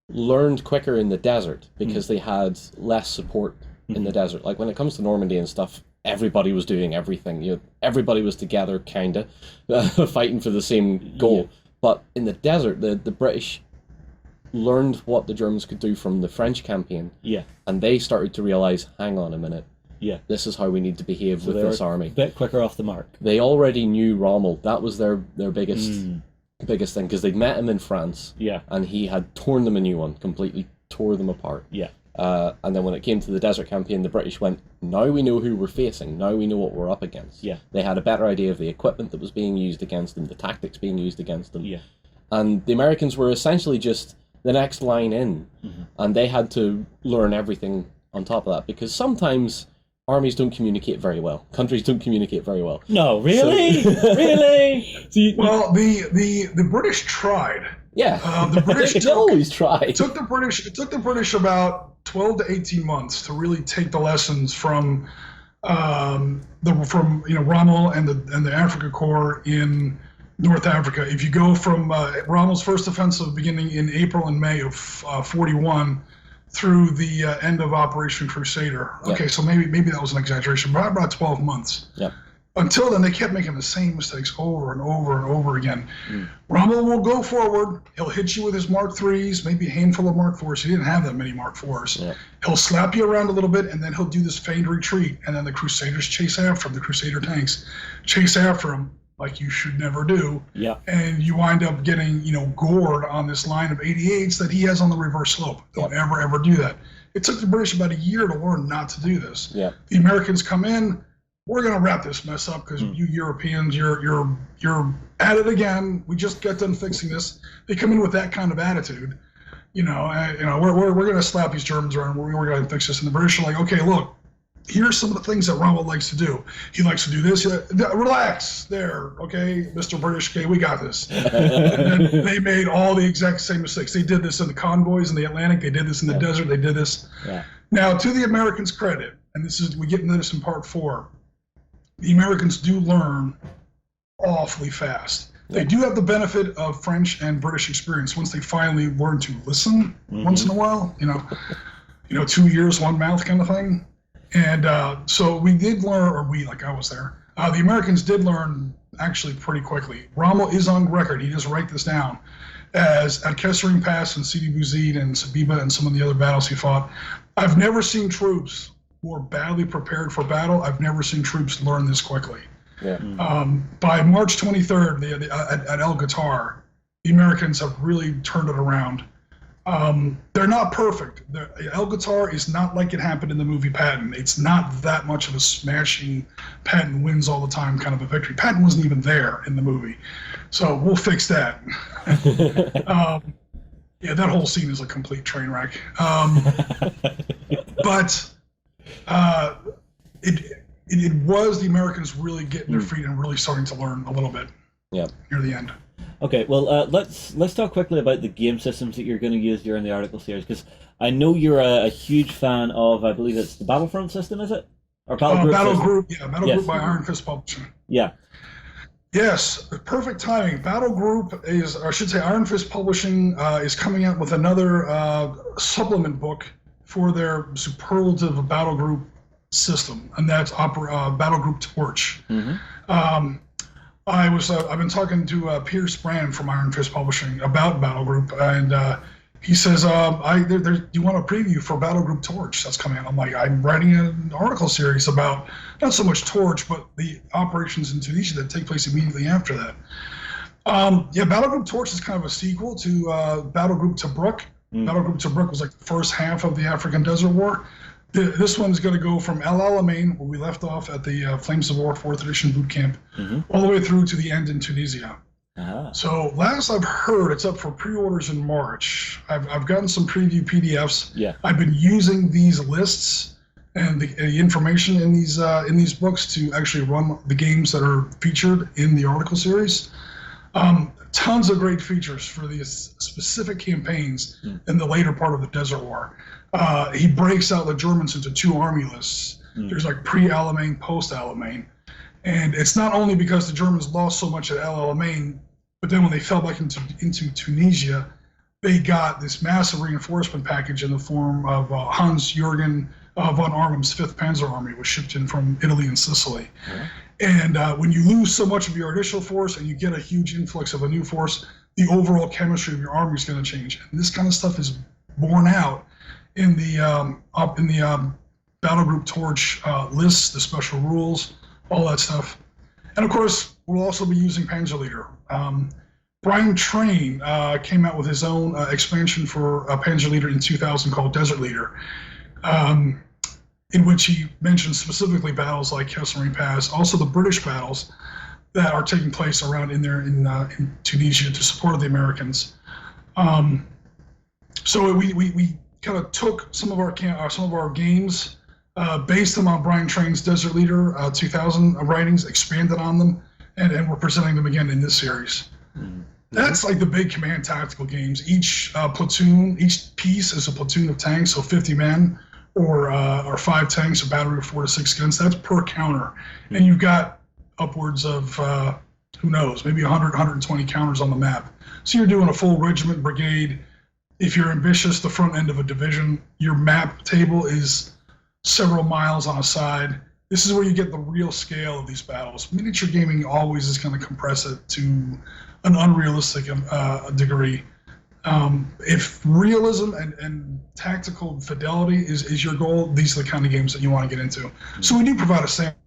learned quicker in the desert because they had less support in the desert. Like when it comes to Normandy and stuff, everybody was doing everything. Everybody was together, kinda, fighting for the same goal. Yeah. But in the desert, the British learned what the Germans could do from the French campaign. Yeah. And they started to realize, hang on a minute. Yeah. This is how we need to behave with this army. A bit quicker off the mark. They already knew Rommel. That was their biggest thing, because they'd met him in France. Yeah. And he had torn them a new one, completely tore them apart. Yeah. And then when it came to the desert campaign, the British went, now we know who we're facing. Now we know what we're up against. Yeah. They had a better idea of the equipment that was being used against them, the tactics being used against them. Yeah. And the Americans were essentially just the next line in. And they had to learn everything on top of that, because sometimes armies don't communicate very well. Countries don't communicate very well. No, really? Really? Well, the British tried. Yeah. The British always tried. It took the British about 12 to 18 months to really take the lessons from Rommel and the Africa Corps in North Africa. If you go from Rommel's first offensive beginning in April and May of 41 through the end of Operation Crusader. Okay, so maybe that was an exaggeration, but about 12 months. Yeah. Until then, they kept making the same mistakes over and over and over again. Rommel will go forward. He'll hit you with his Mark IIIs, maybe a handful of Mark IVs. He didn't have that many Mark IVs. Yeah. He'll slap you around a little bit, and then he'll do this feigned retreat, and then the Crusaders chase after him. The Crusader tanks chase after him like you should never do. Yeah. And you wind up getting, gored on this line of 88s that he has on the reverse slope. Don't ever do that. It took the British about a year to learn not to do this. Yeah. The Americans come in, we're going to wrap this mess up because you Europeans, you're at it again. We just got done fixing this. They come in with that kind of attitude. We're going to slap these Germans around. We're going to fix this. And the British are like, okay, look, here's some of the things that Rommel likes to do. He likes to do this. Relax there, okay, Mr. British. Okay, we got this. And then they made all the exact same mistakes. They did this in the convoys in the Atlantic. They did this in the desert. They did this. Yeah. Now, to the Americans' credit, and we get into this in part 4, the Americans do learn awfully fast. They do have the benefit of French and British experience once they finally learn to listen once in a while. 2 ears, one mouth kind of thing. And so we did learn, I was there. The Americans did learn actually pretty quickly. Rommel is on record. He just write this down as at Kesselring Pass and Sidi Bouzid and Sabiba and some of the other battles he fought. I've never seen troops more badly prepared for battle. I've never seen troops learn this quickly. Yeah. By March 23rd at El Guitar, the Americans have really turned it around. They're not perfect. El Guitar is not like it happened in the movie Patton. It's not that much of a smashing Patton wins all the time kind of a victory. Patton wasn't even there in the movie. So we'll fix that. That whole scene is a complete train wreck. But it was the Americans really getting their feet and really starting to learn a little bit near the end. Okay, well, let's talk quickly about the game systems that you're going to use during the article series, because I know you're a huge fan of, I believe it's the Battlefront system, is it? Or Battle Group Group by Iron Fist Publishing. Yeah. Yes, perfect timing. Battle Group Iron Fist Publishing is coming out with another supplement book for their superlative Battle Group system, and that's Battle Group Torch. Mm-hmm. I've been talking to Pierce Brand from Iron Fist Publishing about Battle Group, and he says, do you want a preview for Battle Group Torch that's coming out? I'm like, I'm writing an article series about not so much Torch, but the operations in Tunisia that take place immediately after that. Battle Group Torch is kind of a sequel to Battle Group Tobruk. Battle Group Tobruk was like the first half of the African Desert War. This one's going to go from El Alamein, where we left off at the Flames of War 4th Edition boot camp, all the way through to the end in Tunisia. So last I've heard, it's up for pre-orders in March. I've gotten some preview PDFs. Yeah. I've been using these lists and the information in these books to actually run the games that are featured in the article series. Tons of great features for these specific campaigns in the later part of the Desert War. He breaks out the Germans into 2 army lists. There's like pre-Alamein, post-Alamein. And it's not only because the Germans lost so much at El Alamein, but then when they fell back into Tunisia, they got this massive reinforcement package in the form of Hans-Jürgen von Arnim's 5th Panzer Army was shipped in from Italy and Sicily. And when you lose so much of your initial force and you get a huge influx of a new force, the overall chemistry of your army is going to change. And this kind of stuff is borne out in the Battle Group Torch lists, the special rules, all that stuff. And of course, we'll also be using Panzer Leader. Brian Train came out with his own expansion for Panzer Leader in 2000 called Desert Leader, in which he mentions specifically battles like Kesselring Pass, also the British battles that are taking place around in Tunisia to support the Americans. So we kind of took some of our games, based them on Brian Train's Desert Leader 2000 writings, expanded on them, and we're presenting them again in this series. That's like the big command tactical games. Each platoon, each piece is a platoon of tanks, so 50 men, or 5 tanks, a battery of 4 to 6 guns. That's per counter, and you've got upwards of who knows, maybe 100, 120 counters on the map. So you're doing a full regiment, brigade. If you're ambitious, the front end of a division. Your map table is several miles on a side. This is where you get the real scale of these battles. Miniature gaming always is going to compress it to an unrealistic degree. If realism and tactical fidelity is your goal, these are the kind of games that you want to get into. So we do provide a sample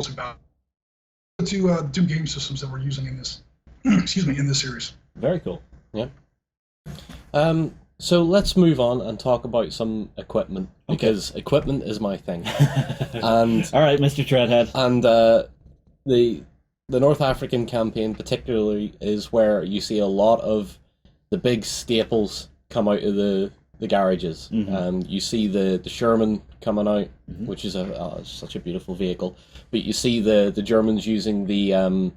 to do game systems that we're using in this, in this series. Very cool. Yeah. So let's move on and talk about some equipment, because equipment is my thing. And all right, Mr. Treadhead. And the North African campaign particularly is where you see a lot of the big staples come out of the garages. You see the Sherman coming out, which is such a beautiful vehicle. But you see the Germans using the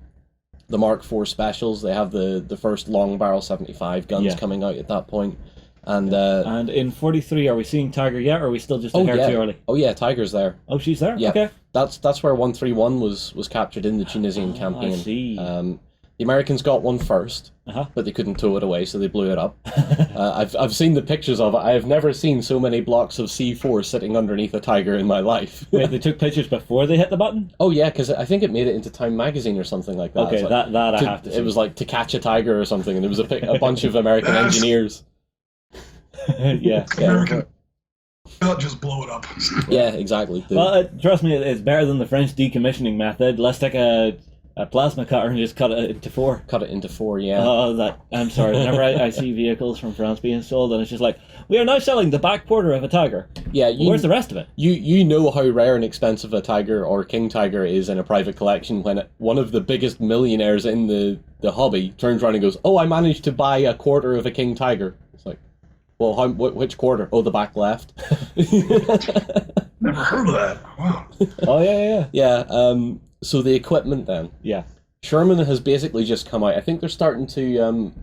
Mark IV specials. They have the first long barrel 75 guns coming out at that point. And in 43, are we seeing Tiger yet, or are we still just a hair too early? Oh yeah, Tiger's there. Oh, she's there? Yeah. Okay. That's where 131 was captured in the Tunisian campaign. I see. The Americans got one first, but they couldn't tow it away, so they blew it up. I've seen the pictures of it. I have never seen so many blocks of C4 sitting underneath a Tiger in my life. Wait, they took pictures before they hit the button? Oh yeah, because I think it made it into Time magazine or something like that. Okay, like, that I have to see. It was like To Catch a Tiger or something, and there was a bunch of American engineers. Yeah. American. Just blow it up. Yeah, exactly. Well, trust me, it's better than the French decommissioning method. Let's take a plasma cutter and just cut it into 4. Cut it into 4, yeah. Oh, I'm sorry. Whenever I see vehicles from France being sold, and it's just like, we are now selling the back quarter of a Tiger. Yeah, where's the rest of it? You know how rare and expensive a Tiger or King Tiger is in a private collection when one of the biggest millionaires in the hobby turns around and goes, "Oh, I managed to buy a quarter of a King Tiger." It's like, well, which quarter? Oh, the back left. Never heard of that. Wow. Oh yeah. Yeah. So the equipment then. Yeah. Sherman has basically just come out. I think they're starting to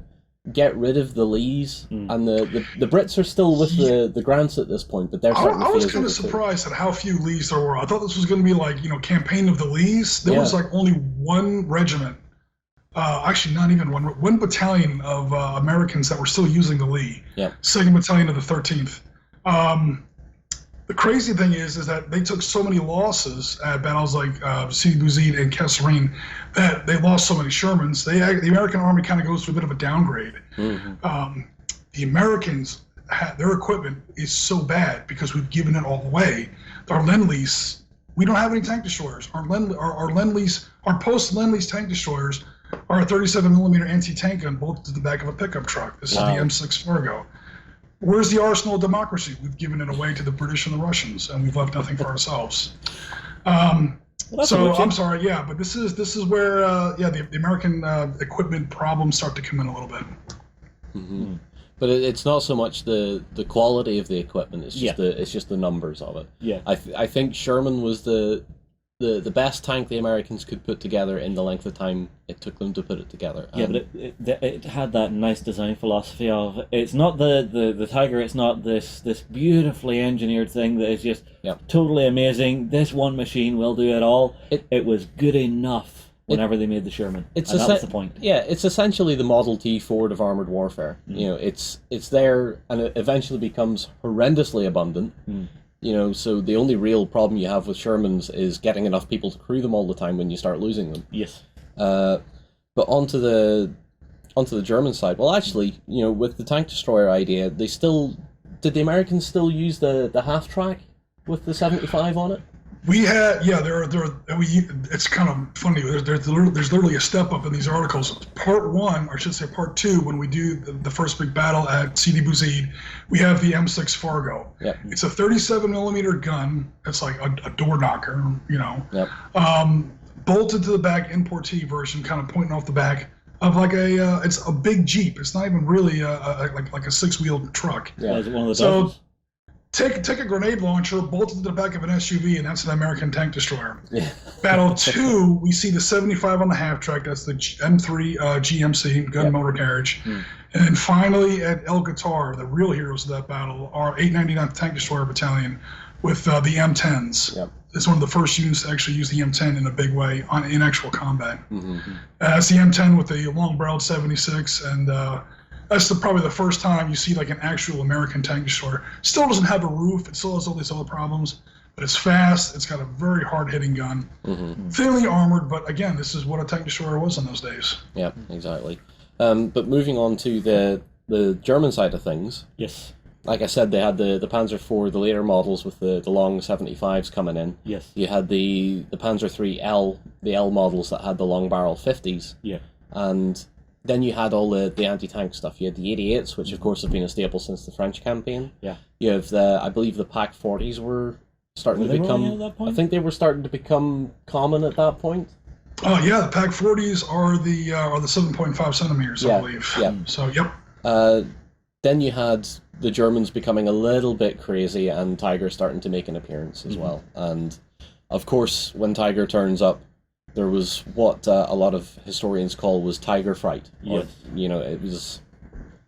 get rid of the Lees, and the Brits are still with the Grants at this point, but they're starting I was kind of surprised at how few Lees there were. I thought this was going to be like, campaign of the Lees. There was like only one regiment. Actually, not even one battalion of Americans that were still using the Lee. Yeah. 2nd Battalion of the 13th. The crazy thing is that they took so many losses at battles like Sidi Bouzid and Kasserine that they lost so many Shermans. The American Army kind of goes through a bit of a downgrade. Mm-hmm. The Americans, their equipment is so bad because we've given it all away. Our Lend-Lease, we don't have any tank destroyers. Our Lend-Lease, our post-Lend-Lease tank destroyers are a 37mm anti-tank gun bolted to the back of a pickup truck. This is the M6 Fargo. Where's the arsenal of democracy? We've given it away to the British and the Russians, and we've left nothing for ourselves. So I'm sorry, yeah, but this is where the American equipment problems start to come in a little bit. Mm-hmm. But it's not so much the quality of the equipment; it's just the numbers of it. Yeah, I think Sherman was the best tank the Americans could put together in the length of time it took them to put it together. Yeah, but it had that nice design philosophy of it's not the Tiger, it's not this beautifully engineered thing that is just totally amazing. This one machine will do it all. It was good enough whenever they made the Sherman. That's the point. Yeah, it's essentially the Model T Ford of armored warfare. Mm. You know, it's there, and it eventually becomes horrendously abundant. Mm. You know, so the only real problem you have with Shermans is getting enough people to crew them all the time when you start losing them. Yes. But onto the German side. Well, actually, you know, with the tank destroyer idea, did the Americans still use the half track with the 75 on it? We had, it's kind of funny. There's literally a step up in these articles. Part 1, or I should say part 2, when we do the first big battle at Sidi Bouzid, we have the M6 Fargo. Yep. It's a 37mm gun. It's like a door knocker, you know. Yep. Bolted to the back, importee version, kind of pointing off the back of like it's a big Jeep. It's not even really like a 6-wheeled truck. Yeah, is it one of the Dolphins? Take a grenade launcher, bolt it to the back of an SUV, and that's an American tank destroyer. Yeah. Battle 2, we see the 75 on the half track. That's the M3 GMC gun motor carriage. Mm. And then finally at El Qatar, the real heroes of that battle are 899th Tank Destroyer Battalion with the M10s. Yep. It's one of the first units to actually use the M10 in a big way in actual combat. Mm-hmm. It's the M10 with the long-barreled 76, and that's probably the first time you see like an actual American tank destroyer. Still doesn't have a roof. It still has all these other problems, but it's fast. It's got a very hard-hitting gun, thinly armored. But again, this is what a tank destroyer was in those days. Yeah, exactly. But moving on to the German side of things. Yes. Like I said, they had the Panzer IV, the later models with the long 75s coming in. Yes. You had the Panzer III L, the L models that had the long barrel 50s. Yeah. And then you had all the anti-tank stuff. You had the 88s, which of course have been a staple since the French campaign. Yeah. You have I believe the Pak 40s were starting to become. I think they were starting to become common at that point. Oh yeah, the Pak 40s are the 7.5 centimeters, I believe. Yeah. So yep. Then you had the Germans becoming a little bit crazy, and Tiger starting to make an appearance as well. And of course, when Tiger turns up, there was what a lot of historians call was Tiger fright. Yes. You know, it was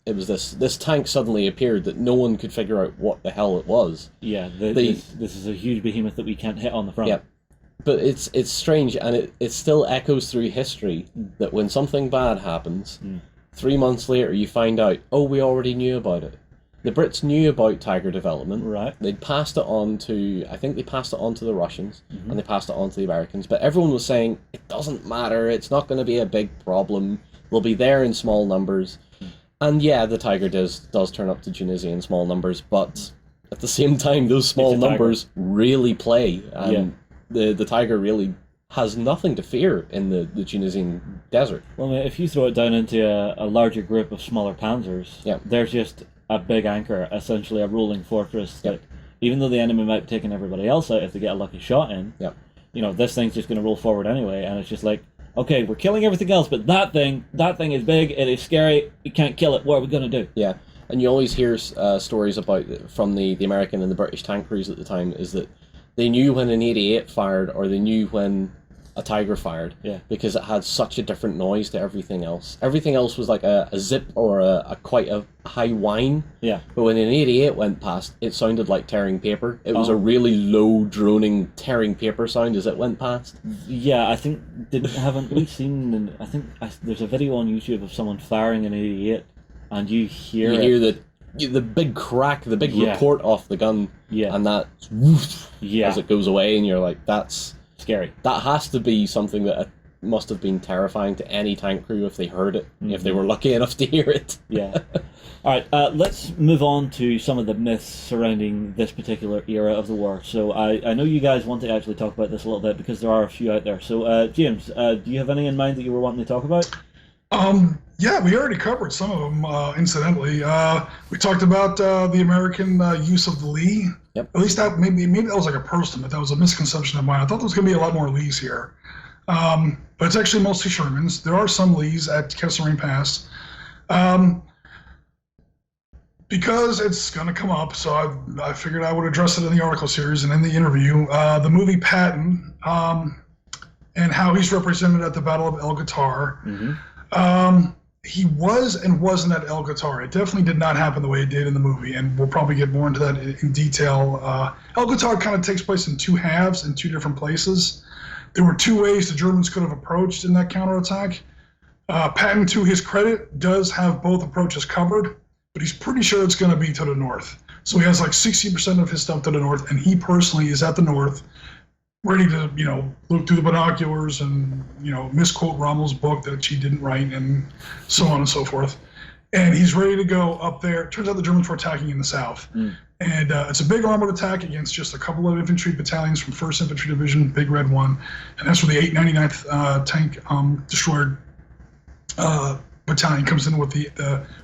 this tank suddenly appeared that no one could figure out what the hell it was. Yeah, this is a huge behemoth that we can't hit on the front. Yeah, but it's strange, and it still echoes through history that when something bad happens, 3 months later you find out, oh, we already knew about it. The Brits knew about Tiger development. Right. They'd passed it on to, I think they passed it on to the Russians, and they passed it on to the Americans. But everyone was saying, it doesn't matter, it's not going to be a big problem. They'll be there in small numbers. And yeah, the Tiger does turn up to Tunisia in small numbers, but at the same time, those small numbers really play. And the Tiger really has nothing to fear in the Tunisian desert. Well, if you throw it down into a larger group of smaller panzers, there's just a big anchor, essentially a rolling fortress. That even though the enemy might be taking everybody else out if they get a lucky shot in, you know, this thing's just going to roll forward anyway, and it's just like, okay, we're killing everything else, but that thing is big, it is scary, you can't kill it, what are we going to do? Yeah, and you always hear stories about from the American and the British tank crews at the time, is that they knew when an 88 fired, or they knew when a Tiger fired, because it had such a different noise to everything else. Everything else was like a zip or a quite a high whine. Yeah. But when an 88 went past, it sounded like tearing paper. It was a really low, droning, tearing paper sound as it went past. Yeah, I think haven't we seen? I think there's a video on YouTube of someone firing an 88, and you hear the the big crack, the big report off the gun, and that whoosh, as it goes away, and you're like, that's scary. That has to be something that must have been terrifying to any tank crew if they heard it, if they were lucky enough to hear it. Yeah. All right, let's move on to some of the myths surrounding this particular era of the war. So I know you guys want to actually talk about this a little bit because there are a few out there. So James, do you have any in mind that you were wanting to talk about? Yeah, we already covered some of them, incidentally. We talked about the American use of the Lee. Yep. At least that maybe that was like a person, but that was a misconception of mine. I thought there was going to be a lot more Lees here. But it's actually mostly Shermans. There are some Lees at Kasserine Pass. Because it's going to come up, so I figured I would address it in the article series and in the interview. The movie Patton and how he's represented at the Battle of El Guitar. He was and wasn't at El Guitar. It definitely did not happen the way it did in the movie, and we'll probably get more into that in detail. El Guitar kind of takes place in two halves in two different places. There were two ways the Germans could have approached in that counterattack. Patton, to his credit, does have both approaches covered, but he's pretty sure it's going to be to the north. So he has like 60% of his stuff to the north, and he personally is at the north, ready to, look through the binoculars and, misquote Rommel's book that she didn't write and so on and so forth. And he's ready to go up there. Turns out the Germans were attacking in the south. And it's a big armored attack against just a couple of infantry battalions from 1st Infantry Division, Big Red 1. And that's where the 899th Tank Destroyer Battalion comes in with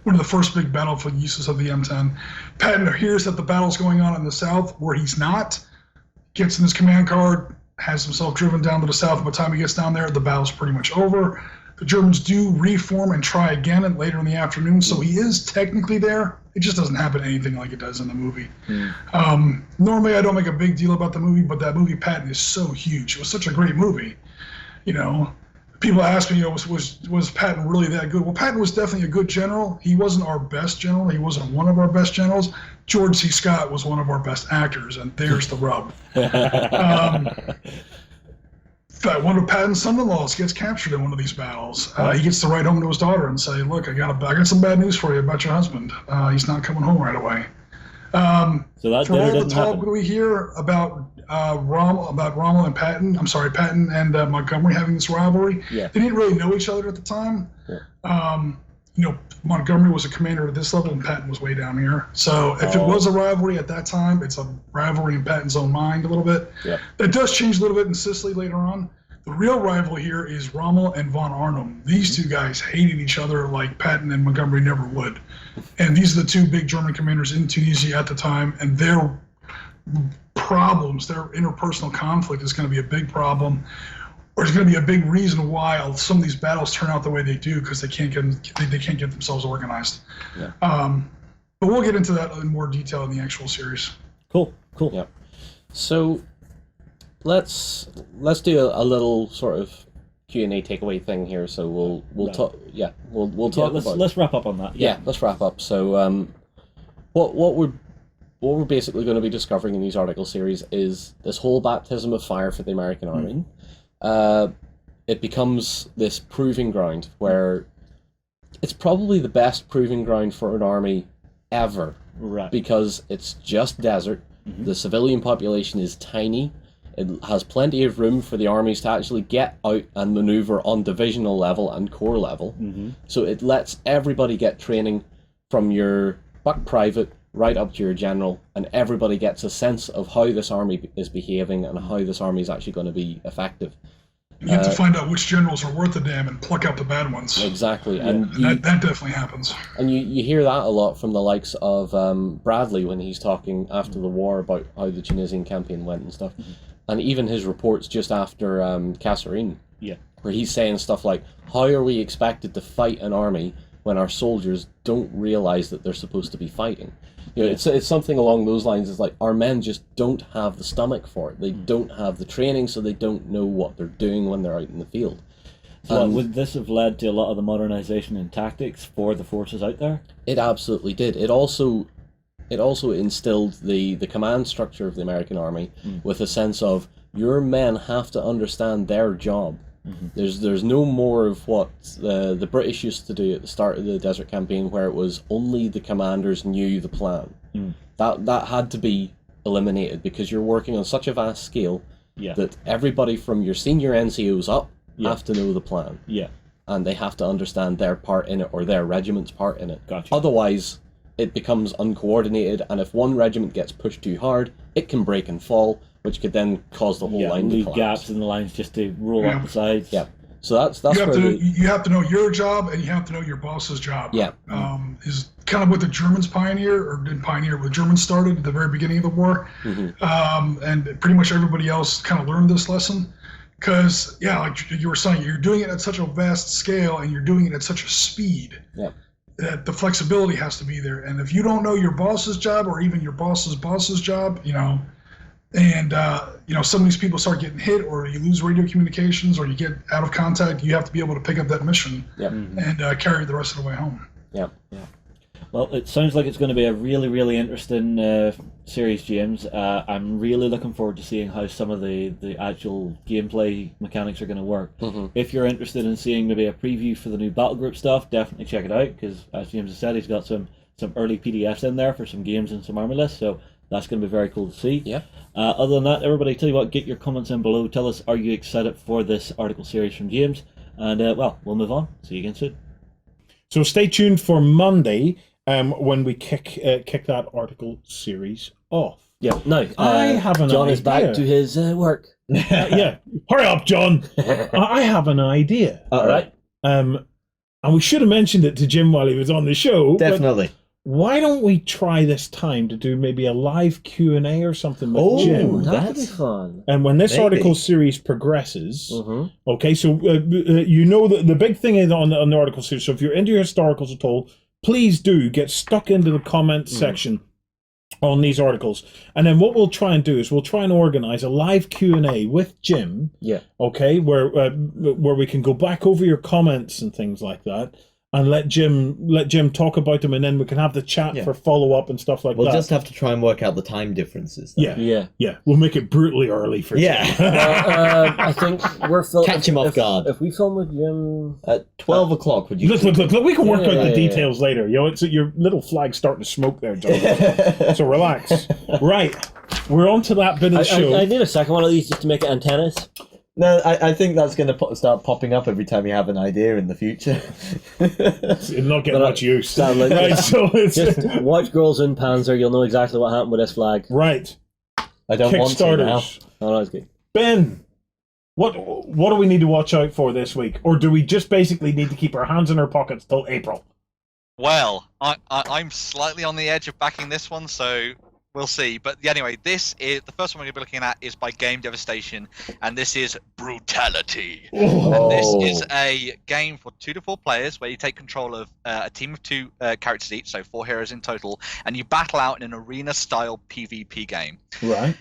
one of the first big battlefield uses of the M10. Patton hears that the battle's going on in the south where he's not, gets in his command card, has himself driven down to the south. By the time he gets down there, the battle's pretty much over. The Germans do reform and try again later in the afternoon, so he is technically there. It just doesn't happen anything like it does in the movie. Normally, I don't make a big deal about the movie, but that movie Patton is so huge. It was such a great movie. People ask me, was Patton really that good? Well, Patton was definitely a good general. He wasn't our best general. He wasn't one of our best generals. George C. Scott was one of our best actors, and there's the rub. One of Patton's son-in-laws gets captured in one of these battles. He gets to write home to his daughter and say, "Look, I got some bad news for you about your husband. He's not coming home right away." So that for all the talk that we hear about Rommel and Patton, Patton and Montgomery having this rivalry. Yeah. They didn't really know each other at the time. Montgomery was a commander at this level and Patton was way down here. So if it was a rivalry at that time, it's a rivalry in Patton's own mind a little bit. Yeah. That does change a little bit in Sicily later on. The real rival here is Rommel and von Arnim. These two guys hated each other like Patton and Montgomery never would. And these are the two big German commanders in Tunisia at the time, and their problems, their interpersonal conflict is going to be a big problem, or it's going to be a big reason why some of these battles turn out the way they do, because they can't get themselves organized. Yeah. But we'll get into that in more detail in the actual series. Cool. Yeah. So let's do a little sort of Q&A takeaway thing here. So we'll talk. Yeah, we'll talk about. Let's wrap up on that. Yeah, let's wrap up. So what we're basically going to be discovering in these article series is this whole baptism of fire for the American Army. It becomes this proving ground where it's probably the best proving ground for an army ever. Right. Because it's just desert. The civilian population is tiny. It has plenty of room for the armies to actually get out and maneuver on divisional level and corps level. So it lets everybody get training from your buck private right up to your general, and everybody gets a sense of how this army is behaving and how this army is actually going to be effective. You have to find out which generals are worth a damn and pluck out the bad ones. Exactly. Yeah. And that definitely happens. And you hear that a lot from the likes of Bradley when he's talking after the war about how the Tunisian campaign went and stuff. And even his reports just after Kasserine, where he's saying stuff like, how are we expected to fight an army when our soldiers don't realize that they're supposed to be fighting? It's something along those lines. It's like our men just don't have the stomach for it. They don't have the training, so they don't know what they're doing when they're out in the field. So would this have led to a lot of the modernization in tactics for the forces out there? It absolutely did. It also instilled the command structure of the American army with a sense of your men have to understand their job. There's no more of what the British used to do at the start of the Desert Campaign, where it was only the commanders knew the plan. That had to be eliminated, because you're working on such a vast scale that everybody from your senior NCOs up have to know the plan. And they have to understand their part in it, or their regiment's part in it. Otherwise, it becomes uncoordinated, and if one regiment gets pushed too hard, it can break and fall, which could then cause the whole line to leave collapse. gaps in the lines just to roll up the sides. So that's you have to know your job, and you have to know your boss's job. Is kind of what the Germans what the Germans started at the very beginning of the war, and pretty much everybody else kind of learned this lesson. Because like you were saying, you're doing it at such a vast scale, and you're doing it at such a speed that the flexibility has to be there. And if you don't know your boss's job, or even your boss's job, and some of these people start getting hit, or you lose radio communications, or you get out of contact, you have to be able to pick up that mission and carry it the rest of the way home. Well, it sounds like it's going to be a really, really interesting series, James. I'm really looking forward to seeing how some of the actual gameplay mechanics are going to work. If you're interested in seeing maybe a preview for the new battle group stuff, definitely check it out, because as James has said, he's got some early PDFs in there for some games and some army lists, so that's going to be very cool to see. Other than that, everybody, tell you what, get your comments in below. Tell us, are you excited for this article series from James? And, well, we'll move on. See you again soon. So stay tuned for Monday when we kick that article series off. I have an John idea. is back to his work. Hurry up, John. I have an idea. All right. And we should have mentioned it to Jim while he was on the show. Definitely. Why don't we try this time to do maybe a live Q&A or something with Jim? That'd be fun. And when this article series progresses, okay, so the big thing is on the article series, so if you're into historicals at all, please do get stuck into the comments section on these articles. And then what we'll try and do is we'll try and organize a live Q&A with Jim, okay, where we can go back over your comments and things like that, and let Jim talk about them, and then we can have the chat for follow-up and stuff like that. We'll just have to try and work out the time differences. Yeah. We'll make it brutally early for Jim. I think we're filming. Catch him off guard. If we film with Jim at 12 o'clock, would you? Look, we can work out the details later. It's your little flag's starting to smoke there, John. So relax. Right, we're on to that bit of the show. I need a second one of these just to make it antennas. No, I think that's going to start popping up every time you have an idea in the future. It'll not get much use. Right, so just watch Girls in Panzer. You'll know exactly what happened with this flag. Right. I don't want to now. Oh, that's good. Ben, what do we need to watch out for this week? Or do we just basically need to keep our hands in our pockets till April? Well, I'm slightly on the edge of backing this one, so we'll see. But anyway, this is the first one we're going to be looking at is by Game Devastation, and this is Brutality. And this is a game for 2 to 4 players where you take control of a team of 2 characters each, so 4 heroes in total, and you battle out in an arena-style PvP game. Right.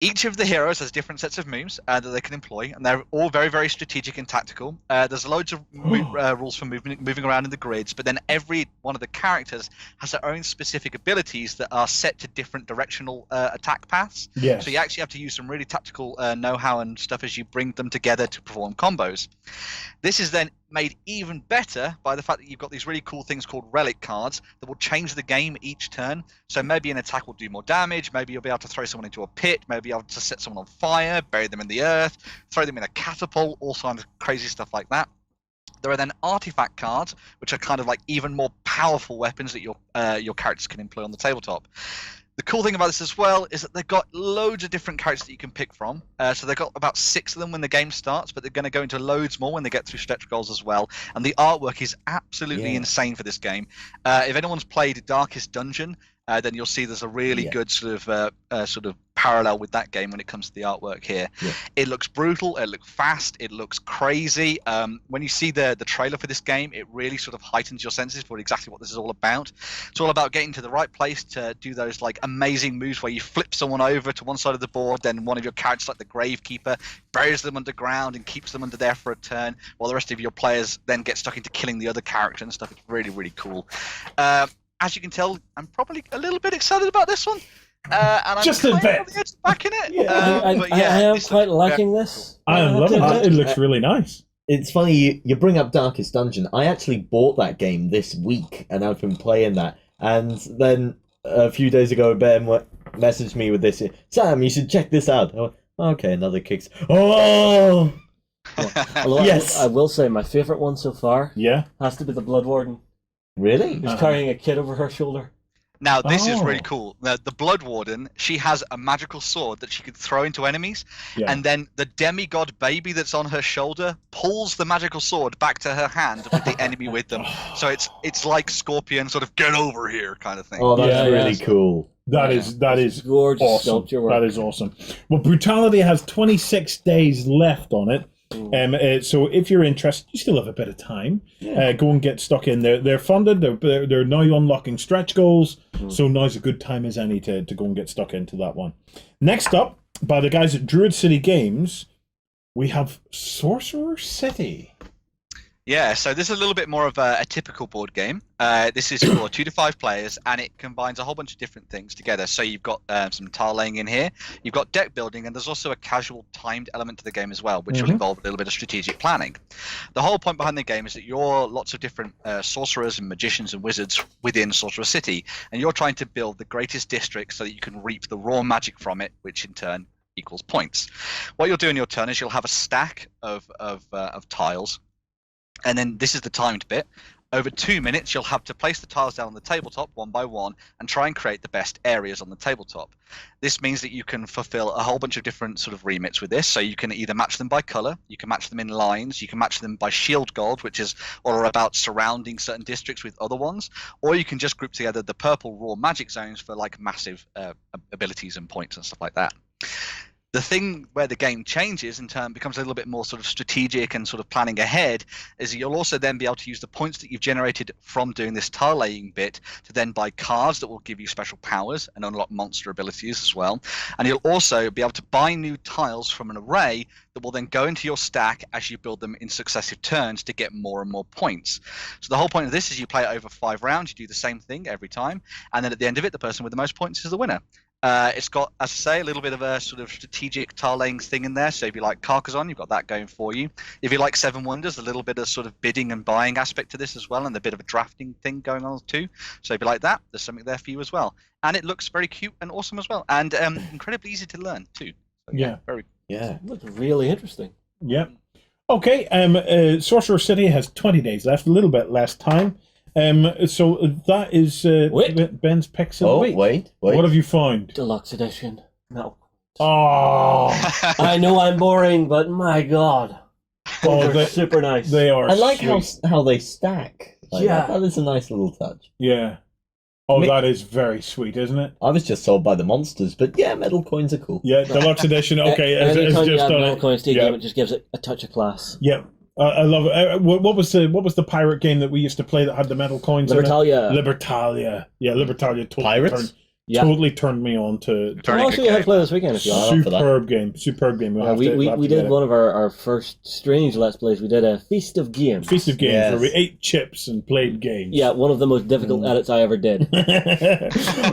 Each of the heroes has different sets of moves that they can employ, and they're all very, very strategic and tactical. There's loads of rules for moving around in the grids, but then every one of the characters has their own specific abilities that are set to different directional attack paths. Yes. So you actually have to use some really tactical know-how and stuff as you bring them together to perform combos. This is then made even better by the fact that you've got these really cool things called relic cards that will change the game each turn. So maybe an attack will do more damage, maybe you'll be able to throw someone into a pit, maybe able to set someone on fire, bury them in the earth, throw them in a catapult, all kinds of crazy stuff like that. There are then artifact cards, which are kind of like even more powerful weapons that your characters can employ on the tabletop. The cool thing about this as well is that they've got loads of different characters that you can pick from. So they've got about 6 of them when the game starts, but they're going to go into loads more when they get through stretch goals as well. And the artwork is absolutely insane for this game. If anyone's played Darkest Dungeon, then you'll see there's a really good sort of parallel with that game when it comes to the artwork here. It looks brutal, it looks fast, it looks crazy. When you see the trailer for this game, it really sort of heightens your senses for exactly what this is all about. It's all about getting to the right place to do those like amazing moves where you flip someone over to one side of the board, then one of your characters, like the Gravekeeper, buries them underground and keeps them under there for a turn, while the rest of your players then get stuck into killing the other character and stuff. It's really, really cool. As you can tell, I'm probably a little bit excited about this one. and I'm Just a bit. back in it. Yeah. I am quite liking this. I am loving it. It looks really nice. It's funny you bring up Darkest Dungeon. I actually bought that game this week, and I've been playing that. And then a few days ago, Ben messaged me with this. Sam, you should check this out. I went, okay, another kicks. Oh! Yes! I will say my favourite one so far has to be the Blood Warden. Really? Who's carrying a kid over her shoulder. Now, this is really cool. The Blood Warden, she has a magical sword that she could throw into enemies, and then the demigod baby that's on her shoulder pulls the magical sword back to her hand with the enemy with them. So it's like Scorpion, sort of get over here kind of thing. Oh, that's really cool. That is gorgeous awesome. sculpture work. That is awesome. Well, Brutality has 26 days left on it. So if you're interested, you still have a bit of time. Go and get stuck in. They're funded. They're now unlocking stretch goals. So now's a good time as any to go and get stuck into that one. Next up, by the guys at Druid City Games, we have Sorcerer City. Yeah, so this is a little bit more of a typical board game. This is for 2 to 5 players, and it combines a whole bunch of different things together. So you've got some tile laying in here, you've got deck building, and there's also a casual timed element to the game as well, which will involve a little bit of strategic planning. The whole point behind the game is that you're lots of different sorcerers and magicians and wizards within Sorcerer City, and you're trying to build the greatest district so that you can reap the raw magic from it, which in turn equals points. What you'll do in your turn is you'll have a stack of tiles. And then this is the timed bit. Over 2 minutes, you'll have to place the tiles down on the tabletop one by one and try and create the best areas on the tabletop. This means that you can fulfill a whole bunch of different sort of remits with this. So you can either match them by color, you can match them in lines, you can match them by shield gold, which is all about surrounding certain districts with other ones, or you can just group together the purple raw magic zones for like massive abilities and points and stuff like that. The thing where the game changes in turn becomes a little bit more sort of strategic and sort of planning ahead is you'll also then be able to use the points that you've generated from doing this tile laying bit to then buy cards that will give you special powers and unlock monster abilities as well. And you'll also be able to buy new tiles from an array that will then go into your stack as you build them in successive turns to get more and more points. So the whole point of this is you play it over 5 rounds, you do the same thing every time, and then at the end of it, the person with the most points is the winner. It's got, as I say, a little bit of a sort of strategic tile laying thing in there. So if you like Carcassonne, you've got that going for you. If you like Seven Wonders, a little bit of sort of bidding and buying aspect to this as well, and a bit of a drafting thing going on too. So if you like that, there's something there for you as well. And it looks very cute and awesome as well, and incredibly easy to learn too. So, it looks really interesting. Yeah. Okay. Sorcerer City has 20 days left, a little bit less time. So that is Ben's picks of the week. Wait. What have you found? Deluxe edition. No. Oh. I know I'm boring, but my god. They're super nice. They are. I like sweet. how they stack. That is a nice little touch. Yeah. Oh, that is very sweet, isn't it? I was just sold by the monsters, but yeah, metal coins are cool. Yeah, deluxe edition. Okay, it's Anytime you just add done metal it. coins to a game, it just gives it a touch of class. Yeah. I love it. What was the pirate game that we used to play that had the metal coins Libertalia. in it? Libertalia. Yeah, Libertalia. Pirates? Totally turned me on to. I'll show you how to play this weekend if you want. Superb game. We did one of our first strange Let's Plays. We did a Feast of Games. Feast of Games, where we ate chips and played games. Yeah, one of the most difficult edits I ever did.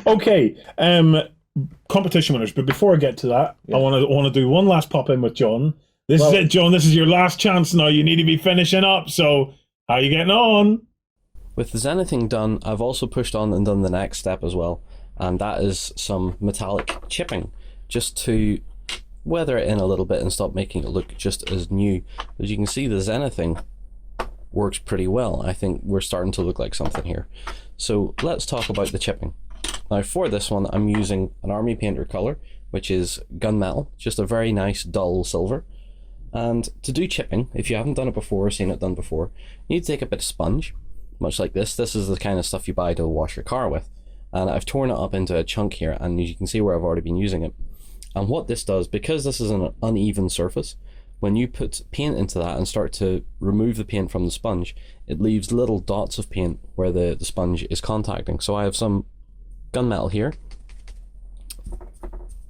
Okay, competition winners. But before I get to that, I want to do one last pop in with John. This is it, John. This is your last chance now. You need to be finishing up. So, how are you getting on? With the Zenithing done, I've also pushed on and done the next step as well. And that is some metallic chipping, just to weather it in a little bit and stop making it look just as new. As you can see, the Zenithing works pretty well. I think we're starting to look like something here. So let's talk about the chipping. Now for this one, I'm using an Army Painter color, which is gunmetal, just a very nice dull silver. And to do chipping, if you haven't done it before or seen it done before, you need to take a bit of sponge, much like this. This is the kind of stuff you buy to wash your car with. And I've torn it up into a chunk here, and you can see where I've already been using it. And what this does, because this is an uneven surface, when you put paint into that and start to remove the paint from the sponge, it leaves little dots of paint where the sponge is contacting. So I have some gunmetal here.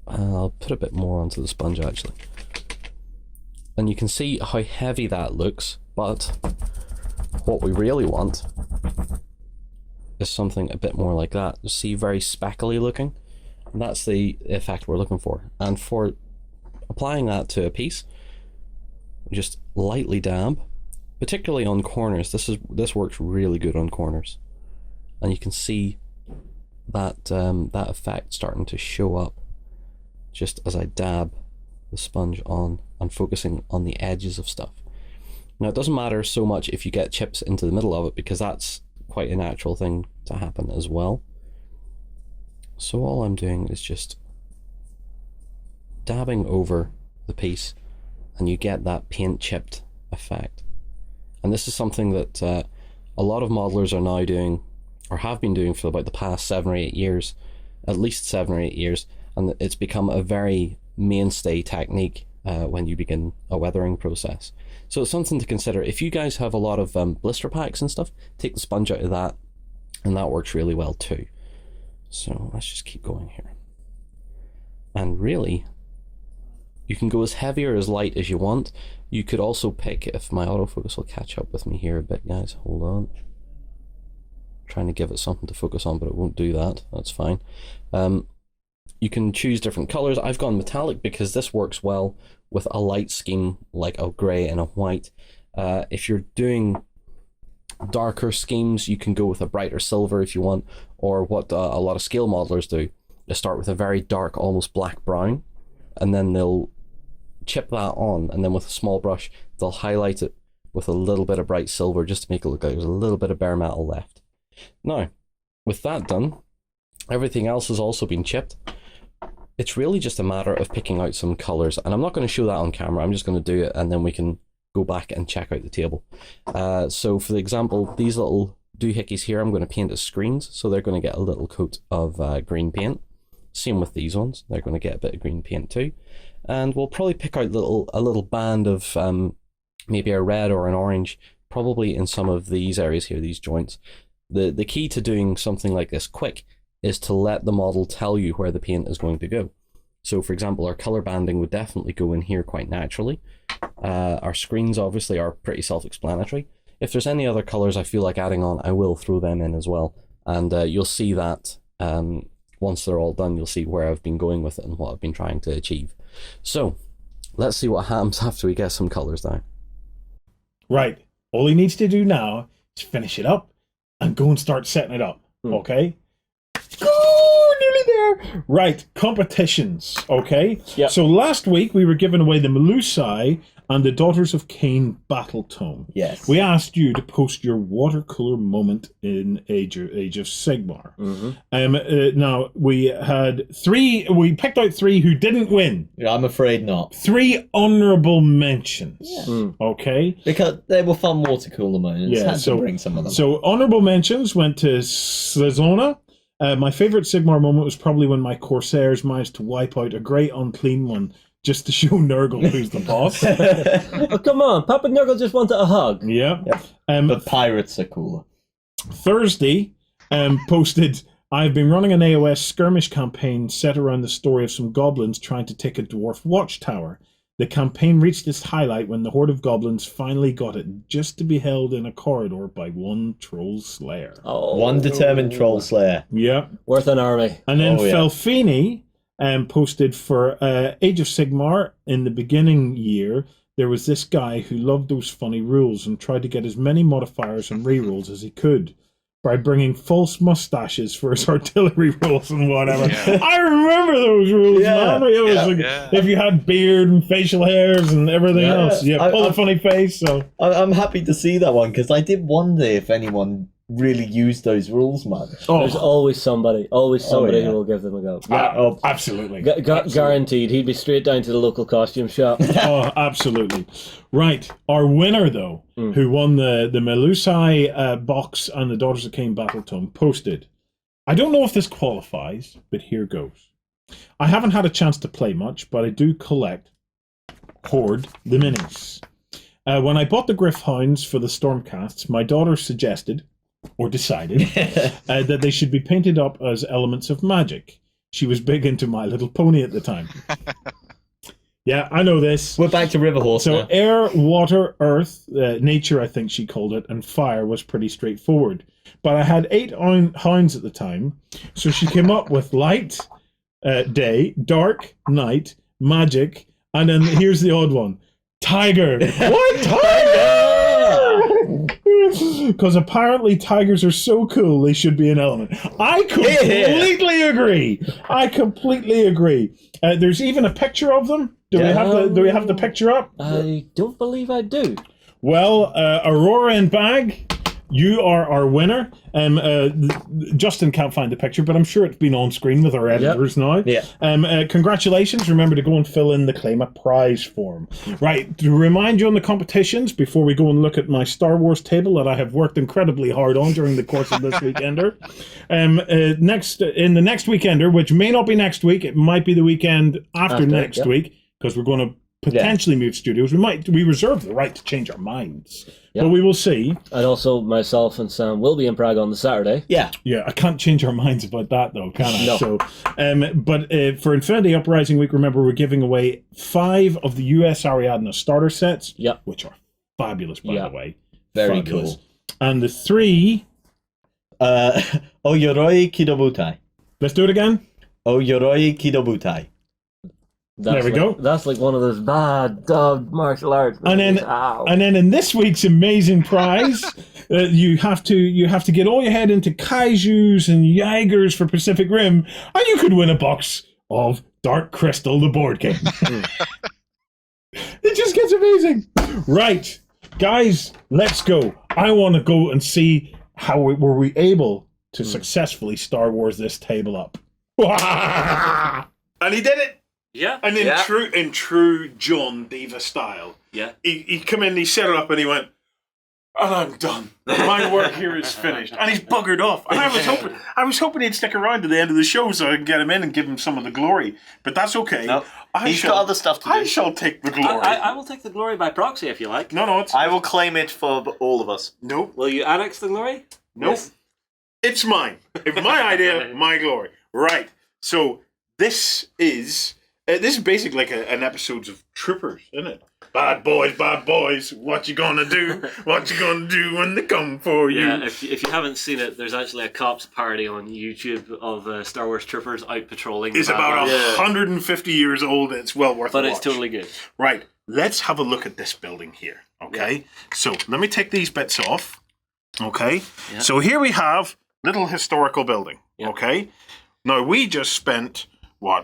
I'll put a bit more onto the sponge actually. And you can see how heavy that looks, but what we really want is something a bit more like that. You see, very spackly looking. that's the effect we're looking for. And for applying that to a piece, just lightly dab, particularly on corners. This works really good on corners, and you can see that that effect starting to show up just as I dab the sponge on and focusing on the edges of stuff. Now, it doesn't matter so much if you get chips into the middle of it, because that's quite a natural thing to happen as well. So all I'm doing is just dabbing over the piece, and you get that paint chipped effect. And this is something that a lot of modelers are now doing, or have been doing for about the past 7 or 8 years, at least 7 or 8 years, and it's become a very mainstay technique when you begin a weathering process. So it's something to consider. If you guys have a lot of blister packs and stuff, take the sponge out of that, and that works really well too. So let's just keep going here. And really, you can go as heavy or as light as you want. You could also pick, if my autofocus will catch up with me here a bit, guys, hold on. Trying to give it something to focus on, but it won't do that. That's fine. You can choose different colors. I've gone metallic because this works well with a light scheme like a gray and a white. If you're doing darker schemes, you can go with a brighter silver if you want, or what a lot of scale modelers do is start with a very dark, almost black brown, and then they'll chip that on, and then with a small brush they'll highlight it with a little bit of bright silver just to make it look like there's a little bit of bare metal left. Now, with that done, everything else has also been chipped. It's really just a matter of picking out some colors, and I'm not going to show that on camera. I'm just going to do it, and then we can go back and check out the table. So for the example, these little doohickeys here, I'm going to paint as screens, so they're going to get a little coat of green paint. Same with these ones, they're going to get a bit of green paint too. And we'll probably pick out a little band of maybe a red or an orange, probably in some of these areas here, these joints. The key to doing something like this quick is to let the model tell you where the paint is going to go. So for example, our color banding would definitely go in here quite naturally. Our screens obviously are pretty self-explanatory. If there's any other colors I feel like adding on, I will throw them in as well. And you'll see that once they're all done, you'll see where I've been going with it and what I've been trying to achieve. So let's see what happens after we get some colors down. Right. All he needs to do now is finish it up and go and start setting it up. Okay? Oh, nearly there. Right, competitions. Okay? Yep. So last week we were giving away the Melusai and the Daughters of Cain battle tome. Yes. We asked you to post your watercolor moment in Age of Sigmar. Now, we had we picked out 3 who didn't win. Yeah, I'm afraid not. 3 honorable mentions. Okay? Because they were fun watercolor moments. Yeah, Had to bring some of them. So honorable mentions went to Slazona. My favorite Sigmar moment was probably when my Corsairs managed to wipe out a great unclean one just to show Nurgle who's the boss. Oh, come on, Papa Nurgle just wanted a hug. Yeah. The pirates are cooler. Thursday posted, I've been running an AOS skirmish campaign set around the story of some goblins trying to take a dwarf watchtower. The campaign reached its highlight when the horde of goblins finally got it, just to be held in a corridor by one troll slayer. Oh. One determined troll slayer. Yeah. Worth an army. And then Felfini posted for Age of Sigmar in the beginning year, there was this guy who loved those funny rules and tried to get as many modifiers and rerolls as he could by bringing false mustaches for his artillery rolls and whatever. Yeah. I remember those rules, man. It was if you had beard and facial hairs and everything else. Yeah, pull a funny face. So I'm happy to see that one, because I did wonder if anyone really used those rules much. There's always somebody who will give them a go. Absolutely. Guaranteed. He'd be straight down to the local costume shop. Oh, absolutely. Right. Our winner, though, who won the Melusai box and the Daughters of Cain battle tome, posted, I don't know if this qualifies, but here goes. I haven't had a chance to play much, but I do collect Horde the minis. When I bought the Griff Hounds for the Stormcasts, my daughter suggested, or decided, that they should be painted up as elements of magic. She was big into My Little Pony at the time. Yeah, I know this. We're back to Riverhorse. So now. air, water, earth, nature, I think she called it, and fire was pretty straightforward. But I had 8 hounds at the time, so she came up with light, day, dark, night, magic, and then here's the odd one. Tiger. What? Tiger! Because apparently tigers are so cool, they should be an element. I completely agree. There's even a picture of them. Do we have the picture up? I don't believe I do. Well, Aurora and Bag, you are our winner. Justin can't find the picture, but I'm sure it's been on screen with our editors now. Yeah. Congratulations. Remember to go and fill in the Claim a Prize form. Right, to remind you on the competitions, before we go and look at my Star Wars table that I have worked incredibly hard on during the course of this weekender. In the next weekender, which may not be next week, it might be the weekend after next week, because we're going to potentially move studios. We reserve the right to change our minds. But we will see. And also, myself and Sam will be in Prague on the Saturday. Yeah, I can't change our minds about that, though, can I? No. So, but for Infinity Uprising Week, remember, we're giving away 5 of the US Ariadna starter sets, which are fabulous, by the way. Very fabulous. cool. And the 3... Oyoroi Kidobutai. Let's do it again. Oyoroi Kidobutai. There we go. That's like one of those bad dubbed martial arts. And then in this week's amazing prize, you have to get all your head into Kaijus and Jaegers for Pacific Rim, and you could win a box of Dark Crystal, the board game. It just gets amazing. Right, guys, let's go. I want to go and see how were we able to successfully Star Wars this table up. And he did it. Yeah. And in true John Diva style, he come in, he set it up, and he went, and I'm done. My work here is finished. And he's buggered off. And I was hoping he'd stick around to the end of the show so I could get him in and give him some of the glory. But that's okay. No, he's got other stuff to do. I shall take the glory. I will take the glory by proxy if you like. No, I will claim it for all of us. Nope. Will you annex the glory? Nope. Yes. It's mine. It's my idea, my glory. Right. So this is basically like an episode of Troopers, isn't it? Bad boys, what you gonna do? What you gonna do when they come for you? Yeah, if you haven't seen it, there's actually a cops parody on YouTube of Star Wars troopers out patrolling. It's about 150 years old. It's well worth a watch. But it's totally good. Right, let's have a look at this building here, okay? So let me take these bits off, okay? Yeah. So here we have little historical building, okay? Now we just spent...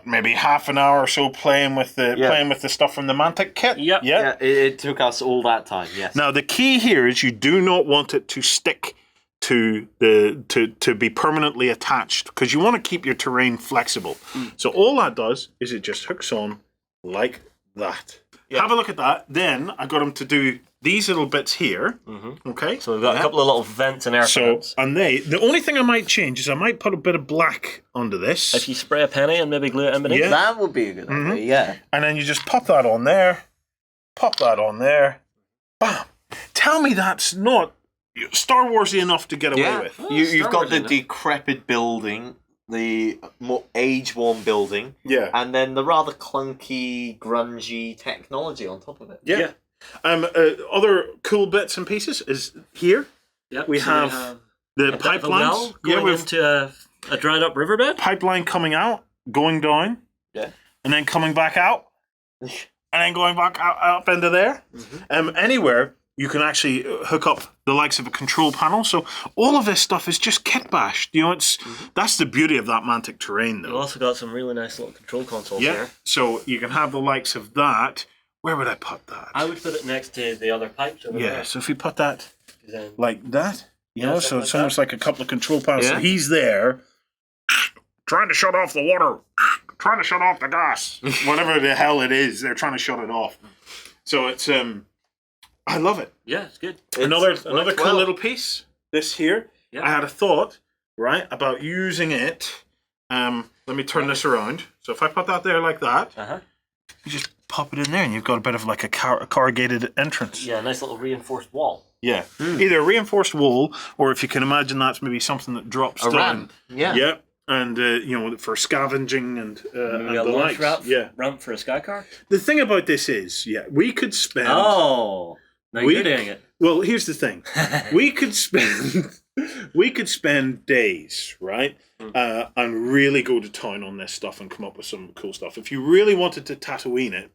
maybe half an hour or so playing with the stuff from the Mantic kit? Yeah, it took us all that time, yes. Now, the key here is you do not want it to stick to be permanently attached, because you want to keep your terrain flexible. So all that does is it just hooks on like that. Have a look at that. Then I got him to do these little bits here. Okay. So we've got a couple of little vents and air vents. And the only thing I might change is I might put a bit of black under this. If you spray a penny and maybe glue it in beneath. That would be a good idea, yeah. And then you just pop that on there. Pop that on there. Bam. Tell me that's not Star Warsy enough to get away with. You've got the decrepit building, the more age-worn building, and then the rather clunky, grungy technology on top of it. Yeah. Other cool bits and pieces is here. Yep. We have the pipelines. Going into a dried-up riverbed. Pipeline coming out, going down, and then coming back out, and then going back up into there. Anywhere you can actually hook up the likes of a control panel. So all of this stuff is just kit bashed. You know, that's the beauty of that Mantic terrain, though. We've also got some really nice little control consoles here. So you can have the likes of that. Where would I put that? I would put it next to the other pipes over there. So if we put that like that, so it's almost like a couple of control panels. Yeah. So he's there trying to shut off the water, trying to shut off the gas, whatever the hell it is, they're trying to shut it off. So it's I love it. Yeah, it's good. Another cool little piece. This here. I had a thought, right, about using it. Let me turn this around. So if I put that there like that, you just pop it in there and you've got a bit of like a corrugated entrance. Yeah, a nice little reinforced wall. Yeah. Either a reinforced wall, or if you can imagine that's maybe something that drops down. Ramp. Yeah. And for scavenging and the likes. Ramp for a sky car. The thing about this is, we could spend. Oh, now you're doing it. Well, here's the thing. We could spend We could spend days, right, and really go to town on this stuff and come up with some cool stuff. If you really wanted to Tatooine it,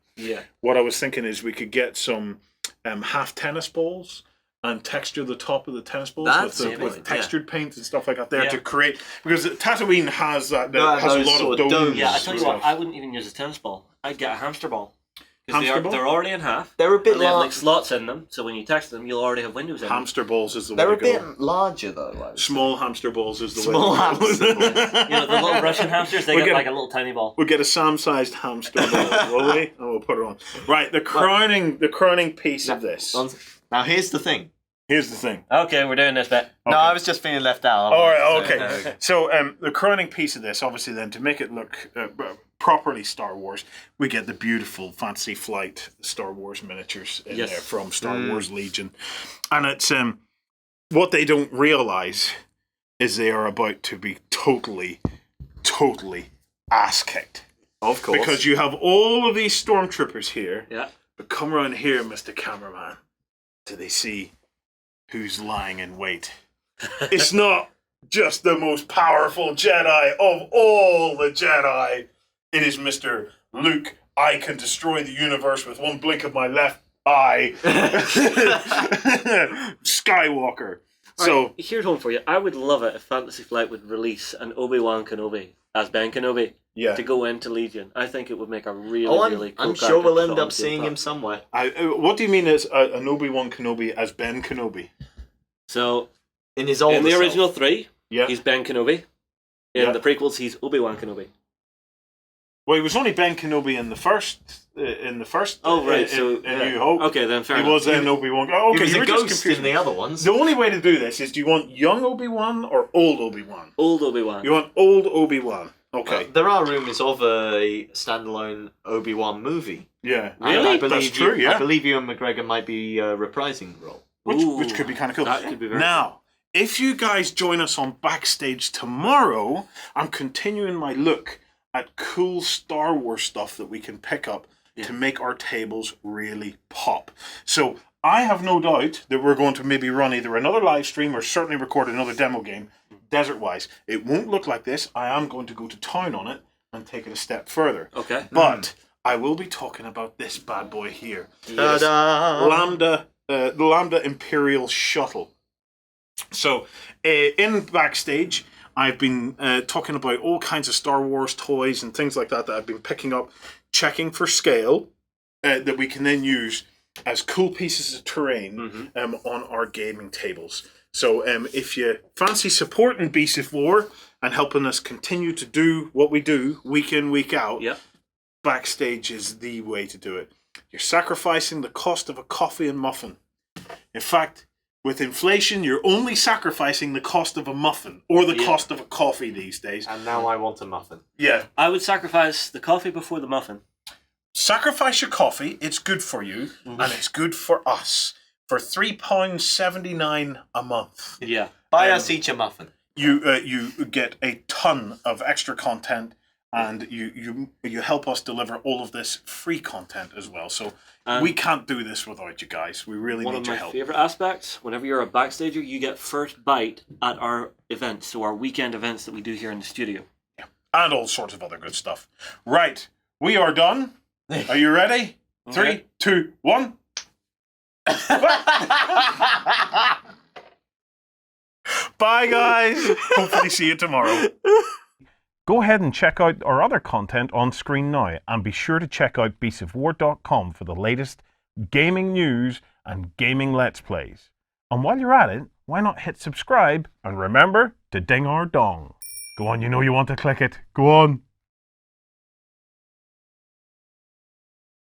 what I was thinking is we could get some half tennis balls and texture the top of the tennis balls with textured paint and stuff like that there to create, because Tatooine has has a lot of domes. Yeah, I tell you what, I wouldn't even use a tennis ball. I'd get a hamster ball. Because they're already in half. They're a bit large. They have like slots in them, so when you text them, you'll already have windows in them. Hamster balls is the way They're to go. They're a bit larger though. Small hamster balls is the Small way to go. hamster balls. You know, the little Russian hamsters, they get like a little tiny ball. We'll get a Sam-sized hamster ball, will we? And we'll put it on. Right, the crowning piece of this. Now here's the thing. Okay, we're doing this bit. Okay. No, I was just feeling left out. All right, okay. So the crowning piece of this, obviously then, to make it look properly Star Wars, we get the beautiful Fantasy Flight Star Wars miniatures in there from Star Wars Legion. And it's what they don't realise is they are about to be totally ass-kicked. Of course. Because you have all of these stormtroopers here. Yeah. But come around here, Mr. Cameraman, till they see who's lying in wait. It's not just the most powerful Jedi of all the Jedi. It is Mr. Luke. I can destroy the universe with one blink of my left eye. Skywalker. So right, here's one for you. I would love it if Fantasy Flight would release an Obi-Wan Kenobi as Ben Kenobi to go into Legion. I think it would make a really cool I'm sure we'll end up seeing him somewhere. What do you mean as an Obi-Wan Kenobi as Ben Kenobi? So in the original 3, he's Ben Kenobi. In the prequels, he's Obi-Wan Kenobi. Well, he was only Ben Kenobi in the first. Oh right, in New Hope. Okay, then fair enough. He was then Obi-Wan. Oh, okay, he was you a were ghost just confused in the other ones. The only way to do this is: do you want young Obi-Wan or old Obi-Wan? Old Obi-Wan. You want old Obi-Wan. Okay. There are rumours of a standalone Obi-Wan movie. Yeah, really? That's true. Yeah, I believe Ewan McGregor might be reprising the role, which could be kind of cool. That could be very cool. If you guys join us on Backstage tomorrow, I'm continuing my look at cool Star Wars stuff that we can pick up to make our tables really pop. So I have no doubt that we're going to maybe run either another live stream or certainly record another demo game, desert-wise. It won't look like this. I am going to go to town on it and take it a step further. Okay. But I will be talking about this bad boy here. Yes. The Lambda Imperial Shuttle. So in Backstage, I've been talking about all kinds of Star Wars toys and things like that I've been picking up, checking for scale, that we can then use as cool pieces of terrain on our gaming tables. So if you fancy supporting Beasts of War and helping us continue to do what we do week in, week out, Backstage is the way to do it. You're sacrificing the cost of a coffee and muffin. In fact, with inflation, you're only sacrificing the cost of a muffin or the cost of a coffee these days. And now I want a muffin. Yeah. I would sacrifice the coffee before the muffin. Sacrifice your coffee. It's good for you, and it's good for us. For £3.79 a month. Yeah. Buy us each a muffin. You get a ton of extra content, and you help us deliver all of this free content as well. So we can't do this without you guys. We really need your help. One of my favourite aspects, whenever you're a Backstager, you get first bite at our events, so our weekend events that we do here in the studio. Yeah. And all sorts of other good stuff. Right. We are done. Are you ready? 3, 2, 1. Bye, guys. Hopefully see you tomorrow. Go ahead and check out our other content on screen now, and be sure to check out beastsofwar.com for the latest gaming news and gaming Let's Plays. And while you're at it, why not hit subscribe and remember to ding our dong. Go on, you know you want to click it. Go on.